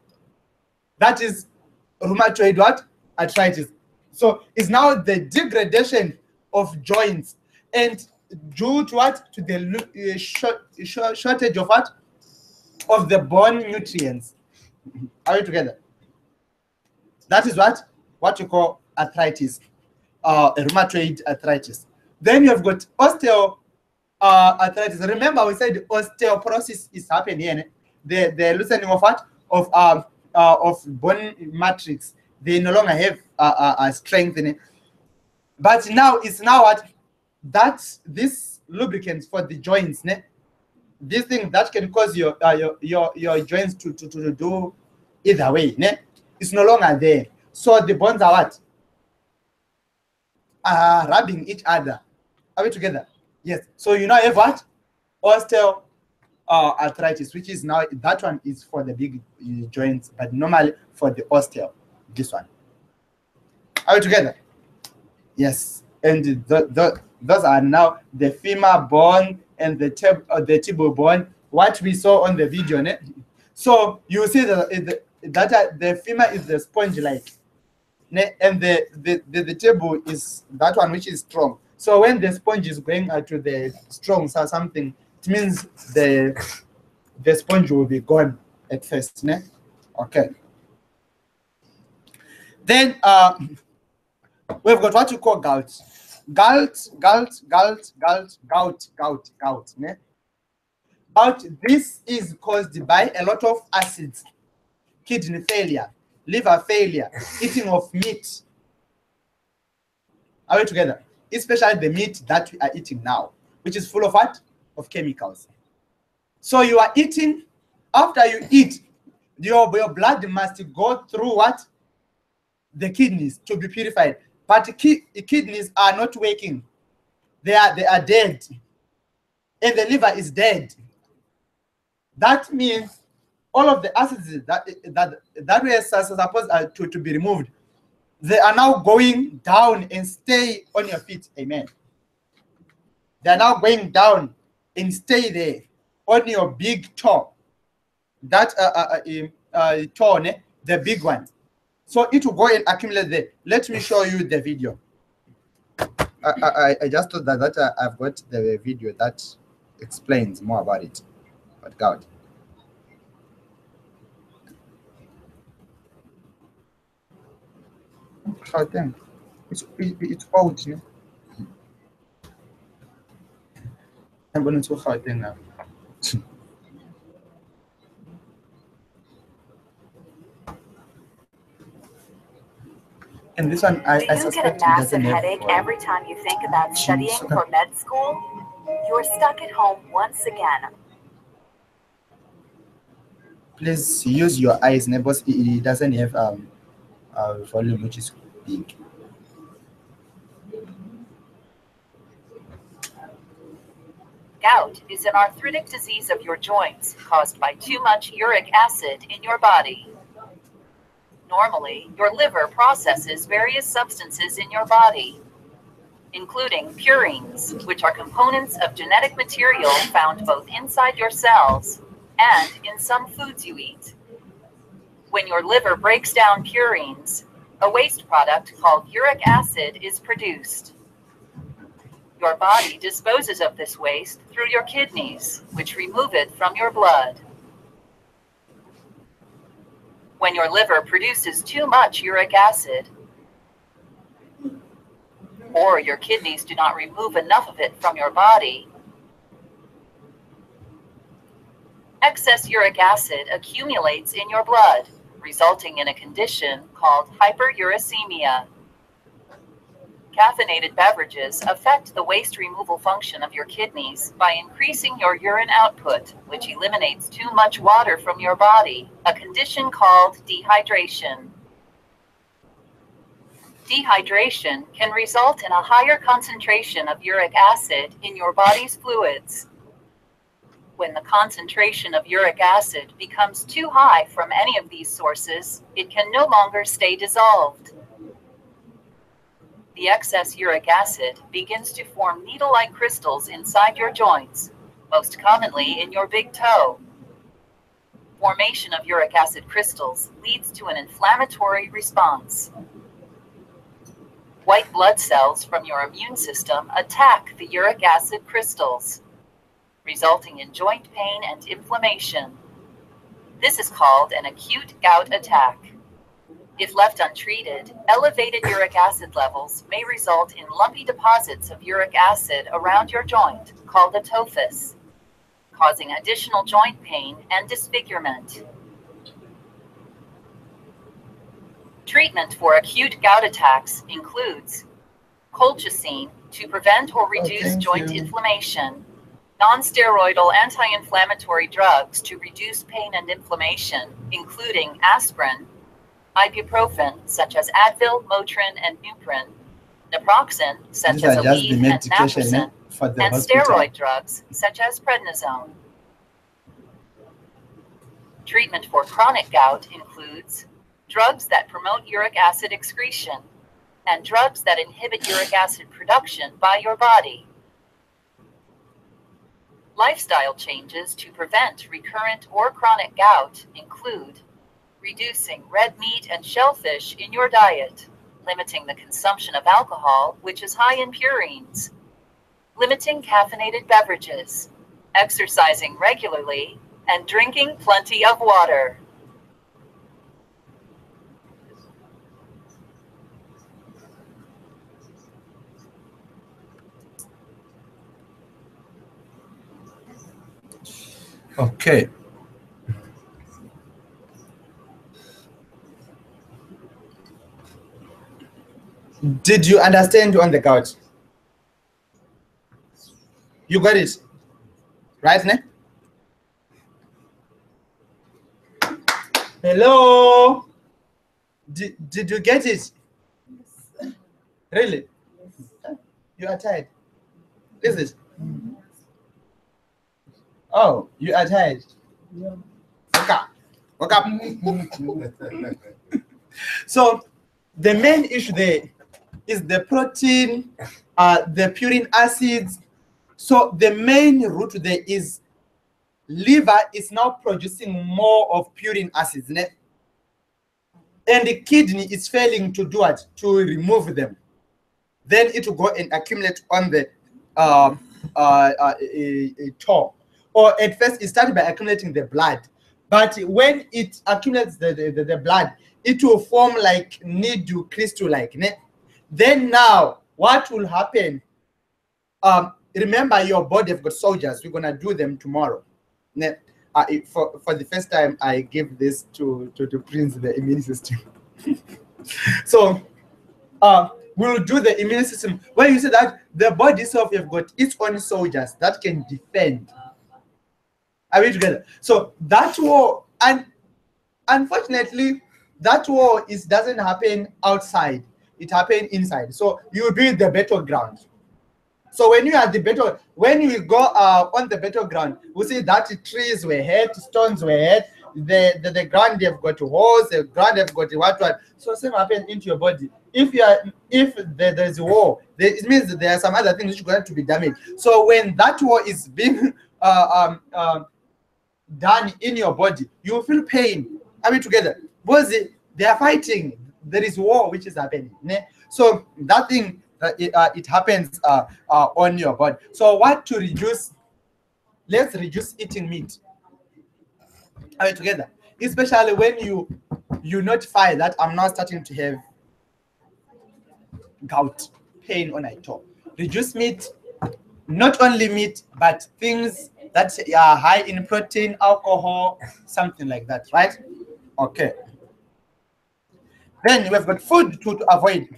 That is rheumatoid what? Arthritis. So it's now the degradation of joints, and due to what? To the shortage of what? Of the bone nutrients. Are we together? That is what you call arthritis, rheumatoid arthritis. Then you have got osteoarthritis. Remember, we said osteoporosis is happening here. The loosening of what? Of bone matrix. They no longer have strength in it. But now it's now what? That's this lubricant for the joints, ne? This thing that can cause your joints to do either way, ne? It's no longer there. So the bones are what? Rubbing each other. Are we together? Yes. So you now have what? Osteoarthritis, which is now, that one is for the big joints, but normally for the osteo, this one. Are we together? Yes. And those are now the femur bone and the tibia bone, what we saw on the video. Ne? So you see that the femur is the sponge-like, and the tibia is that one which is strong. So when the sponge is going to the strong or something, it means the sponge will be gone at first. Ne? Okay. Then we've got what you call gout. Gout. Ne? Gout, this is caused by a lot of acids, kidney failure, liver failure, eating of meat. Are we together? Especially the meat that we are eating now, which is full of what? Of chemicals. So you are eating, after you eat, your blood must go through what? The kidneys to be purified. But kidneys are not working. They are dead. And the liver is dead. That means all of the acids that were supposed to be removed, they are now going down and stay on your feet. Amen. They are now going down and stay there on your big toe. That toe, the big one. So it will go and accumulate there. Let me show you the video. I just thought that I've got the video that explains more about it. But God. I think it's old, you know. I'm going to hard thing now. And this one, I you get a massive headache every time you think about studying for med school? You're stuck at home once again. Please use your eyes, neighbors. It doesn't have a volume which is big. Gout is an arthritic disease of your joints caused by too much uric acid in your body. Normally, your liver processes various substances in your body, including purines, which are components of genetic material found both inside your cells and in some foods you eat. When your liver breaks down purines, a waste product called uric acid is produced. Your body disposes of this waste through your kidneys, which remove it from your blood. When your liver produces too much uric acid, or your kidneys do not remove enough of it from your body, excess uric acid accumulates in your blood, resulting in a condition called hyperuricemia. Caffeinated beverages affect the waste removal function of your kidneys by increasing your urine output, which eliminates too much water from your body, a condition called dehydration. Dehydration can result in a higher concentration of uric acid in your body's fluids. When the concentration of uric acid becomes too high from any of these sources, it can no longer stay dissolved. The excess uric acid begins to form needle-like crystals inside your joints, most commonly in your big toe. Formation of uric acid crystals leads to an inflammatory response. White blood cells from your immune system attack the uric acid crystals, resulting in joint pain and inflammation. This is called an acute gout attack. If left untreated, elevated uric acid levels may result in lumpy deposits of uric acid around your joint, called a tophus, causing additional joint pain and disfigurement. Treatment for acute gout attacks includes colchicine to prevent or reduce joint inflammation, non-steroidal anti-inflammatory drugs to reduce pain and inflammation, including aspirin, ibuprofen, such as Advil, Motrin, and Nuprin, naproxen, such These as are just the Aleve and medication naproxen, for the and hospital. steroid drugs, such as prednisone. Treatment for chronic gout includes drugs that promote uric acid excretion and drugs that inhibit uric acid production by your body. Lifestyle changes to prevent recurrent or chronic gout include reducing red meat and shellfish in your diet, limiting the consumption of alcohol, which is high in purines, limiting caffeinated beverages, exercising regularly, and drinking plenty of water. Okay. Did you understand on the gout? You got it, right, ne? Hello? Did you get it? Really? You are tired? Is it? Oh, you are tired? Yeah. Wake up. So the main issue there is the protein, the purine acids. So the main root there is liver is now producing more of purine acids, ne? And the kidney is failing to do it, to remove them. Then it will go and accumulate on the toe. Or at first it started by accumulating the blood, but when it accumulates the blood, it will form like needle crystal like. Ne? Then now what will happen? Remember, your body have got soldiers. We're gonna do them tomorrow. Ne? For the first time, I give this to Prince, the immune system. So we'll do the immune system where you say that the body itself have got its own soldiers that can defend. Are we together? So that war, and unfortunately, that war doesn't happen outside. It happens inside. So you build the battleground. So when you are the when you go on the battleground, we see that trees were hit, stones were hit, the ground they've got holes, the ground they've got what. So same happens into your body. If there's a war, it means that there are some other things which are going to be damaged. So when that war is being done in your body, you will feel pain. Are we together? Because they are fighting. There is war which is happening. Ne? So that thing, it happens on your body. So what to reduce? Let's reduce eating meat. Are we together? Especially when you notify that I'm now starting to have gout, pain on my toe. Reduce meat, not only meat, but things that are high in protein, alcohol, something like that, right? Okay. Then we've got food to avoid.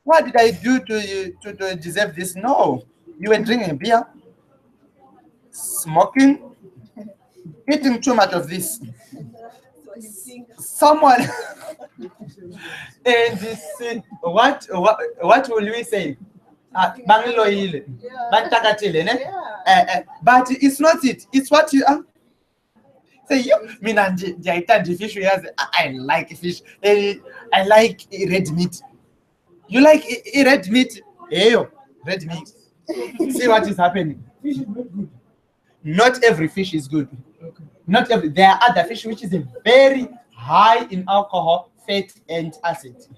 What did I do to deserve this? No. You were drinking beer, smoking, eating too much of this. Someone and this, what will we say? But it's not it. It's what you are. Say you mean fish. I like fish. I like red meat. You like red meat? Eyo, red meat. See what is happening. Fish is not good. Not every fish is good. Okay. Not every. There are other fish which is very high in alcohol, fat, and acid.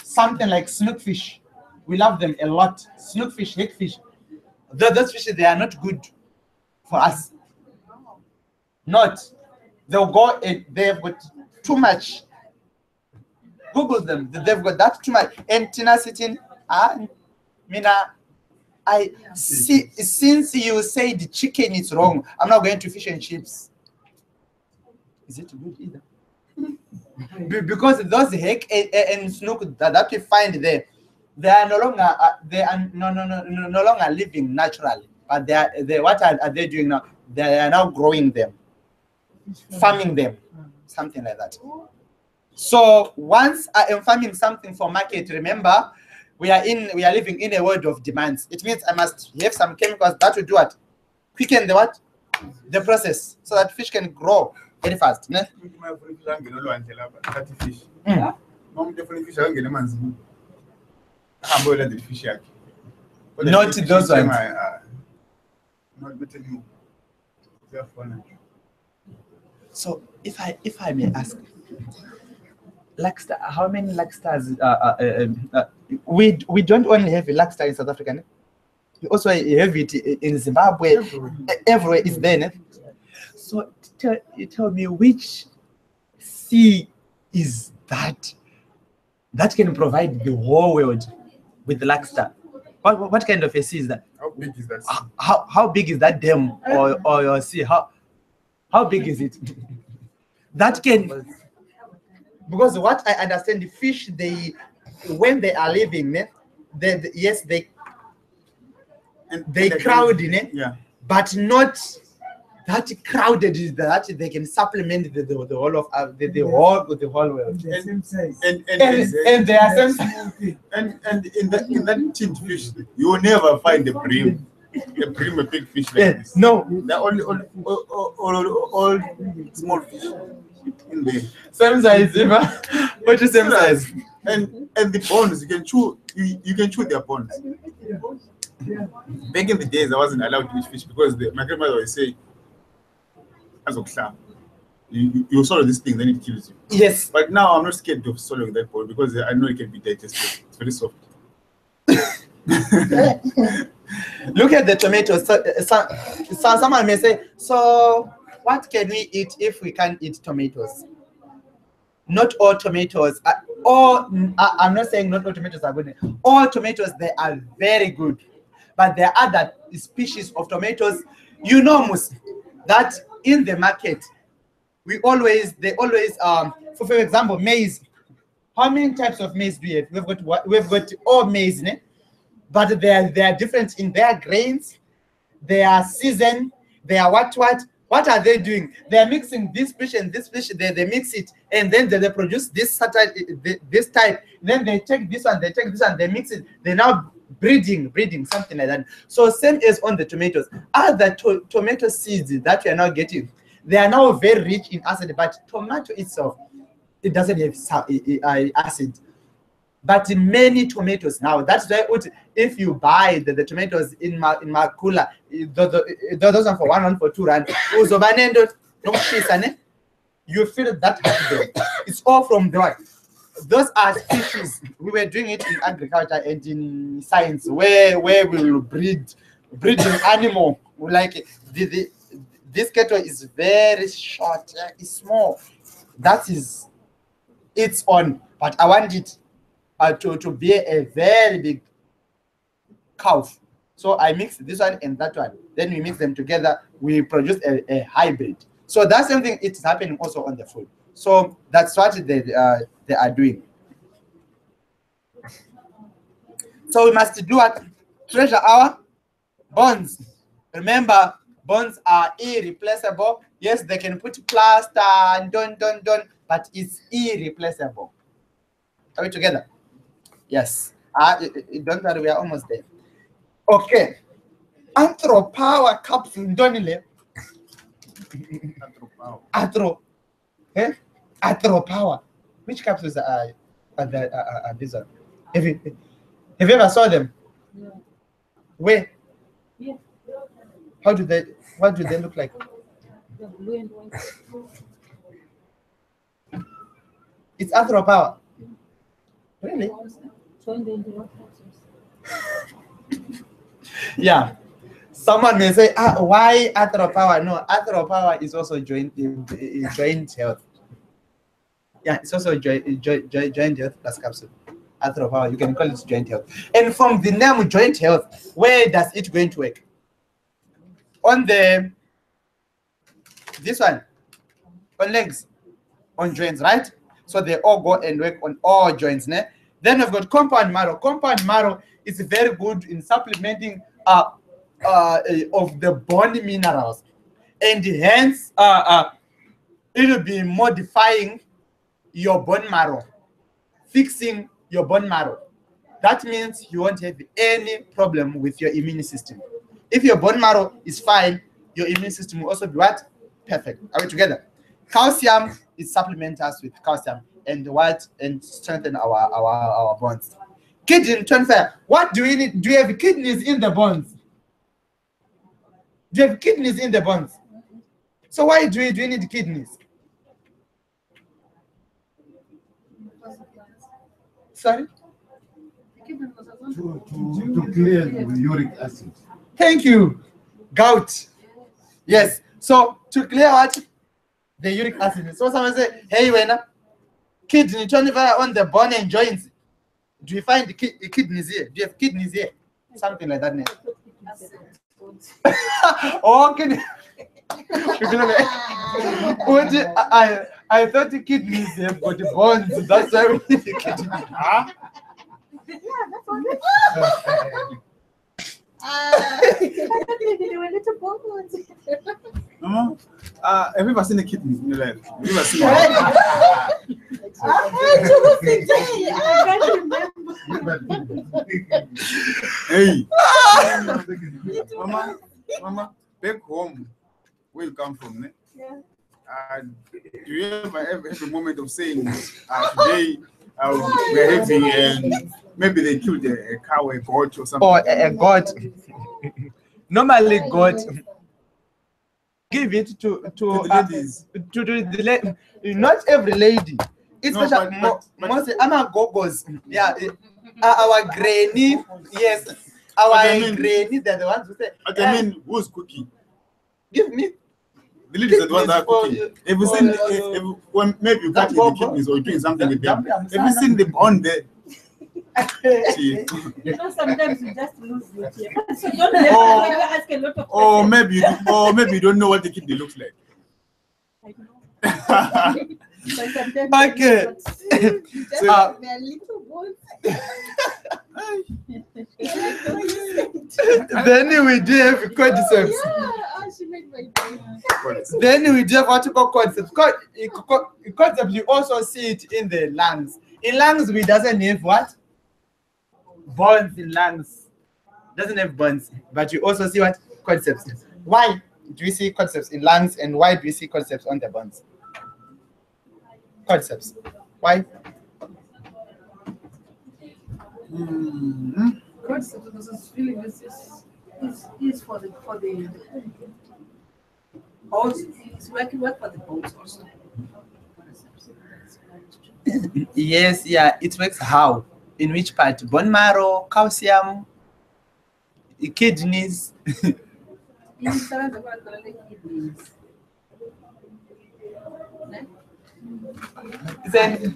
Something like snookfish. We love them a lot. Snookfish, hackfish. Those fishes, they are not good for us. Not. They'll go and they've got too much Google them. They've got that too much. And Tina sitting, Mina, I see. Since you say the chicken is wrong, I'm not going to fish and chips. Is it good either? Because those heck and snook that we find there, they are no longer no longer living naturally. But they what are they doing now? They are now growing them, farming them, something like that. So once I am farming something for market, remember, we are living in a world of demands. It means I must have some chemicals that will do what? Quicken the process so that fish can grow very fast. Ne? Not those ones. So if I may ask, Lakstar, how many Lakstars? We don't only have a Lakstar in South Africa. Ne? We also have it in Zimbabwe. Everywhere is there. Ne? So tell me, which sea is that can provide the whole world with the Lakstar? What kind of a sea is that? How big is that sea? How big is that dam or your sea? How big is it? That can, because what I understand, the fish, when they are living, they crowd in it, yeah, but not that crowded is that they can supplement the whole of the whole world. And they are same size. And in that tinned fish, you will never find a bream. A big fish like this. No, they're all small fish in there. Same size, what is same size? And the bones, you can chew their bones. Back in the days, I wasn't allowed to eat fish because my grandmother always say, you swallow this thing, then it kills you. Yes. But now I'm not scared of swallowing that bone because I know it can be digested. It's very soft. Look at the tomatoes. So someone may say, so what can we eat if we can't eat tomatoes? Not all tomatoes I'm not saying not all tomatoes are good. All tomatoes, they are very good. But there are other species of tomatoes, Mus, that in the market, they always, for example, maize. How many types of maize do you have? We've got all maize, né? But they are different in their grains, their season, their what are they doing? They are mixing this fish and this fish, they mix it, and then they produce this type. Then they take this one, they mix it. They're now breeding, something like that. So same as on the tomatoes. Other tomato seeds that we are now getting, they are now very rich in acid, but tomato itself, it doesn't have acid. But many tomatoes now, that's why if you buy the tomatoes in Makula, those are for 1 for 2 rand, you feel that happy. It's all from the what? Those are species. We were doing it in agriculture and in science, where we will breeding animal. Like this cattle is very short, it's small. That is its on, but I want it to be a very big calf. So I mix this one and that one. Then we mix them together. We produce a hybrid. So that's something it's happening also on the food. So that's what they are doing. So we must do what? Treasure our bonds. Remember, bonds are irreplaceable. Yes, they can put plaster and done, but it's irreplaceable. Are we together? Yes. Don't worry, we are almost there. Okay. Anthropower capsule donile. Anthropower. Which capsules are these? Have you ever saw them? Yeah. Where? Yeah. What do they look like? The blue and white. It's Anthropower. Really? Join the internet capsules. Yeah. Someone may say, why Anthropower? No, Anthropower is also joint health. Yeah, it's also joint health plus capsule. Athropower, you can call it joint health. And from the name joint health, where does it going to work? On the this one, on legs, on joints, right? So they all go and work on all joints. Ne? Then we've got compound marrow. Compound marrow is very good in supplementing of the bone minerals, and hence it will be modifying your bone marrow, fixing your bone marrow. That means you won't have any problem with your immune system. If your bone marrow is fine, your immune system will also be what? Perfect. Are we together? Calcium is supplement us with calcium and what? And strengthen our bones. Kidney transfer. What do we need? Do you have kidneys in the bones? Do you have kidneys in the bones? So why do we need kidneys? Sorry? To clear the uric acid. Thank you. Gout. Yes. So to clear what? The uric acid. So someone say, hey, when kidney transfer on the bone and joints. Do you find the kidneys here? Do you have kidneys here? Something like that. Oh, kidney. I thought the kidneys have got the bones. That's why we need the kidney. Huh? Yeah, that's what have you ever seen a kidney in your life? Have you ever seen Hey, Mama, back home, where you come from, ne? Yeah. Do you ever have a moment of saying, today we're having, maybe they killed a cow or a goat or something? Or a goat. Normally, goat. Give it to the ladies. To the lady. Not every lady. Especially most gogos. Yeah, our granny. Yes, our granny. They're the ones who say. I mean, who's cooking? Give me. The ladies are the ones that are cooking. Have you seen? Well, maybe you can't eat the kidneys or doing something with them. Have you seen them on there? You know, sometimes you just lose your tear. So you don't ask a lot of questions. Or maybe you don't know what the kidney looks like. I know. But sometimes Okay. they're little bones. Then we do have cordyceps. Yeah, she made my day. Then we do have what you call cordyceps. Cordyceps, you also see it in the lungs. In lungs, we doesn't have what? Bones in lungs. Doesn't have bones. But you also see what? Cordyceps. Why do we see cordyceps in lungs and why do we see cordyceps on the bones? Cordyceps. Why? Cordyceps, because it's feeling is for the bones. It's working well for the bones also. Yes, yeah. It works how? In which part? Bone marrow, calcium, kidneys. Then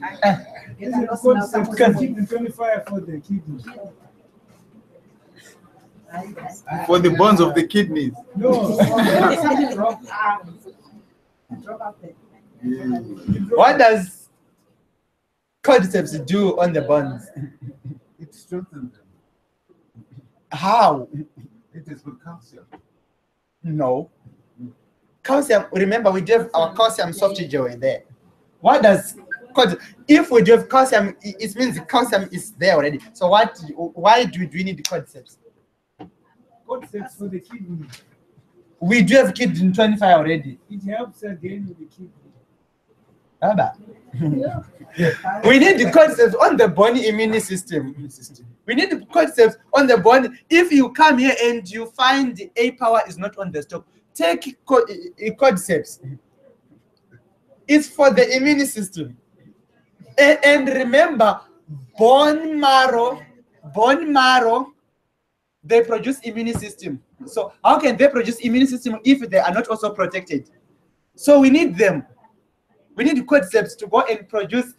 Keeping 25 for the kidneys. For the bones of the kidneys. No. what does cordyceps do on the bones? It strengthens them. How? It is with calcium. No. Calcium, remember we do have our calcium soft gel in there. What does if we do have calcium, it means the calcium is there already. So why do we need the cordyceps? Cordyceps for the kidney. We do have kidney 25 already. It helps again with the kidney. We need the cordyceps on the body immune system. We need the cordyceps on the body. If you come here and you find the A power is not on the stock, take cordyceps. It's for the immune system. And remember, bone marrow, they produce immune system. So how can they produce immune system if they are not also protected? So we need them. We need cordyceps to go and produce,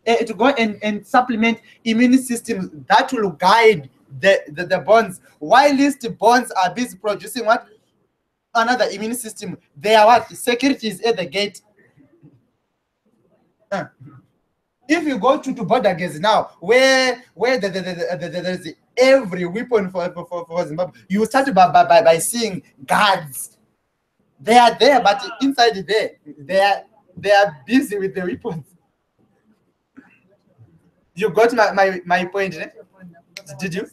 to go and supplement immune systems that will guide the bonds. While these bonds are busy producing what? Another immune system. They are what? Security is at the gate. If you go to border gates now, where there's every weapon for Zimbabwe, you start by seeing guards. They are there, but inside there, they are busy with the weapons. You got my point, eh? Did you?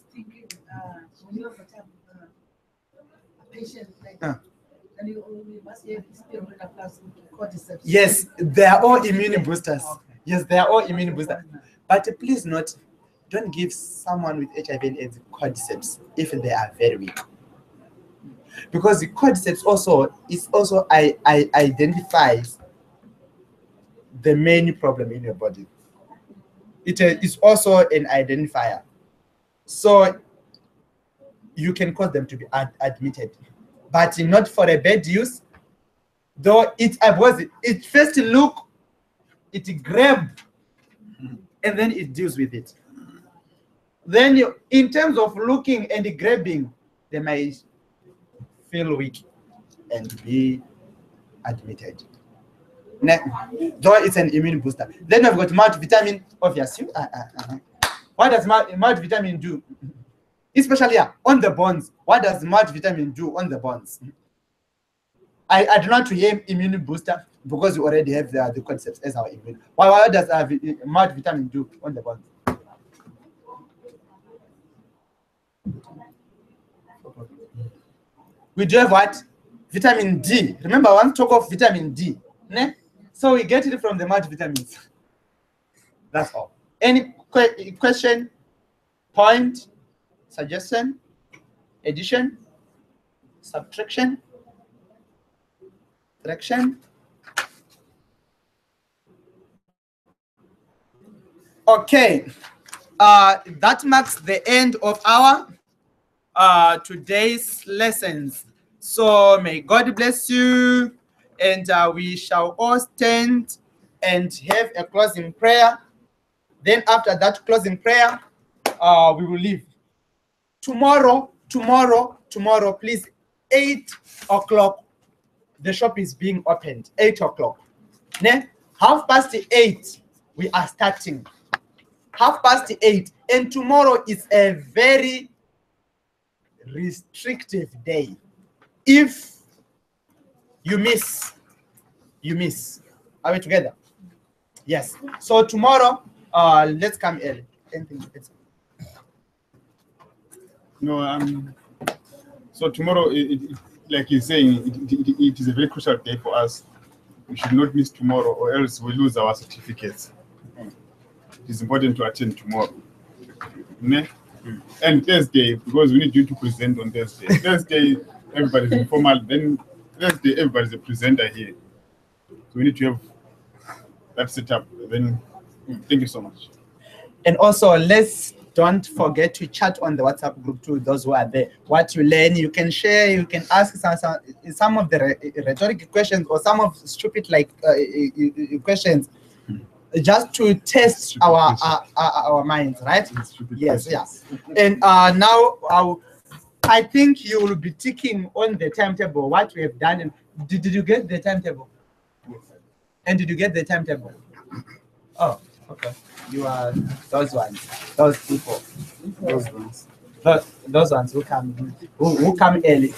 Yes, they are all immune boosters. Yes, they are all immune boosters. But please note, don't give someone with HIV and AIDS cordyceps if they are very weak. Because the cordyceps also identifies the main problem in your body. It is also an identifier. So you can cause them to be admitted, but not for a bad use. Though it first look, it grab, and then it deals with it. Then in terms of looking and grabbing, they might feel weak and be admitted. Though it's an immune booster. Then we've got multivitamin, obviously. What does multivitamin do? Especially on the bonds. What does multivitamin do on the bonds? I do not hear immune booster because we already have the concepts as our immune. What does multivitamin do on the bonds? We do have what? Vitamin D. Remember, I want to talk of vitamin D. Ne? So we get it from the multivitamins. That's all. Any question, point, suggestion, addition, subtraction, subtraction? Okay. That marks the end of our today's lessons. So may God bless you, and we shall all stand and have a closing prayer. Then after that closing prayer, we will leave. Tomorrow, please, 8 o'clock, the shop is being opened. 8 o'clock. 8:30, we are starting. 8:30, and tomorrow is a very restrictive day. If you miss, you miss. Are we together? Yes. So tomorrow, let's come early. No, so tomorrow, like you're saying, it is a very crucial day for us. We should not miss tomorrow, or else we lose our certificates. It is important to attend tomorrow. And Thursday, because we need you to present on Thursday. Thursday, everybody's informal. Then Thursday, everybody's a presenter here. So we need to have that set up. Then, thank you so much. And also, don't forget to chat on the WhatsApp group to those who are there. What you learn, you can share, you can ask some of the rhetorical questions or some of stupid questions, just to test our minds, right? Yes, yes. And now I think you will be ticking on the timetable what we have done. And did you get the timetable? Yes. And did you get the timetable? Oh, okay. You are those ones, those people, those ones who come early.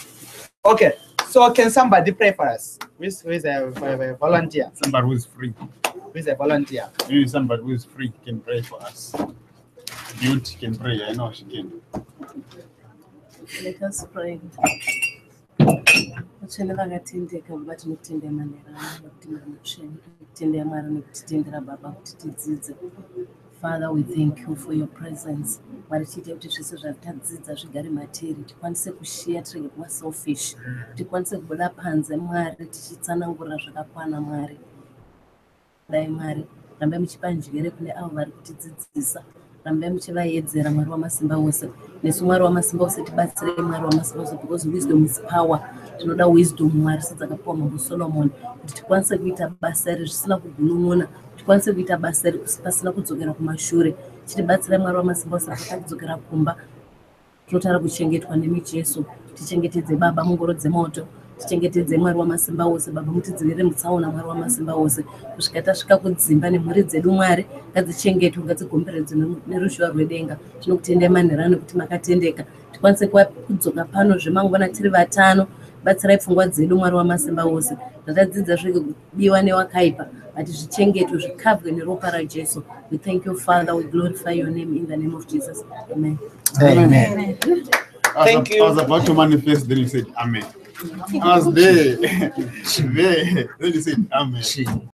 Okay. So can somebody pray for us? Who is a volunteer? Somebody who is free. Who is a volunteer? Maybe somebody who is free can pray for us. Beauty can pray. I know she can. Let us pray. Father, we thank you for your presence. Maritiite kuti zvese zvatadzidza zvigare matiri, tikwanise kushiya tirege kuva selfish, tikwanise kubuda panze Mwari tichitsanangurira zvakakwana Mwari. Dai Mwari, rambai muchipa njere kune avo vari kutidzidzisa, rambai muchivaedzera Mwari wamasimba ose. Nesu Mwari wamasimba ose tibatsire Mwari wamasimba ose, because wisdom is power. Tinoda wisdom Mwari sedzakapiwa Mambo Solomon kuti tikwanise kuita basa iri zvisina kugunun'una, tikwanise kuita basa iri pasina kudzokera kumashure. Chitibatsire Mwari wamasimba ose pakatidzokera kumba. Tinotara kuchengetwa nemijesu, tichengetedze Baba mungoro dzemoto, tichengetedze Mwari wamasimba ose. Baba mutidzivirire mutsaona Mwari wamasimba ose, kusvika tasvika kudzimba nemhuri dzedu Mwari ngadzichengetwe, ngadzigomberedzwe neruzhowa rwedenga. Tinokutendai manherano kuti makatendeka, tikwanise kudzoka pano zvemangwana tiri vatano. Batsirai pfungwa dzedu Mwari wamasimba ose, zvatadzidza zvibiwa newakaipa ati zvichengetwe zvikabwe neropa raJesu. We thank you Father, we glorify your name in the name of Jesus. Amen. Amen. Thank you. I was about to manifest, then you said Amen. I was there. Then you said Amen.